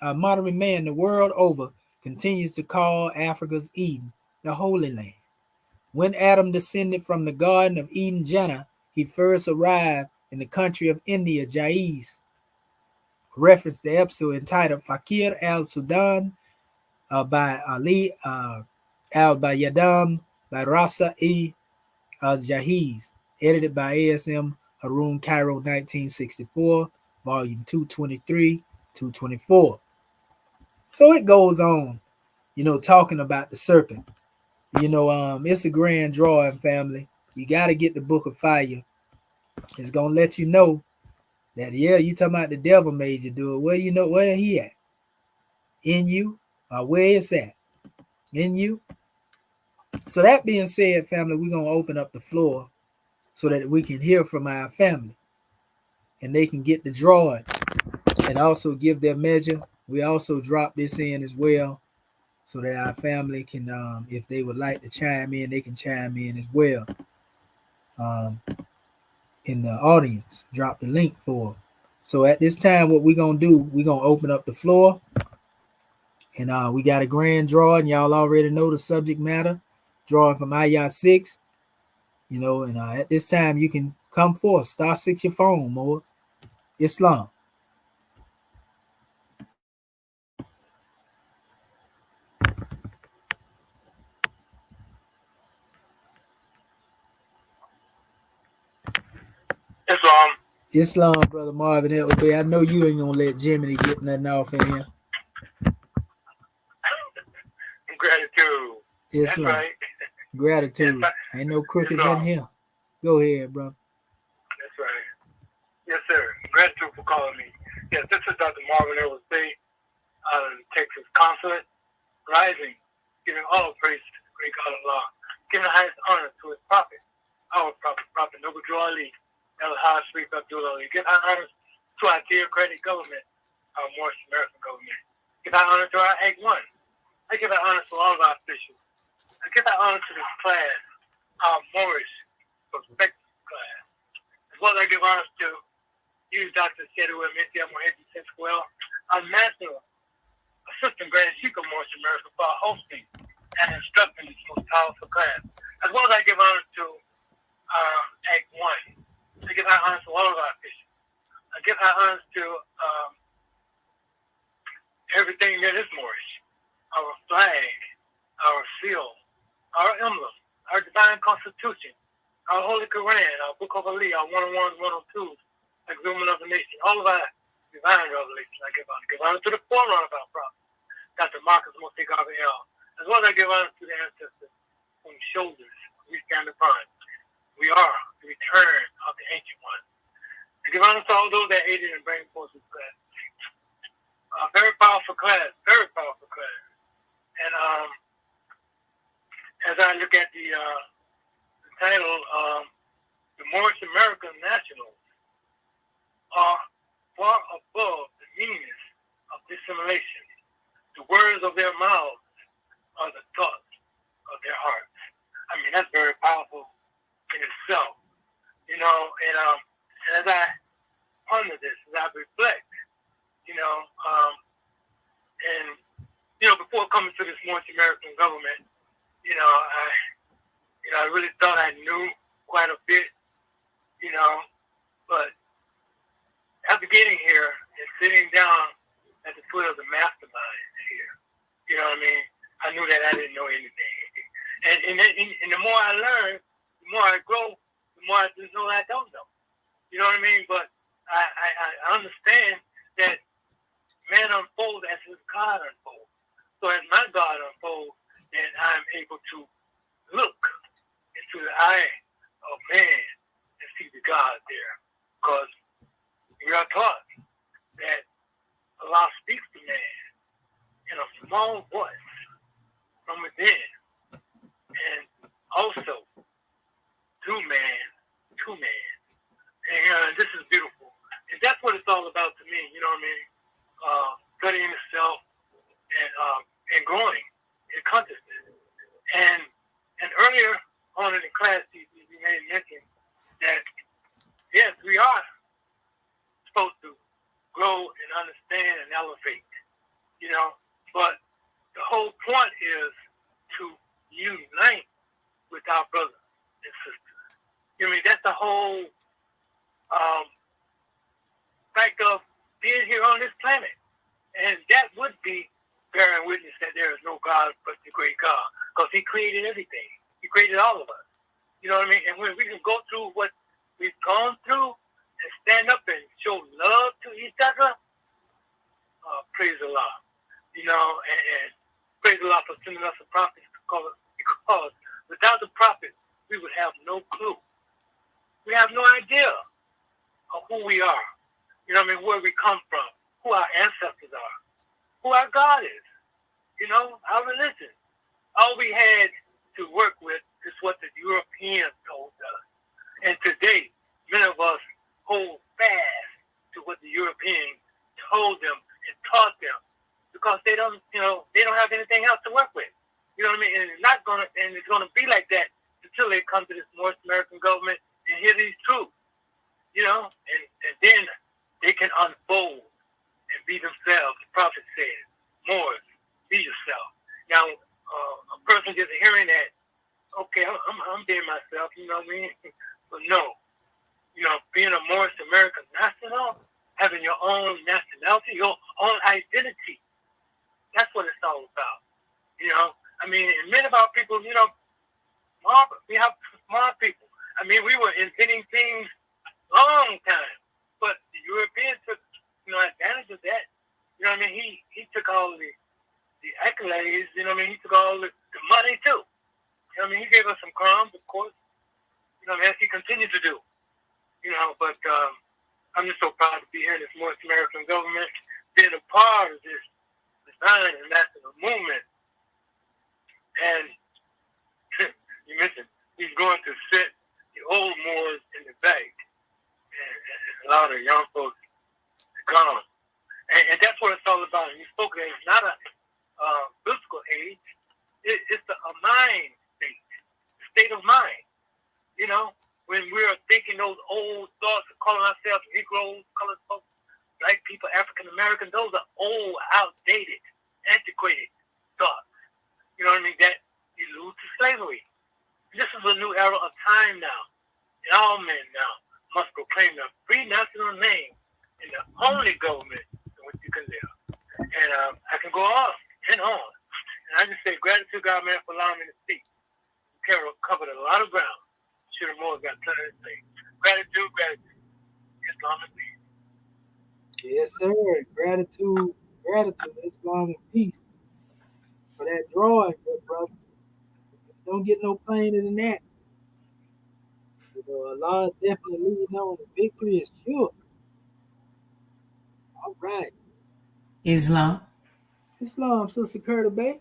the world over continues to call Africa's Eden the Holy Land. When Adam descended from the Garden of Eden, Jannah, he first arrived in the country of India, Jais. Reference the episode entitled Fakir al-Sudan by Ali al-Bayadam by Rasa-e al-Jahiz, edited by ASM Harun, Cairo, 1964, volume 223, 224. So it goes on, talking about the serpent. It's a grand drawing, family. You got to get the Book of Fire. It's going to let you know that, you talking about the devil made you do it. Well, where he at? In you? Where is that? In you? So that being said, family, we're going to open up the floor so that we can hear from our family and they can get the drawing and also give their measure. We also drop this in as well so that our family can, if they would like to chime in, they can chime in as well. In the audience, drop the link for. So at this time, what we're going to do, we're going to open up the floor. And we got a grand draw, and y'all already know the subject matter. Drawing from Ayah 6. And at this time, you can come forth. Star 6 your phone, Moors. Islam. Islam, Brother Marvin Elbey. I know you ain't going to let Jiminy get nothing off in here. Gratitude. Islam. That's right. Gratitude. Ain't no crookeds in here. Go ahead, bro. That's right. Yes, sir. Gratitude for calling me. Yes, this is Dr. Marvin Elbey out of Texas Consulate, rising, giving all praise to the great God of Allah, giving the highest honor to his prophet, our prophet Noble Drew Ali, El-Haj Sharif Abdul Ali. Give high honors to our theocratic government, our Moorish American government. Give high honor to our Act 1. I give that honor to all of our officials. I give that honor to this class, our Moorish perspective class. As well as I give honor to you, Dr. Shedua Minty, well, our National Assistant Grand Sheik of Moorish America, for hosting and instructing this most powerful class. As well as I give honor to Act 1. I give high honors to all of our officials. I give high honors to everything that is Moorish. Our flag, our seal, our emblem, our divine constitution, our Holy Quran, our Book of Ali, our 101s, 102s, exhuman of the nation, all of our divine revelations. I give honor. Give honor to the forerunner of our prophet, Dr. Marcus Moshe Gabriel, as well as I give honor to the ancestors whose shoulders we stand upon. We are the return of the ancient one. I give honor to all those that aided in bringing forth this class. Very powerful class, very powerful class. And as I look at the title, the Moorish American Nationals are far above the meanness of dissimulation. The words of their mouths are the thoughts of their hearts. I mean, that's very powerful in itself, and as I ponder this, as I reflect, before coming to this Moorish American government, I really thought I knew quite a bit, but after getting here and sitting down at the foot of the mastermind here, you know what I mean, I knew that I didn't know anything. And the more I learn, the more I grow, the more I just know I don't know. You know what I mean? But I understand that man unfolds as his God unfolds. So as my God unfolds, able to look into the eye of man and see the God there. Because we are taught that Allah speaks to man in a small voice from within, and also through man to man. And this is beautiful. And that's what it's all about to me, you know what I mean? Studying itself and growing in consciousness. And earlier on in the class, you made mention that, yes, we are supposed to grow and understand and elevate, you know, but the whole point is to unite with our brothers and sisters. You know, I mean, that's the whole fact of being here on this planet. And that would be bearing witness that there is no God but the great God, because he created everything. He created all of us. You know what I mean? And when we can go through what we've gone through and stand up and show love to each other, praise Allah. You know, and praise Allah for sending us a prophet, because without the prophet, we would have no clue. We have no idea of who we are. You know what I mean? Where we come from, who our ancestors are, who our God is, you know, our religion. All we had to work with is what the Europeans told us. And today, many of us hold fast to what the Europeans told them and taught them, because they don't, you know, they don't have anything else to work with. You know what I mean? And it's gonna be like that until they come to this North American government and hear these truths. You know, and then they can unfold and be themselves. The prophet said, Moors, be yourself. Now, a person just hearing that, okay, I'm being myself, you know what I mean? But no, you know, being a Moorish American national, having your own nationality, your own identity, that's what it's all about. You know, I mean, and many of our people, you know, we have smart people. I mean, we were inventing things long time, but the Europeans took, you know, advantage of that. You know what I mean? He took all the accolades. You know what I mean? He took all the money too. You know what I mean? He gave us some crumbs, of course. You know, as he continued to do. You know, but I'm just so proud to be here in this North American government, being a part of this design and national movement. And you mentioned he's going to sit the old Moors in the back and allow the young folks to come. And that's what it's all about. And you spoke that it's not a physical age. It's a mind state of mind. You know, when we're thinking those old thoughts of calling ourselves Negroes, colored folks, black people, African Americans, those are old, outdated, antiquated thoughts. You know what I mean? That alludes to slavery. This is a new era of time now. And all men now must proclaim the free national name in the only government in which you can live. And I can go on and on. And I just say gratitude, God, man, for allowing me to speak. Carol covered a lot of ground. Should have more got plenty to say. Gratitude, gratitude. Islam and peace. Yes, sir. Gratitude, Islam, and peace. For that drawing, good brother. Don't get no plainer than that. You know, Allah definitely leading on. The victory is sure. All right. Islam. Islam, Sister Curtis Bay.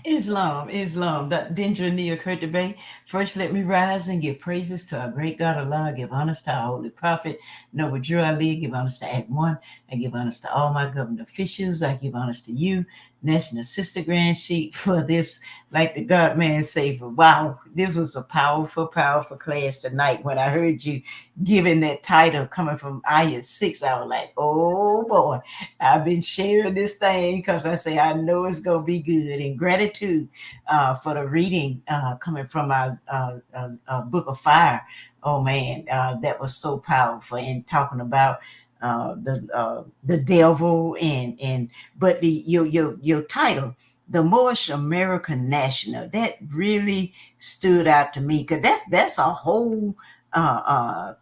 Islam, Dendra Nia Curtis Bay. First, let me rise and give praises to our great God Allah, give honors to our holy prophet, Noble Drew Ali, give honors to Act 1, I give honors to all my government officials, I give honors to you, National Sister Grand Sheik, for this, like the God man say, for wow, this was a powerful, powerful class tonight. When I heard you giving that title coming from Ayah 6, I was like, oh boy, I've been sharing this thing because I say I know it's going to be good. And gratitude for the reading coming from our Book of Fire. Oh man, that was so powerful. And talking about the devil but your title, the Moorish American National, that really stood out to me, because that's a whole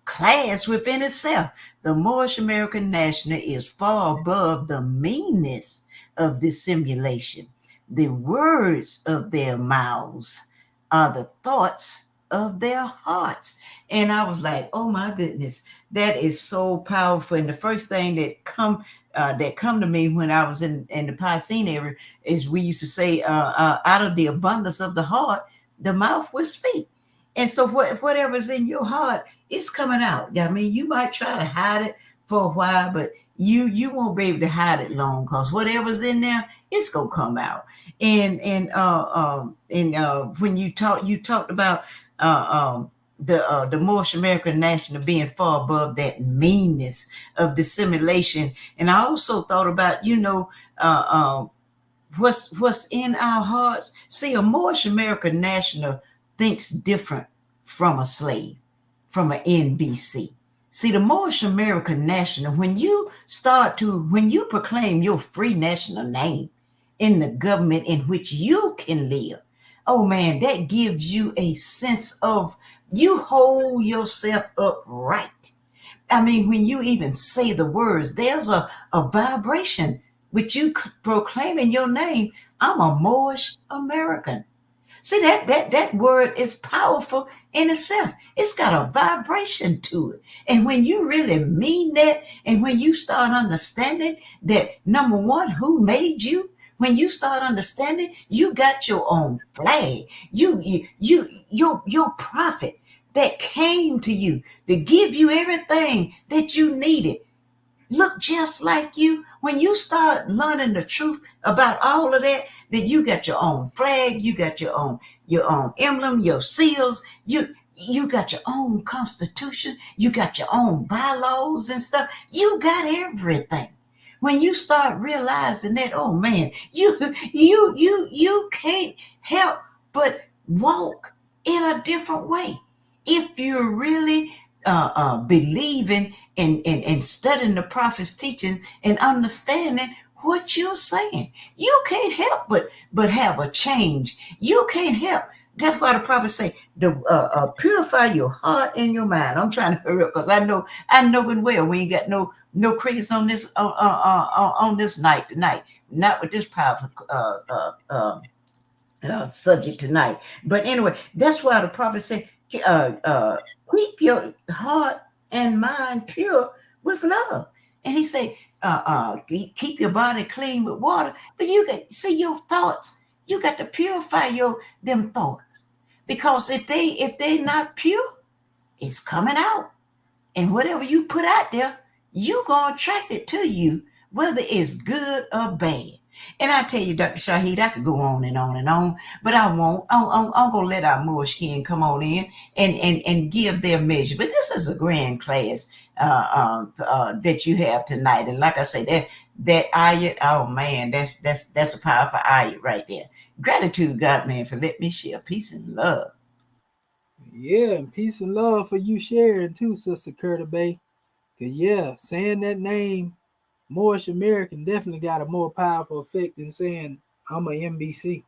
class within itself. The Moorish American National is far above the meanness of dissimulation. The words of their mouths are the thoughts of their hearts. And I was like, oh my goodness, that is so powerful. And the first thing that come to me when I was in the Piscine area is we used to say, out of the abundance of the heart, the mouth will speak. And so whatever's in your heart, it's coming out. I mean, you might try to hide it for a while, but you won't be able to hide it long, because whatever's in there, it's gonna come out. When you talked about the Moorish American National being far above that meanness of dissimulation, and I also thought about uh, uh, what's in our hearts. See, a Moorish American National thinks different from a slave, from an NBC. See, the Moorish American National, when you proclaim your free national name in the government in which you can live, oh man, that gives you a sense of you hold yourself upright. I mean, when you even say the words, there's a vibration with you proclaiming your name. I'm a Moorish American. See, that word is powerful in itself. It's got a vibration to it. And when you really mean that, and when you start understanding that, number one, who made you, when you start understanding you got your own flag, your prophet that came to you to give you everything that you needed look just like you. When you start learning the truth about all of that, that you got your own flag, you got your own emblem, your seals, you got your own constitution, you got your own bylaws and stuff. You got everything. When you start realizing that, oh man, you can't help but walk in a different way if you're really believing and studying the prophet's teaching and understanding what you're saying. You can't help but have a change. You can't help. That's why the prophet say, purify your heart and your mind. I'm trying to hurry up because I know good well we ain't got no crickets on this night tonight. Not with this powerful subject tonight. But anyway, that's why the prophet said, keep your heart and mind pure with love. And he said, keep your body clean with water. But you got see your thoughts. You got to purify them thoughts, because if they're not pure, it's coming out. And whatever you put out there, you're going to attract it to you, whether it's good or bad. And I tell you, Dr. Shahid, I could go on and on and on, but I won't. I'm going to let our Moorish king come on in and give their measure. But this is a grand class that you have tonight. And like I say, that ayat, oh man, that's a powerful ayat right there. Gratitude, God, man, for letting me share peace and love. Yeah, and peace and love for you sharing too, Sister Curtis Bay. Cause yeah, saying that name, Moorish American, definitely got a more powerful effect than saying I'm a NBC.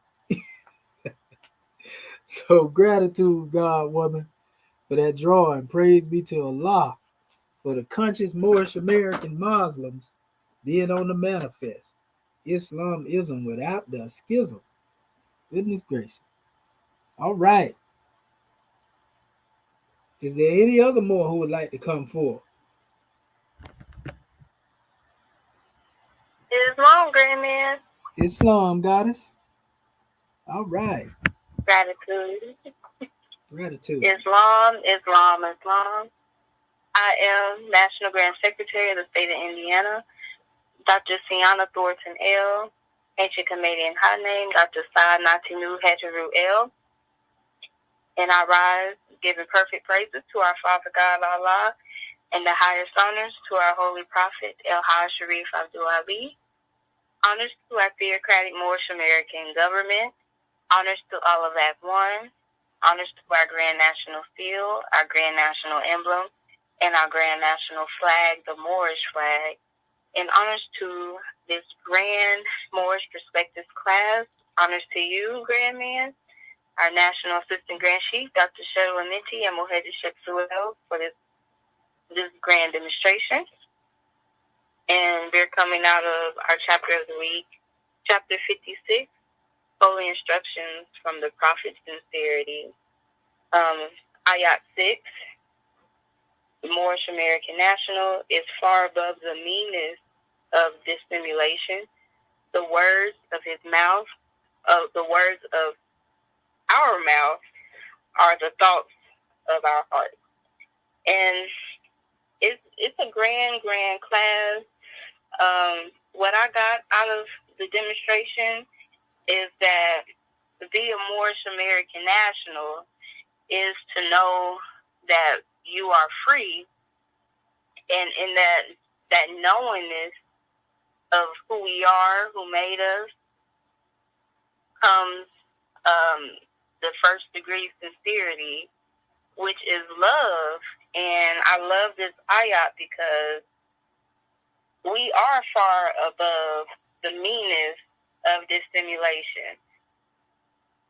So gratitude, God woman, for that drawing. Praise be to Allah for the conscious Moorish American Muslims being on the manifest. Islamism without the schism. Goodness gracious. All right. Is there any other more who would like to come forward? Islam, great man. Islam, goddess. All right. Gratitude. Gratitude. Islam. I am National Grand Secretary of the state of Indiana, Dr. Sienna Thornton L., ancient Canadian high name, Dr. Sa Natinu Hajaru L., and I rise giving perfect praises to our Father God Allah and the highest honors to our holy prophet El Hajj Sharif Abdul Ali. Honors to our theocratic Moorish American government. Honors to all of Act One. Honors to our Grand National Seal, our Grand National Emblem, and our Grand National Flag, the Moorish flag. And honors to this Grand Moorish Perspectives class. Honors to you, Grand Man, our National Assistant Grand Chief, Dr. Sheryl Amenti and Moheji Shepsuel, for this grand demonstration. And we're coming out of our chapter of the week, chapter 56, Holy instructions from the Prophet Sincerity. Ayat 6, the Moorish American National is far above the meanness of dissimulation. The words of his mouth, the words of our mouth, are the thoughts of our heart. And it's a grand class. What I got out of the demonstration is that to be a Moorish American national is to know that you are free, and in that knowingness of who we are, who made us, comes the first degree sincerity, which is love. And I love this ayat because we are far above the meanness of dissimulation.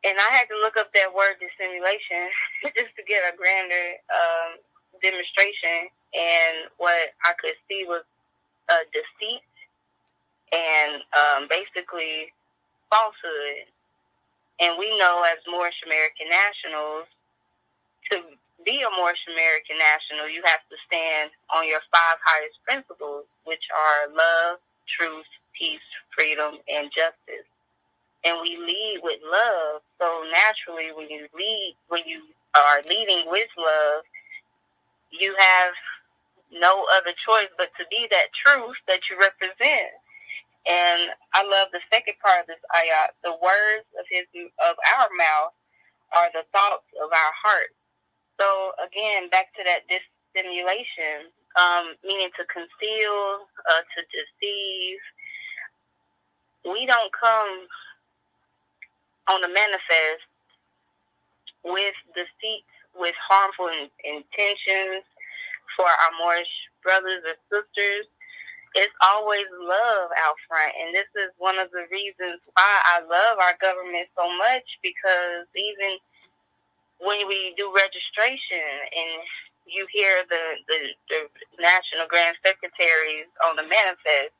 And I had to look up that word dissimulation just to get a grander demonstration. And what I could see was deceit and basically falsehood. And we know as Moorish American nationals, to be a Moorish American national, you have to stand on your 5 highest principles, which are love, truth, peace, freedom, and justice. And we lead with love. So naturally, when you are leading with love, you have no other choice but to be that truth that you represent. And I love the second part of this ayat. The words of our mouth are the thoughts of our heart. So again, back to that dissimulation, meaning to conceal, to deceive. We don't come on the manifest with deceit, with harmful intentions for our Moorish brothers or sisters. It's always love out front. And this is one of the reasons why I love our government so much, because even when we do registration and you hear the National Grand Secretaries on the manifest,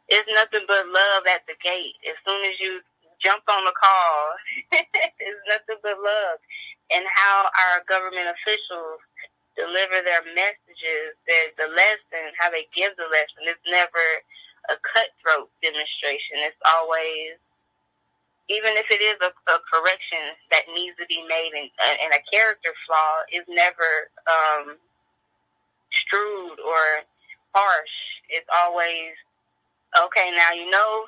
it's nothing but love at the gate. As soon as you jump on the call, it's nothing but love. And how our government officials deliver their messages, the lesson, how they give the lesson. It's never a cutthroat demonstration. It's always, even if it is a correction that needs to be made and a character flaw, is never strewed or harsh. It's always, okay, now you know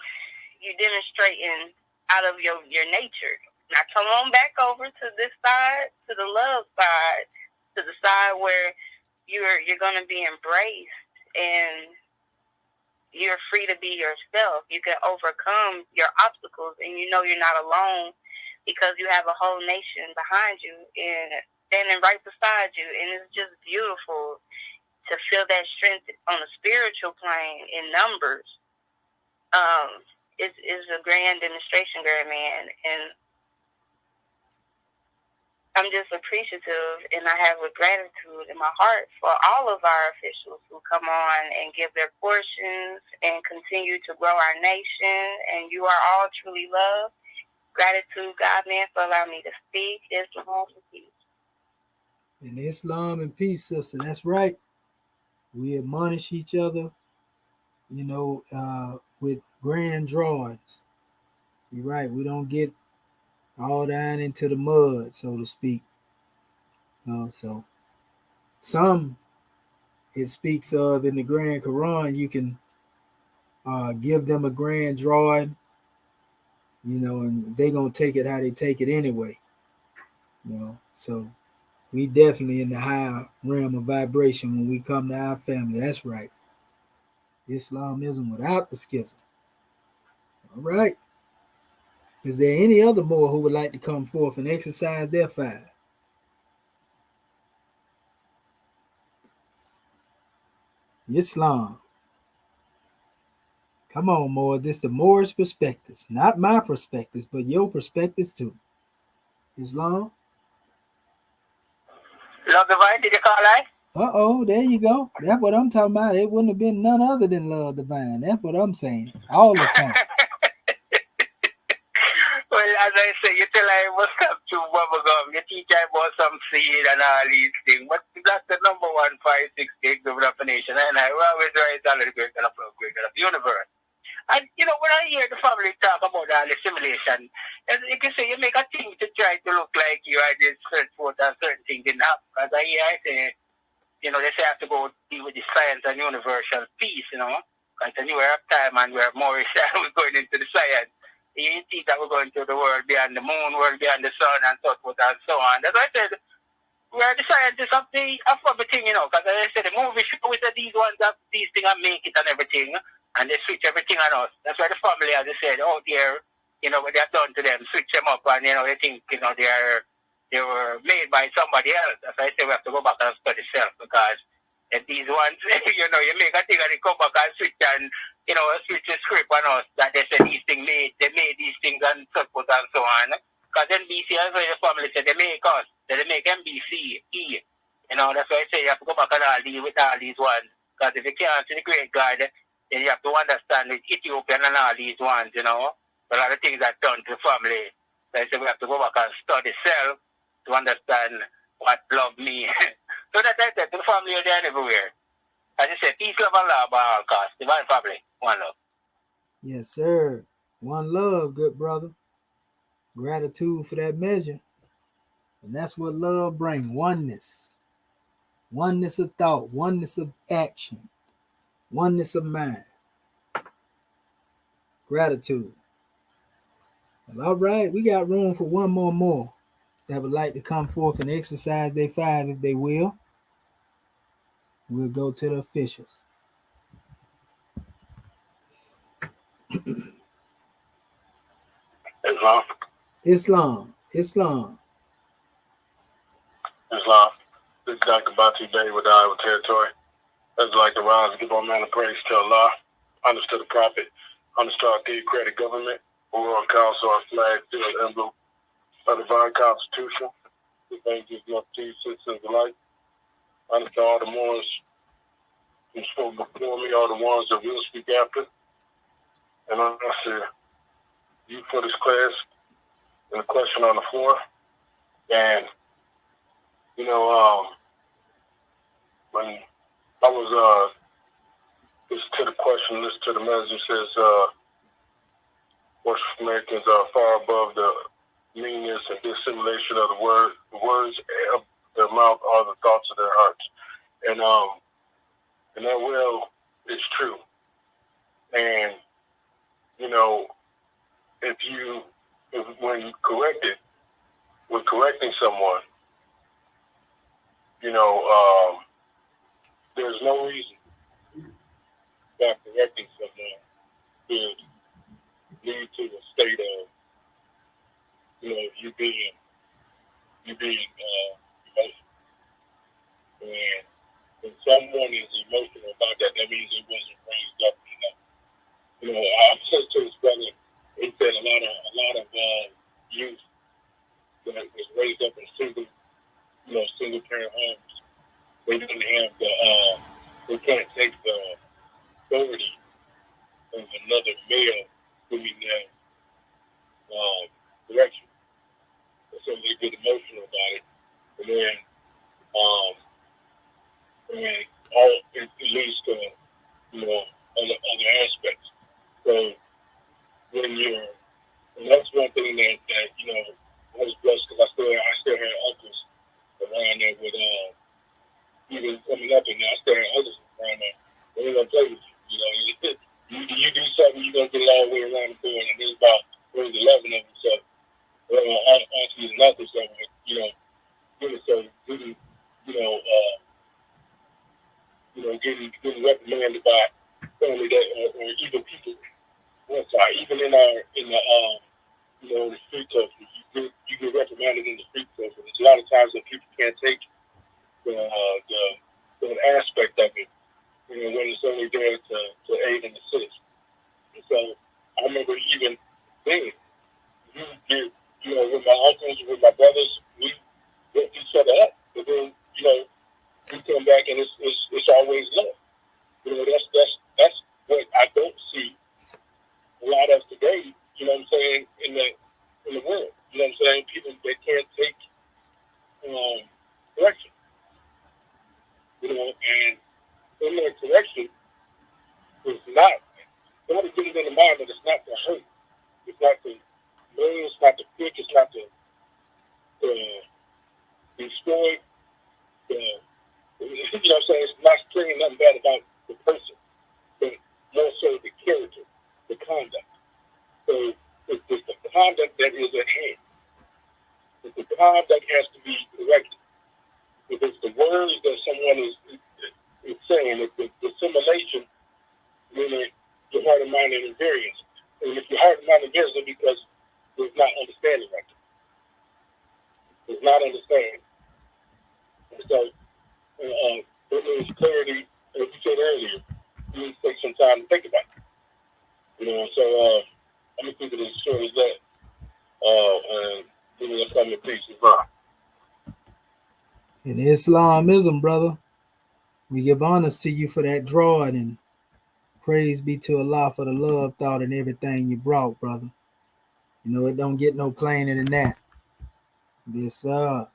you're demonstrating out of your nature. Now come on back over to this side, to the love side, to the side where you're going to be embraced and you're free to be yourself. You can overcome your obstacles, and you know you're not alone because you have a whole nation behind you and standing right beside you. And it's just beautiful to feel that strength on a spiritual plane in numbers. It's a grand demonstration, Grand Man, and I'm just appreciative, and I have a gratitude in my heart for all of our officials who come on and give their portions and continue to grow our nation. And you are all truly loved. Gratitude, God, man, for allowing me to speak. Islam and peace. And Islam and peace, sister. That's right. We admonish each other, with grand drawings. You're right. We don't get all down into the mud, so to speak. So some it speaks of in the Grand Quran, you can give them a grand drawing, and they're going to take it how they take it anyway. So we definitely in the higher realm of vibration when we come to our family. That's right. Islamism without the schism. All right. Is there any other more who would like to come forth and exercise their fire? Islam. Come on, more. This the Moorish perspectives, not my perspectives, but your perspectives too. Islam. Love Divine, did you call I? There you go. That's what I'm talking about. It wouldn't have been none other than Love Divine. That's what I'm saying all the time. Well, as I say, you tell I must have two bubble gum. You teach I about some seed and all these things. But that's the number 156 of the nation. And I always write all the great of the universe. And, when I hear the family talk about all the simulation, and you can say you make a thing to try to look like you are this certain forth and certain thing didn't happen. Because I say, they say I have to go deal with the science and universal peace, Because we have time and we're more we're going into the science. You think that we're going to the world beyond the moon, world beyond the sun, and so forth and so on. That's why I said, we're the scientists of everything, Because as I said, the movie show we said these ones have these things and make it and everything, and they switch everything on us. That's why the family, as I said, out there, what they have done to them, switch them up, and they think, they were made by somebody else. That's why I say we have to go back and study self, because if these ones, you make a thing and they come back and switch and switch the script on us that they said they made these things and so forth and so on. Because NBC, as well, the family said they make us, they make NBC, that's why I say you have to go back and all deal with all these ones. Because if you can't see the great God, then you have to understand with Ethiopian and all these ones, a lot of things are done to the family. So I say we have to go back and study self to understand what love means. So that I said to the family there and everywhere. As I said, peace, love, and love by all costs. Divine family, one love. Yes, sir. One love, good brother. Gratitude for that measure. And that's what love brings. Oneness. Oneness of thought. Oneness of action. Oneness of mind. Gratitude. Well, all right, we got room for one more that would like to come forth and exercise their 5 if they will. We'll go to the officials. Islam. Islam. Islam. This is Dr. Bati Bay with Iowa Territory. I'd like to rise and give all man of praise to Allah, understood the prophet, understood our theocratic government, overall council, our flag, seal, emblem, our divine constitution, the angels, nothing, citizens alike. Understood all the Moors who spoke before me, all the ones that will speak after. And I said, you for this class and the question on the floor. And, when I was, listen to the question, listen to the message, says, most Americans are far above the meanness and dissimulation of the words of their mouth are the thoughts of their hearts. And that well is true. And, when when correcting someone, there's no reason that correcting someone could lead to a state of, you being emotional. And when someone is emotional about that, that means it wasn't raised up enough. I said to his brother, he said a lot of youth that was raised up in single parent homes, they didn't have they can't take the authority of another male giving them direction. And so they get emotional about it, and then it leads to other aspects. So and that's one thing that I was blessed because I still had uncles around there with even coming up, and I still had others around there. They ain't gonna play with you. You do something, you're gonna get it all the way around the board, and there's about 11 of them. So aunties and uncles, so getting reprimanded by family that or even people. Even in the street culture, you get reprimanded in the street culture. There's a lot of times that people can't take the aspect of it, when it's only there to aid and assist. And so I remember even then, with my uncles, with my brothers, we lift each other up. But then, we come back and it's always love. That's what I don't see a lot of today. You know what I'm saying? In the aim is not to pick, it's not to destroy. You know what I'm saying? It's not saying nothing bad about the person, but more so the character, the conduct. So it's the conduct that is at hand. The conduct has to be corrected. If it's the words that someone is saying, if the simulation, meaning your heart and mind and variance. And if your heart and mind and variance is because there's not understanding right there. There's not understanding. And so it means clarity, as you said earlier, you need to take some time to think about it. You know, so I'm going to keep it as short as that. And give me a couple of pieces, bro. In Islamism, brother, we give honors to you for that drawing, and praise be to Allah for the love, thought, and everything you brought, brother. You know, it don't get no plainer than that. Yes, sir.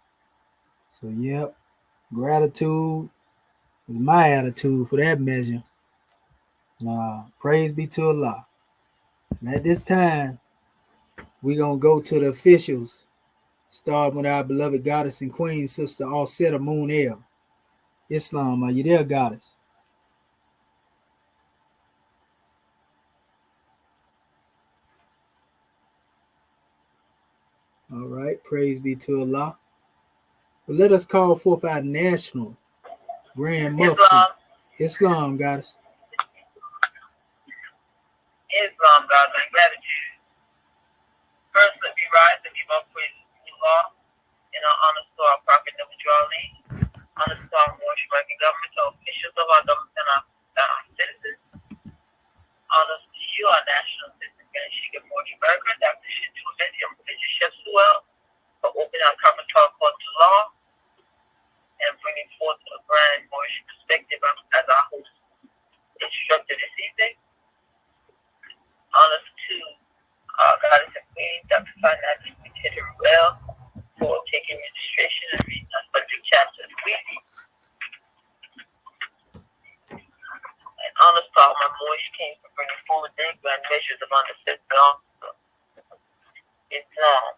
So, yep, gratitude is my attitude for that measure. Praise be to Allah. And at this time, we're going to go to the officials, starting with our beloved goddess and queen, Sister Alseta Moon El. Islam, are you there, goddess? All right, praise be to Allah. But let us call forth our national Grand Mufti. Islam, goddess. Islam, God, and gratitude. First, let me rise and give all praise to Allah and our honor to our Prophet Nabi Ali, honor to our Moorish government, our officials of our government, and our citizens. Honor to you, our national citizen, Ganeshika Moorish America, Dr. Shintu Medium, Religious Shepsuel, for opening our conference call court to law and bringing forth a grand Moorish perspective as our host instructed this evening. Honors to Goddess and Queen, Dr. Financial Ruel, for taking registration and reading our subject chapter this week. And honors to all my Moorish kings for bringing forward their grand measures of understanding also. Islam.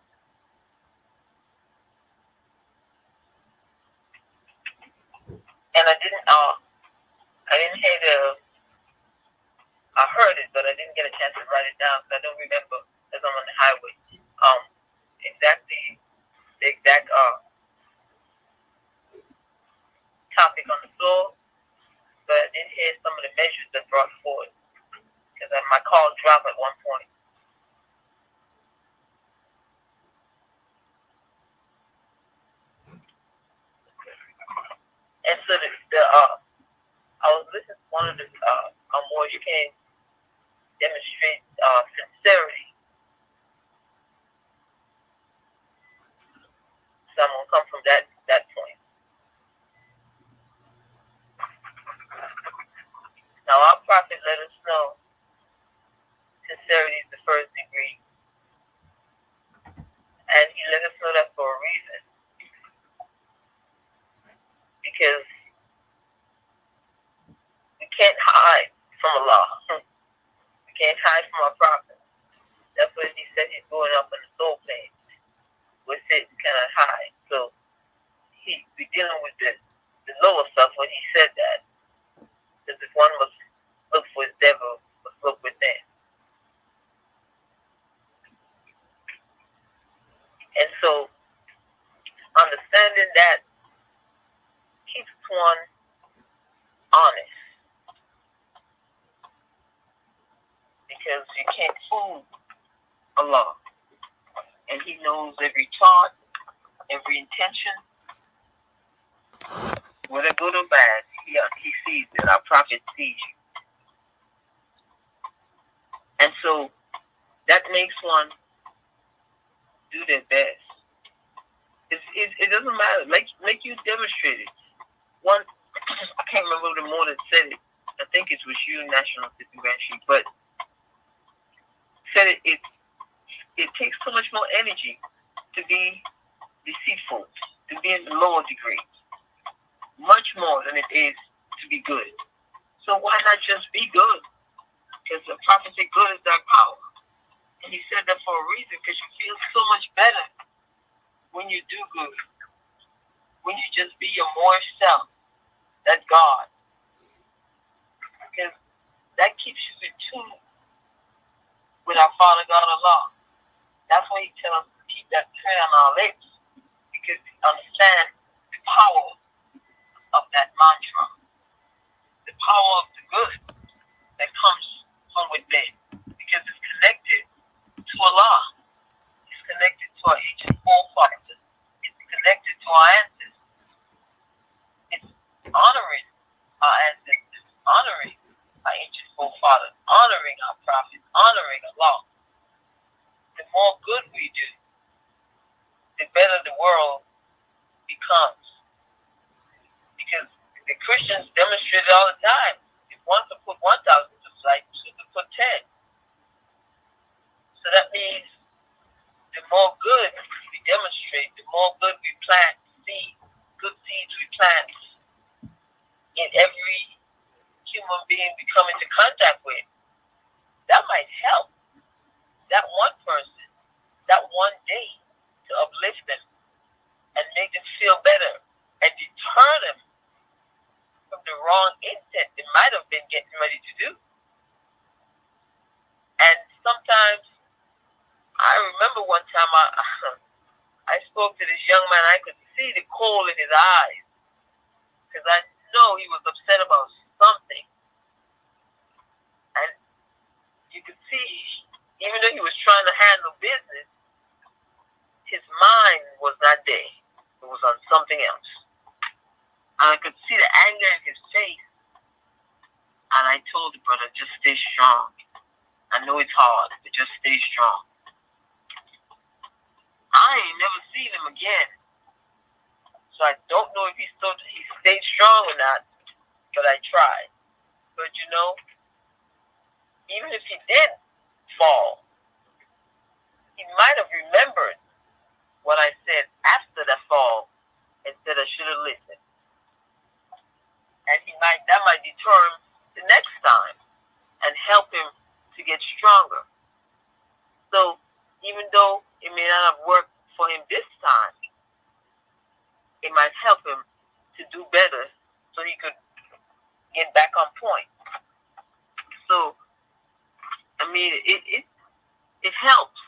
And I didn't hear I heard it, but I didn't get a chance to write it down, so I don't remember as I'm on the highway. The exact topic on the floor, but I did hear some of the measures that brought forward, because my call dropped at one point. And so I was listening to one of the Moorish kings demonstrate sincerity. So I'm going to come from that point. Now our prophet let us know sincerity is the first degree. And he let us know that for a reason. Because we can't hide from Allah. We can't hide from our prophet. That's what he said he's going up in the soul plane. With it, cannot hide. So we're dealing with the lower stuff when he said that. Because if one must look for his devil, must look within. And so understanding that keeps one honest. Because you can't fool Allah. And he knows every thought, every intention, whether good or bad, he sees it. Our prophet sees you. And so that makes one do their best. It doesn't matter. Make you demonstrate it. One, I can't remember the more that said it. I think it was you, National Secretary, but said it takes so much more energy to be deceitful, to be in the lower degree, much more than it is to be good. So why not just be good? Because the prophet said good is that power. And he said that for a reason, because you feel so much better when you do good. When you just be your more self, that God. Because that keeps you in tune with our Father God Allah. That's why he tells us to keep that prayer on our lips. Because we understand the power of that mantra. The power of the good that comes from within. Because it's connected to Allah. It's connected to our ancient forefathers. It's connected to our ancestors. It's honoring our ancestors, honoring our ancient forefathers, honoring our prophets, honoring Allah. The more good we do, the better the world becomes. Because the Christians demonstrate it all the time. If one could put 1,000 to flight, two could put 10. So that means the more good we demonstrate, the more good we plant seeds, good seeds we plant in every human being we come into contact with. That might help that one person, that one day, to uplift them and make them feel better and deter them from the wrong intent they might have been getting ready to do. And sometimes, I remember one time I spoke to this young man. I could see the coal in his eyes because I know he was upset about something. And you could see, even though he was trying to handle business, his mind was not there. It was on something else. And I could see the anger in his face. And I told the brother, just stay strong. I know it's hard, but just stay strong. I ain't never seen him again. So I don't know if he stayed strong or not, but I tried. But you know, even if he did fall, he might have remembered what I said after the fall and said I should have listened. And that might deter him the next time and help him to get stronger. So even though it may not have worked for him this time, it might help him to do better so he could get back on point. So, I mean, it helps.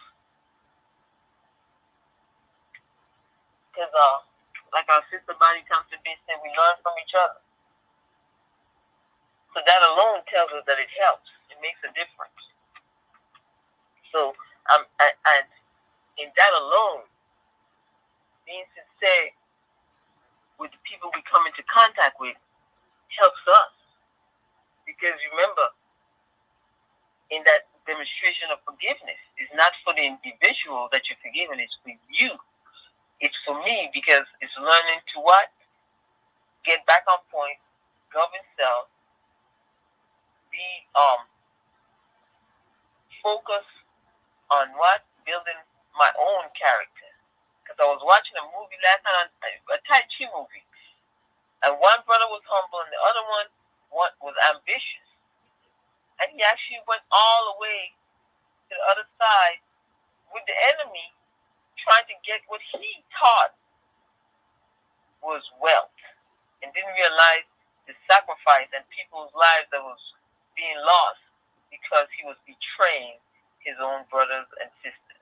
Because, like our sister Bonnie Thompson B said, we learn from each other. So that alone tells us that it helps. It makes a difference. So, and in that alone, being sincere with the people we come into contact with helps us. Because remember, in that demonstration of forgiveness, it's not for the individual that you're forgiving, it's for you. It's for me because it's learning to what? Get back on point, govern self, be focus on what? Building my own character. Because I was watching a movie last night, a Tai Chi movie. And one brother was humble and the other one was ambitious. And he actually went all the way to the other side with the enemy, trying to get what he thought was wealth. And didn't realize the sacrifice and people's lives that was being lost because he was betraying his own brothers and sisters.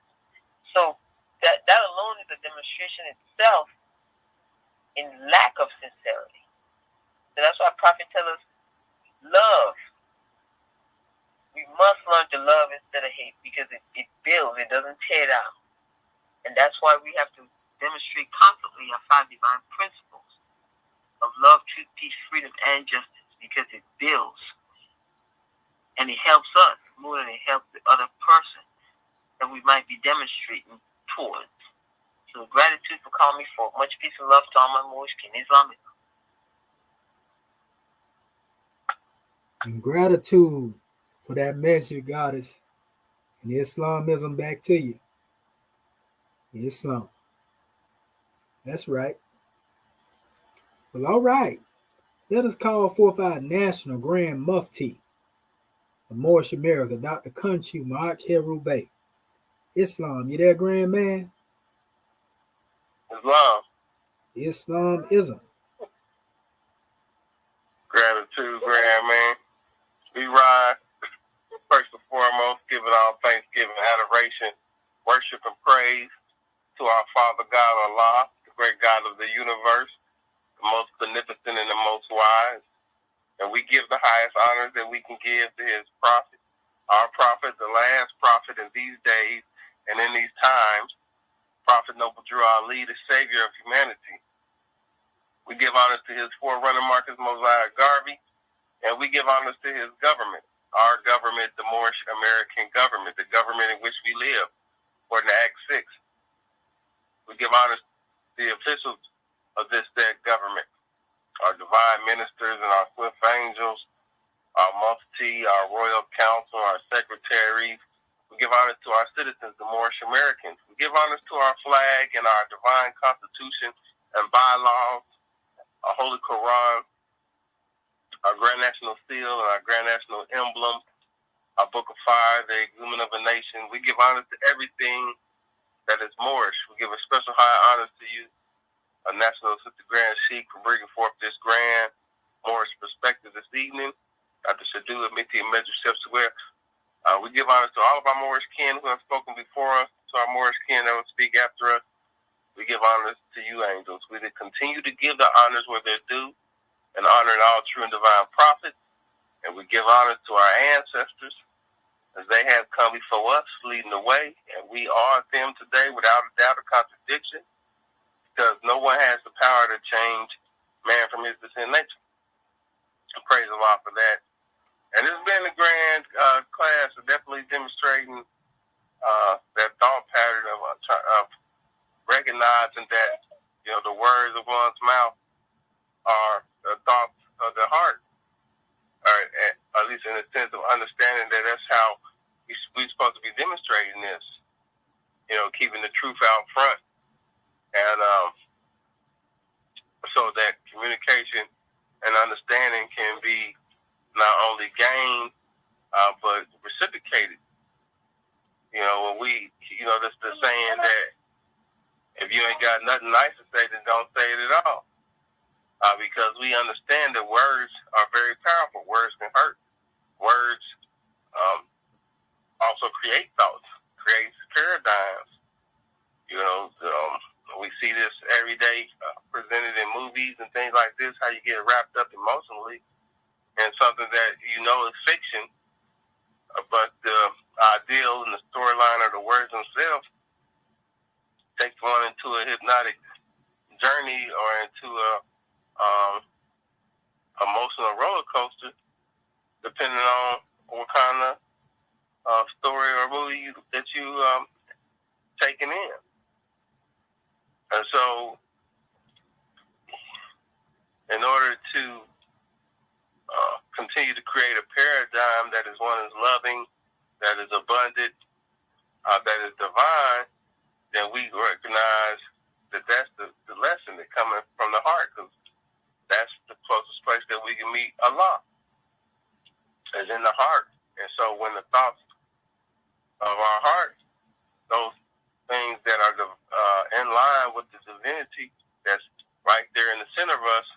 So that alone is a demonstration itself in lack of sincerity. So that's why Prophet tells us, love. We must learn to love instead of hate because it builds, it doesn't tear down. And that's why we have to demonstrate constantly our 5 divine principles of love, truth, peace, freedom, and justice because it builds. And it helps us more than it helps the other person that we might be demonstrating towards. So gratitude for calling me forth. Much peace and love to all my Moorish kin Islamic. And gratitude for that message, Goddess. And Islamism back to you. Islam. That's right. Well, all right. Let us call forth our National Grand Mufti of Moorish America, Dr. Kunchu Ma'ak Herubay. Islam. You there, grand man? Islam. Islamism. Gratitude, grand man. We rise, first and foremost, giving all thanksgiving, adoration, worship, and praise to our Father God, Allah, the great God of the universe, the most beneficent and the most wise. And we give the highest honors that we can give to his prophet, our prophet, the last prophet in these days and in these times, Prophet Noble Drew Ali, the savior of humanity. We give honors to his forerunner, Marcus Mosiah Garvey, and we give honors to his government, our government, the Moorish American government, the government in which we live, according to Act 6. We give honors to the officials of this said government, our divine ministers and our swift angels, our mufti, our royal council, our secretaries. We give honors to our citizens, the Moorish Americans. We give honors to our flag and our divine constitution and bylaws, our Holy Quran, our Grand National Seal and our Grand National Emblem, our Book of Fire, the Exhuman of a Nation. We give honors to everything that is Moorish. We give a special high honors to you, National Assistant Grand Sheikh, for bringing forth this grand Moorish perspective this evening. Dr. Shadu Amiti and Medju Shepseware. We give honors to all of our Moorish kin who have spoken before us, to our Moorish kin that will speak after us. We give honors to you, angels. We continue to give the honors where they're due and honoring all true and divine prophets. And we give honors to our ancestors as they have come before us, leading the way. And we are them today without a doubt or contradiction, because no one has the power to change man from his sin nature. Praise Allah for that. And it's been a grand class of definitely demonstrating that thought pattern of recognizing that, the words of one's mouth are the thoughts of the heart, or at least in the sense of understanding that that's how we're supposed to be demonstrating this, keeping the truth out front, and so that communication and understanding can be not only gained, but reciprocated. When that's the saying that if you ain't got nothing nice to say, then don't say it at all. Because we understand that words are very powerful. Words can hurt. Words also create thoughts, creates paradigms. We see this every day presented in movies and things like this, how you get wrapped up emotionally in something that is fiction, but the ideal and the storyline or the words themselves take one into a hypnotic journey or into a emotional roller coaster, depending on what kind of story or movie that you taking in. And so, in order to continue to create a paradigm that is one is loving, that is abundant, that is divine, then we recognize that that's the lesson that coming from the heart, because that's the closest place that we can meet Allah, is in the heart. And so when the thoughts of our heart, those things that are in line with the divinity that's right there in the center of us,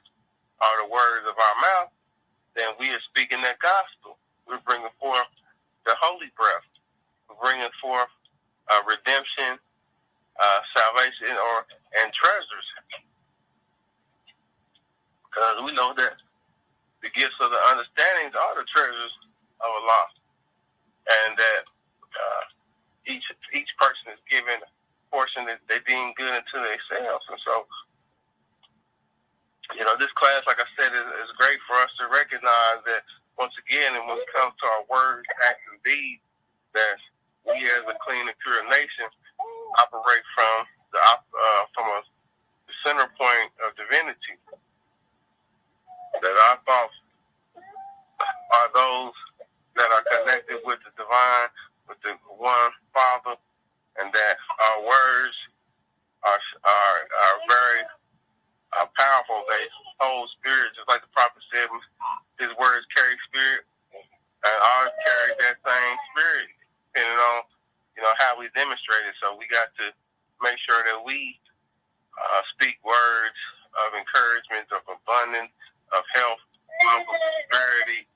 are the words of our mouth, then we are speaking that gospel. We're bringing forth the holy breath. We're bringing forth redemption, salvation, and treasures. Because we know that the gifts of the understandings are the treasures of Allah, and that each person is given a portion that they deem good unto themselves. And so, this class, like I said, is great for us to recognize that once again, and when it comes to our words, acts, and deeds, that we as a clean and pure nation operate from a center point of divinity. That our thoughts are those that are connected with the divine, with the one Father, and that our words are very powerful. They hold spirit, just like the prophet said, his words carry spirit, and ours carry that same spirit, depending on, how we demonstrate it. So we got to make sure that we speak words of encouragement, of abundance, of health, of prosperity,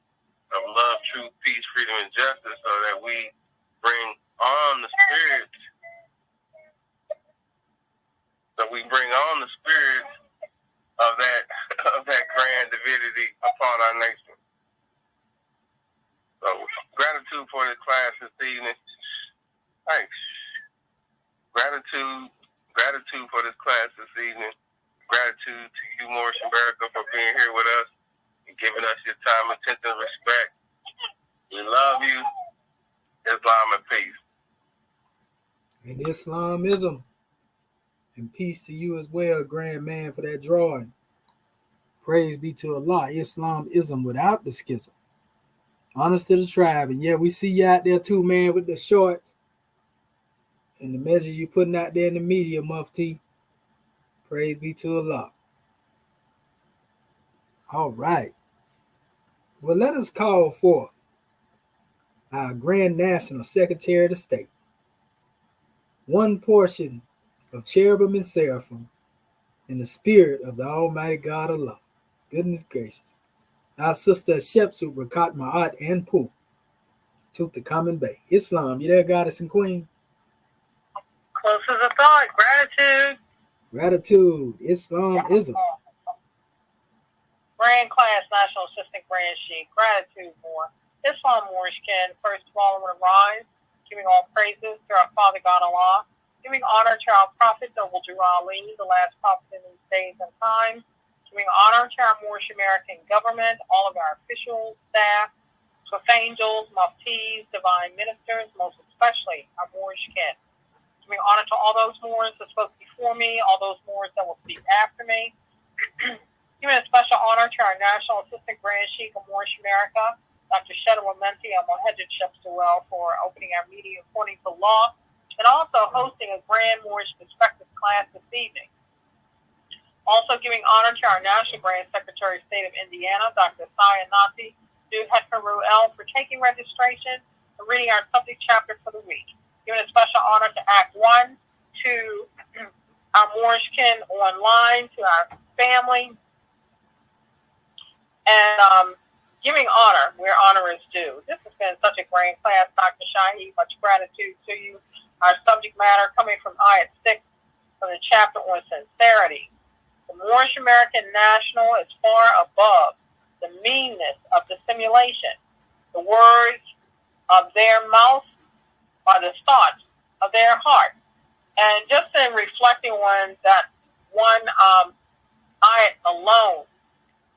of love, truth, peace, freedom, and justice, so that we bring on the spirit. So we bring on the spirit of that grand divinity upon our nation. So gratitude for this class this evening. Thanks. Gratitude for this class this evening. Gratitude to you, Morris and America, for being here with us and giving us your time, attention, and respect. We love you. Islam and peace. And Islamism. And peace to you as well, grand man, for that drawing. Praise be to Allah. Islamism without the schism. Honest to the tribe. And yeah, we see you out there too, man, with the shorts. And the message you putting out there in the media, Mufti. Praise be to Allah. All right. Well, let us call forth our Grand National Secretary of the State. One portion of cherubim and seraphim in the spirit of the Almighty God Allah. Goodness gracious. Our sister Shepsut Rakat Ma'at and Pooh. Took the common bay. Islam, you there, goddess and queen? Close as a thought. Gratitude. Gratitude. Islamism. Grand Class National Assistant Grand Sheikh. Gratitude more. Islam Morishkin. First of all, I want to rise, giving all praises to our Father God Allah, giving honor to our Prophet Noble Drew Ali, the last prophet in these days and times, giving honor to our Moorish American government, all of our officials, staff, with angels, muftis, divine ministers, most especially our Moorish kin. Giving honor to all those Moors that spoke before me, all those Moors that will speak after me. Giving a special honor to our National Assistant Grand Sheikh of Moorish America, Dr. Shetta Wamenti and Mohamed Shepsuel, for opening our meeting according to law, and also hosting a Grand Moorish Perspective class this evening. Also giving honor to our National Grand Secretary of State of Indiana, Dr. Saya Nasi, Hekaru L, for taking registration and reading our subject chapter for the week. Giving a special honor to Act 1, to our Moorish kin online, to our family, and giving honor where honor is due. This has been such a grand class, Dr. Shahi. Much gratitude to you. Our subject matter coming from Ayat 6 from the chapter on sincerity. The Moorish American National is far above the meanness of dissimulation. The words of their mouth are the thoughts of their heart. And just in reflecting on that one ayat alone,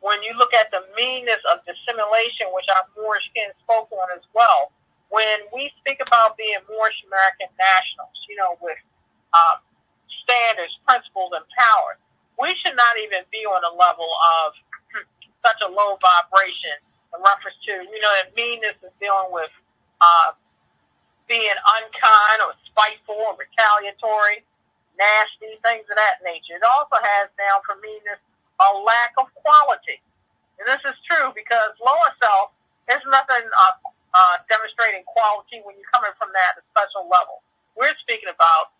when you look at the meanness of dissimulation, which our Moorish kin spoke on as well, when we speak about being Moorish American nationals, with standards, principles, and powers, we should not even be on a level of such a low vibration in reference to, that meanness is dealing with being unkind or spiteful or retaliatory, nasty, things of that nature. It also has down for meanness a lack of quality. And this is true because lower self is nothing demonstrating quality when you're coming from that special level. We're speaking about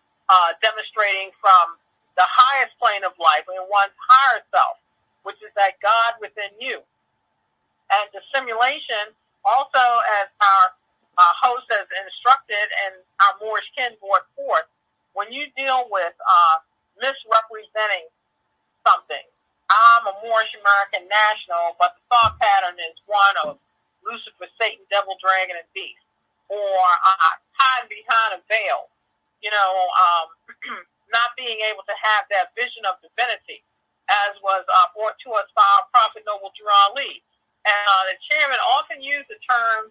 demonstrating from the highest plane of life in one's higher self, which is that God within you. And dissimulation, also as our host has instructed and our Moorish kin brought forth, when you deal with misrepresenting something, I'm a Moorish American national, but the thought pattern is one of Lucifer, Satan, devil, dragon, and beast. Or hiding behind a veil, not being able to have that vision of divinity, as was brought to us by our Prophet Noble Drew Ali. And the chairman often used the term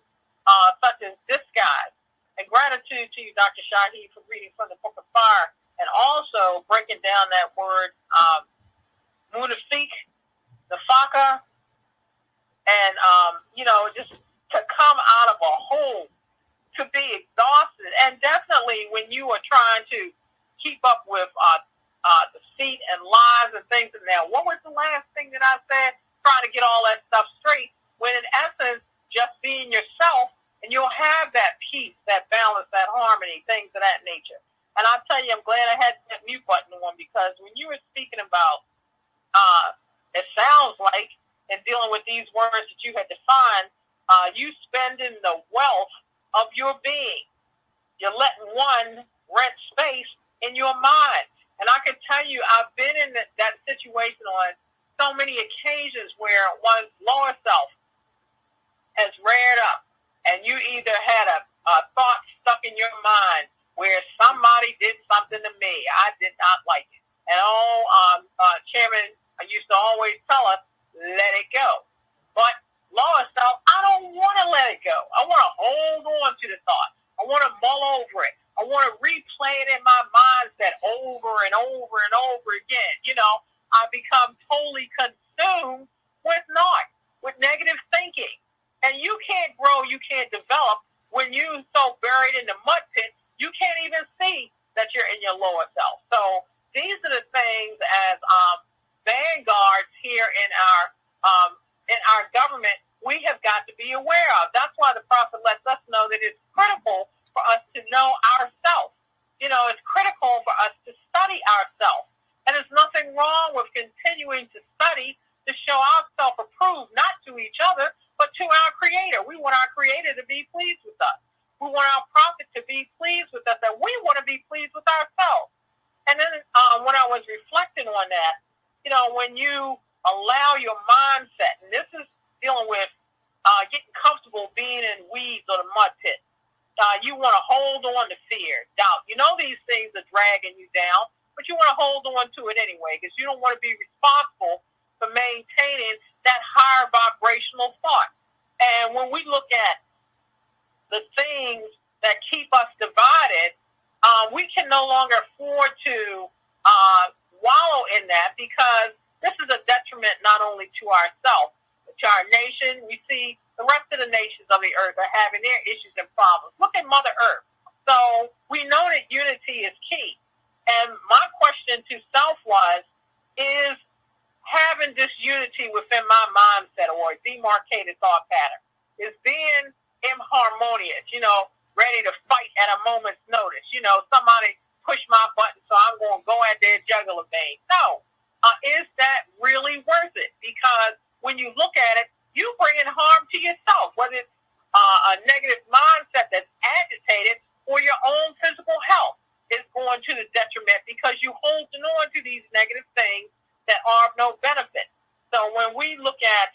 such as disguise. And gratitude to you, Dr. Shahi, for reading from the Book of Fire, and also breaking down that word, Munafik, the Faka, and, just to come out of a hole, to be exhausted. And definitely when you are trying to keep up with deceit and lies and things. And now, what was the last thing that I said? Trying to get all that stuff straight, when in essence, just being yourself and you'll have that peace, that balance, that harmony, things of that nature. And I'll tell you, I'm glad I had that mute button on, because when you were speaking about, it sounds like, in dealing with these words that you had defined, you spending the wealth of your being. You're letting one rent space in your mind. And I can tell you, I've been in that situation on so many occasions where one's lower self has reared up, and you either had a thought stuck in your mind where somebody did something to me. I did not like it. And Chairman used to always tell us, let it go. But lower self, I don't want to let it go. I want to hold on to the thought. I want to mull over it. I want to replay it in my mindset over and over and over again. You know, I become totally consumed with naught, with negative thinking. And you can't grow, you can't develop when you're so buried in the mud pit, you can't even see that you're in your lower self. So these are the things as vanguards here in our government we have got to be aware of. That's why the prophet lets us know that it's critical for us to know ourselves. You know, it's critical for us to study ourselves. And there's nothing wrong with continuing to study to show ourselves approved, not to each other, but to our Creator. We want our Creator to be pleased with us. We want our prophet to be pleased with us, and we want to be pleased with ourselves. And then when I was reflecting on that, you know, when you allow your mindset, and this is dealing with getting comfortable being in weeds or the mud pit. You want to hold on to fear, doubt. You know these things are dragging you down, but you want to hold on to it anyway, because you don't want to be responsible for maintaining that higher vibrational thought. And when we look at the things that keep us divided, we can no longer afford to wallow in that, because this is a detriment not only to ourselves, but to our nation. We see the rest of the nations of the earth are having their issues and problems. Look at Mother Earth. So we know that unity is key. And my question to self was, is having this unity within my mindset or a demarcated thought pattern, is being inharmonious, you know, ready to fight at a moment's notice. You know, somebody push my button, so I'm going to go at their jugular vein. No. Is that really worth it? Because when you look at it, you bringing harm to yourself, whether it's a negative mindset that's agitated or your own physical health is going to the detriment, because you're holding on to these negative things that are of no benefit. So when we look at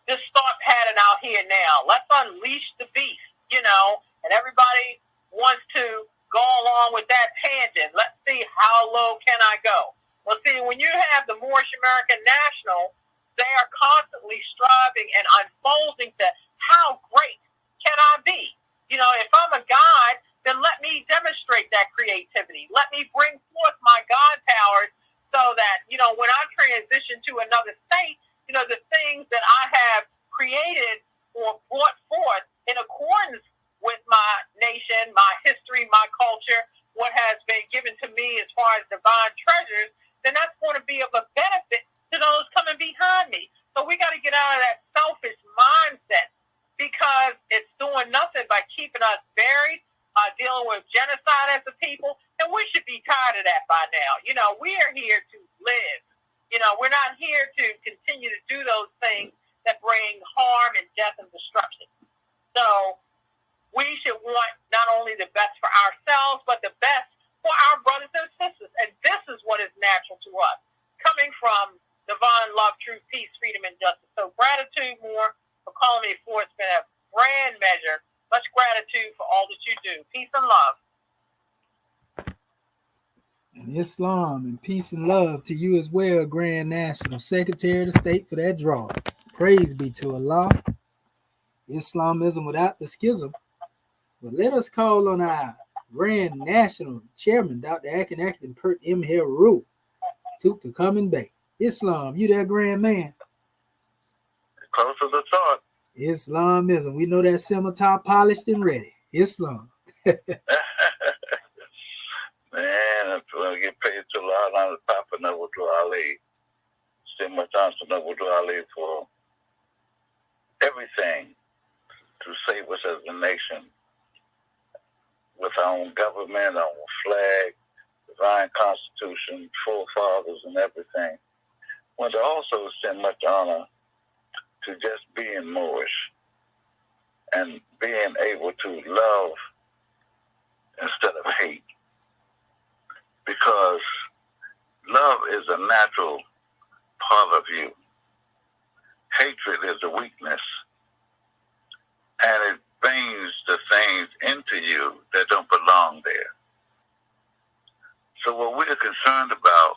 this thought pattern out here now, let's unleash the beast, you know, and everybody wants to go along with that tangent. Let's see how low can I go. Well, see, when you have the Moorish American National, they are constantly striving and unfolding to how great can I be. You know, if I'm a God, then let me demonstrate that creativity. Let me bring forth my God powers so that, you know, when I transition to another state, you know, the things that I have created or brought forth in accordance with my nation, my history, my culture, what has been given to me as far as divine treasures, then that's going to be of a benefit to those coming behind me. So we got to get out of that selfish mindset, because it's doing nothing by keeping us buried, dealing with genocide as a people, and we should be tired of that by now. You know, we are here to live. You know, we're not here to continue to do those things that bring harm and death and destruction. So we should want not only the best for ourselves, but the best for our brothers and sisters. And this is what is natural to us, coming from divine love, truth, peace, freedom, and justice. So gratitude more for calling me forth. It's been a grand measure. Much gratitude for all that you do. Peace and love. And Islam and peace and love to you as well, Grand National Secretary of the State, for that draw. Praise be to Allah. Islamism without the schism. But let us call on our Grand National Chairman, Dr. Akin Pert M. Heru, to come and back. Islam, you there, Grand Man? Close as I thought. Islamism. We know that scimitar polished and ready. Islam. Man, I'm going to get paid to Allah and the Papa Nabudu Ali. Say my thanks to Nabudu Ali for everything to save us as a nation with our own government, our own flag, divine constitution, forefathers, and everything. I want to also extend much honor to just being Moorish and being able to love instead of hate, because love is a natural part of you. Hatred is a weakness, and it brings the things into you that don't belong there. So what we're concerned about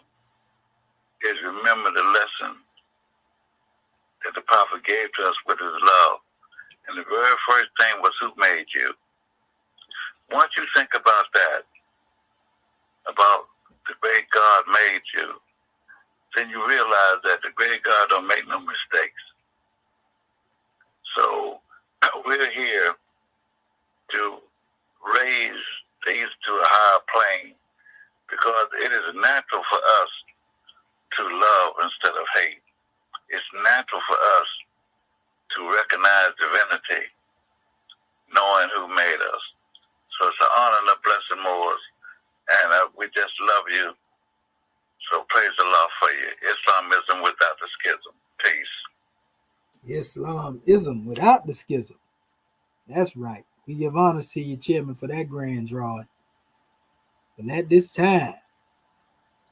is remember the lesson that the prophet gave to us with his love. And the very first thing was who made you. Once you think about that, about the great God made you, then you realize that the great God don't make no mistakes. So we're here to raise these to a higher plane, because it is natural for us to love instead of hate. It's natural for us to recognize divinity, knowing who made us. So it's an honor and a blessing, Moors, and we just love you. So praise the Lord for you. Islamism without the schism. Peace. Islamism without the schism. That's right. We give honor to you, Chairman, for that grand drawing. But at this time,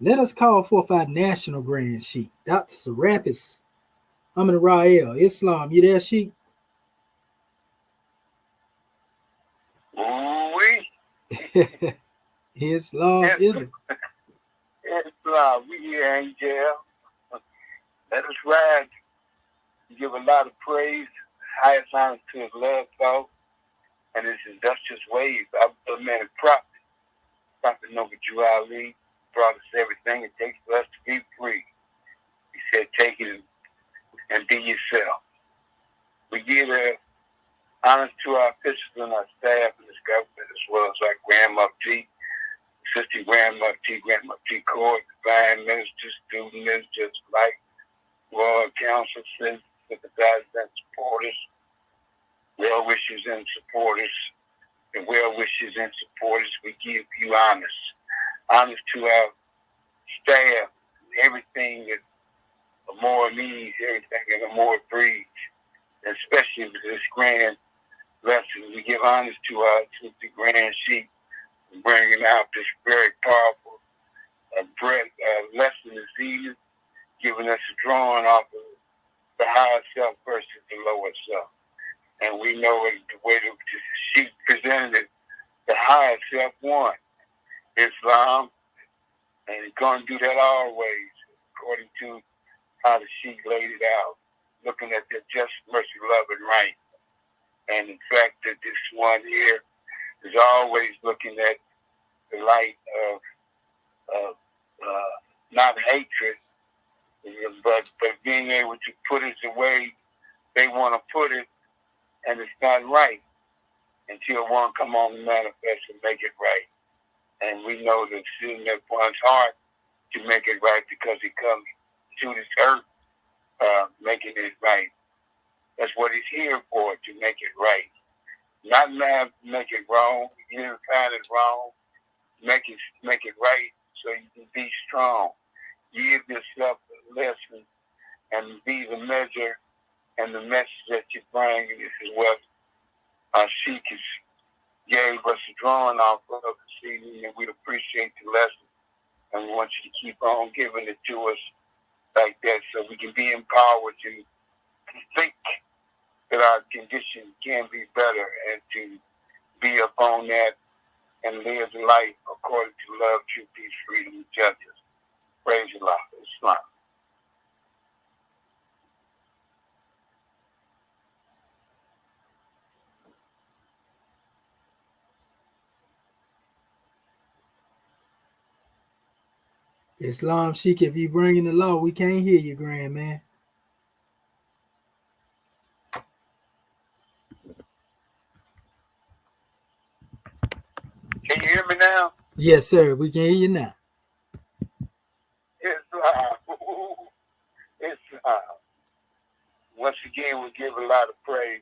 let us call forth our national grand sheik, Dr. Serapis Amin Rael. Islam, you there, sheik? Oui. Islamism. Islam, we here ain't jail. Let us ride. Give a lot of praise, highest honor to his love thought, and his industrious ways. I was a man of Prophet Noble Drew Ali brought us everything it takes for us to be free. He said, take it and be yourself. We give honor to our officials and our staff in this government, as well as our Grand Mufti, Assistant Grand Mufti Court, Divine Ministers, Student Ministers, like Royal Council, sympathizers and supporters, well wishers and supporters, and well wishers and supporters. We give you honors to our staff, everything that a more needs, everything that a more breeds, and especially with this grand lesson. We give honors to the grand sheep, bringing out this very powerful lesson this evening, giving us a drawing off of the higher self versus the lower self. And we know it, the way that she presented it, the higher self won. Islam, and it's going to do that always, according to how the sheik laid it out, looking at the just, mercy, love, and right. And in fact, that this one here is always looking at the light of not hatred, but being able to put it the way they want to put it, and it's not right until one come on and manifest and make it right. And we know that it's in that one's heart to make it right, because he comes to this earth making it right. That's what he's here for, to make it right. Not make it wrong. You didn't find it wrong. Make it right so you can be strong. Give yourself a lesson and be the measure and the message that you bring. And this is what our Sheik gave us a drawing off of this evening, and we appreciate the lesson. And we want you to keep on giving it to us like that, so we can be empowered to think that our condition can be better, and to be upon that and live life according to love, truth, peace, freedom, and justice. Praise Allah. Islam. Islam Sheik, if you bringing the law, we can't hear you, grand man. Can you hear me now? Yes, sir. We can hear you now. Islam. Islam. Once again, we give a lot of praise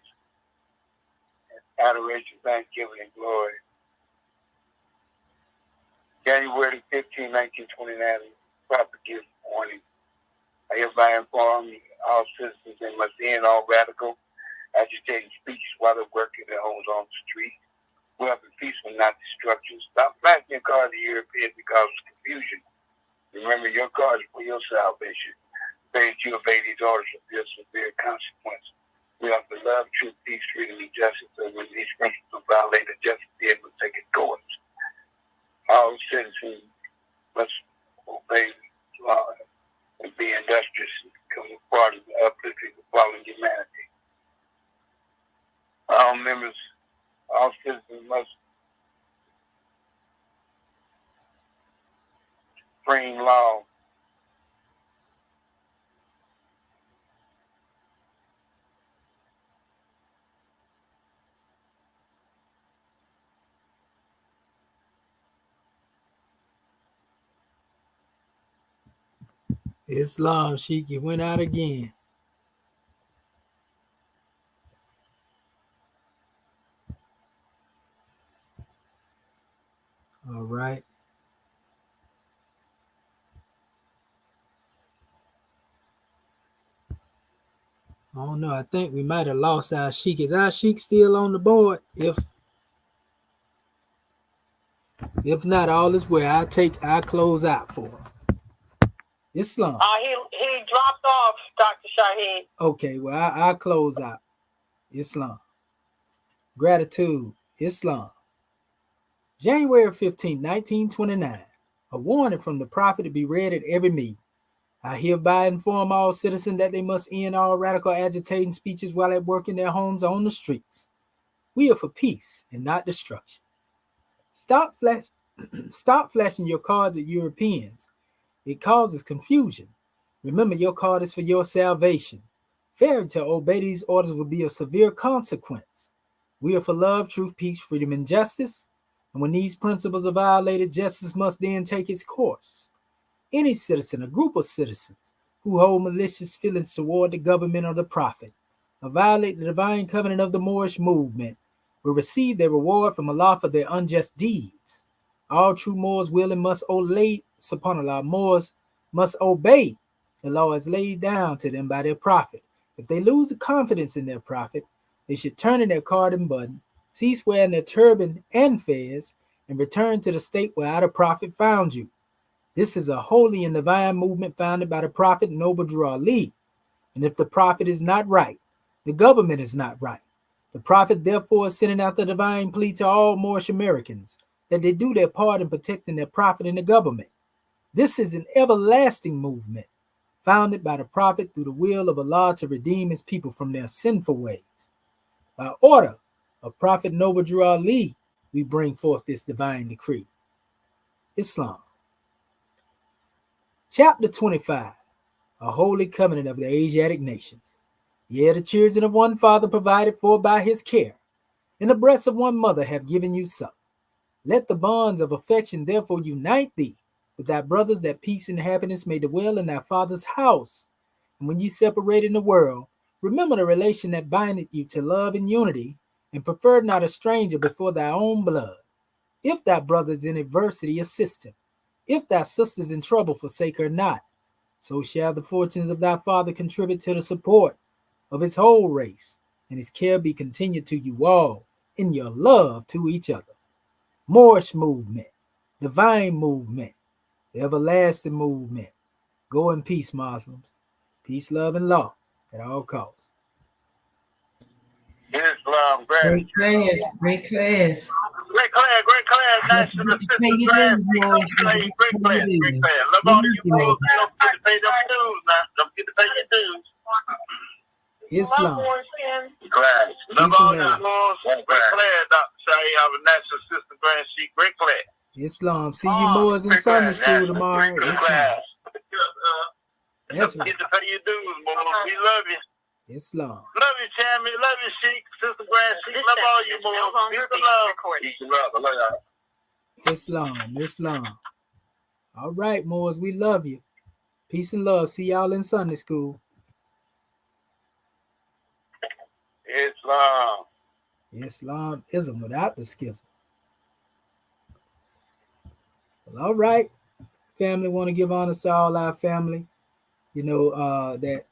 adoration, thanksgiving, and glory. January 15, 1929, proper gift warning. I hereby inform all citizens they must end all radical, agitating speeches while they're working their homes on the street. Welcome peaceful, not destruction. Stop flashing your cards to Europeans because of confusion. Remember, your cards for your salvation. Pray that you obey these orders of this severe consequence. We have to love, truth, peace, freedom, and justice. And when these principles are violated, justice be able to take its course. All citizens must obey law and be industrious and become a part of the uplifting of fallen humanity. All members, all citizens must frame law. Islam, Sheik, you went out again. All right. I don't know. I think we might have lost our Sheik. Is our Sheik still on the board? If not, all is well. I'll close out for him. Islam. He dropped off, Dr. Shaheed. Okay, well, I'll close out. Islam. Gratitude. Islam. January 15, 1929. A warning from the prophet to be read at every meeting. I hereby inform all citizens that they must end all radical agitating speeches while at work in their homes on the streets. We are for peace and not destruction. Stop flashing your cards at Europeans. It causes confusion. Remember, your card is for your salvation. Failing to obey these orders will be of severe consequence. We are for love, truth, peace, freedom, and justice. And when these principles are violated, justice must then take its course. Any citizen, a group of citizens, who hold malicious feelings toward the government or the prophet, or violate the divine covenant of the Moorish movement, will receive their reward from Allah for their unjust deeds. All true Moors will and must obey, subhanAllah, Moors must obey the laws laid down to them by their prophet. If they lose the confidence in their prophet, they should turn in their card and button, cease wearing their turban and fez, and return to the state where our prophet found you. This is a holy and divine movement founded by the prophet Noble Drew Ali. And if the prophet is not right, the government is not right. The prophet therefore is sending out the divine plea to all Moorish Americans that they do their part in protecting their prophet and the government. This is an everlasting movement founded by the prophet through the will of Allah to redeem his people from their sinful ways. By order of Prophet Noble Drew Ali, we bring forth this divine decree. Islam. Chapter 25, a holy covenant of the Asiatic nations. Yea, the children of one father provided for by his care, and the breasts of one mother have given you suck. Let the bonds of affection therefore unite thee with thy brothers, that peace and happiness may dwell in thy father's house. And when ye separate in the world, remember the relation that bindeth you to love and unity, and prefer not a stranger before thy own blood. If thy brother is in adversity, assist him. If thy sister is in trouble, forsake her not. So shall the fortunes of thy father contribute to the support of his whole race, and his care be continued to you all in your love to each other. Moorish movement, divine movement, the everlasting movement. Go in peace, Muslims. Peace, love, and law at all costs. Islam, Great class, great class. Great class. Nice to the sister class. Great class. Love all you fools. Don't get to pay them dues now. Don't get to pay your dues. Islam. Class. Love all you fools. Great class, Dr. Shaheed. I'm a national assistant grand sheik. Great class. Islam. See you Moors in Sunday school tomorrow. Islam. That's Don't right. get to pay your dues, Moors. We love you. Islam. Love you, Chammy. Love you, Sheik. Sister Grand Sheik. Love all you, Moors. Peace and love. Peace and love. I love y'all. Islam. Islam. All right, Moors, we love you. Peace and love. See y'all in Sunday school. Islam. Islamism without the schism. Well, all right, family, want to give honor to all our family, that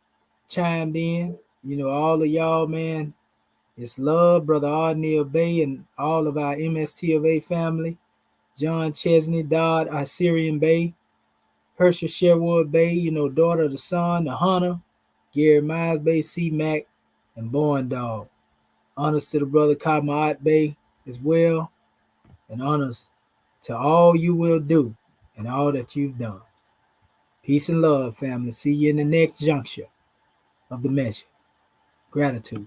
chimed in. All of y'all, man. It's love, Brother Arnell Bay, and all of our MST of A family. John Chesney, Dodd, Assyrian Bay, Herschel Sherwood Bay, Daughter of the Sun, the Hunter, Gary Miles Bay, C Mac, and Born Dog. Honors to the brother Kamaat Bay as well, and honors to all you will do and all that you've done. Peace and love, family. See you in the next juncture of the measure. Gratitude.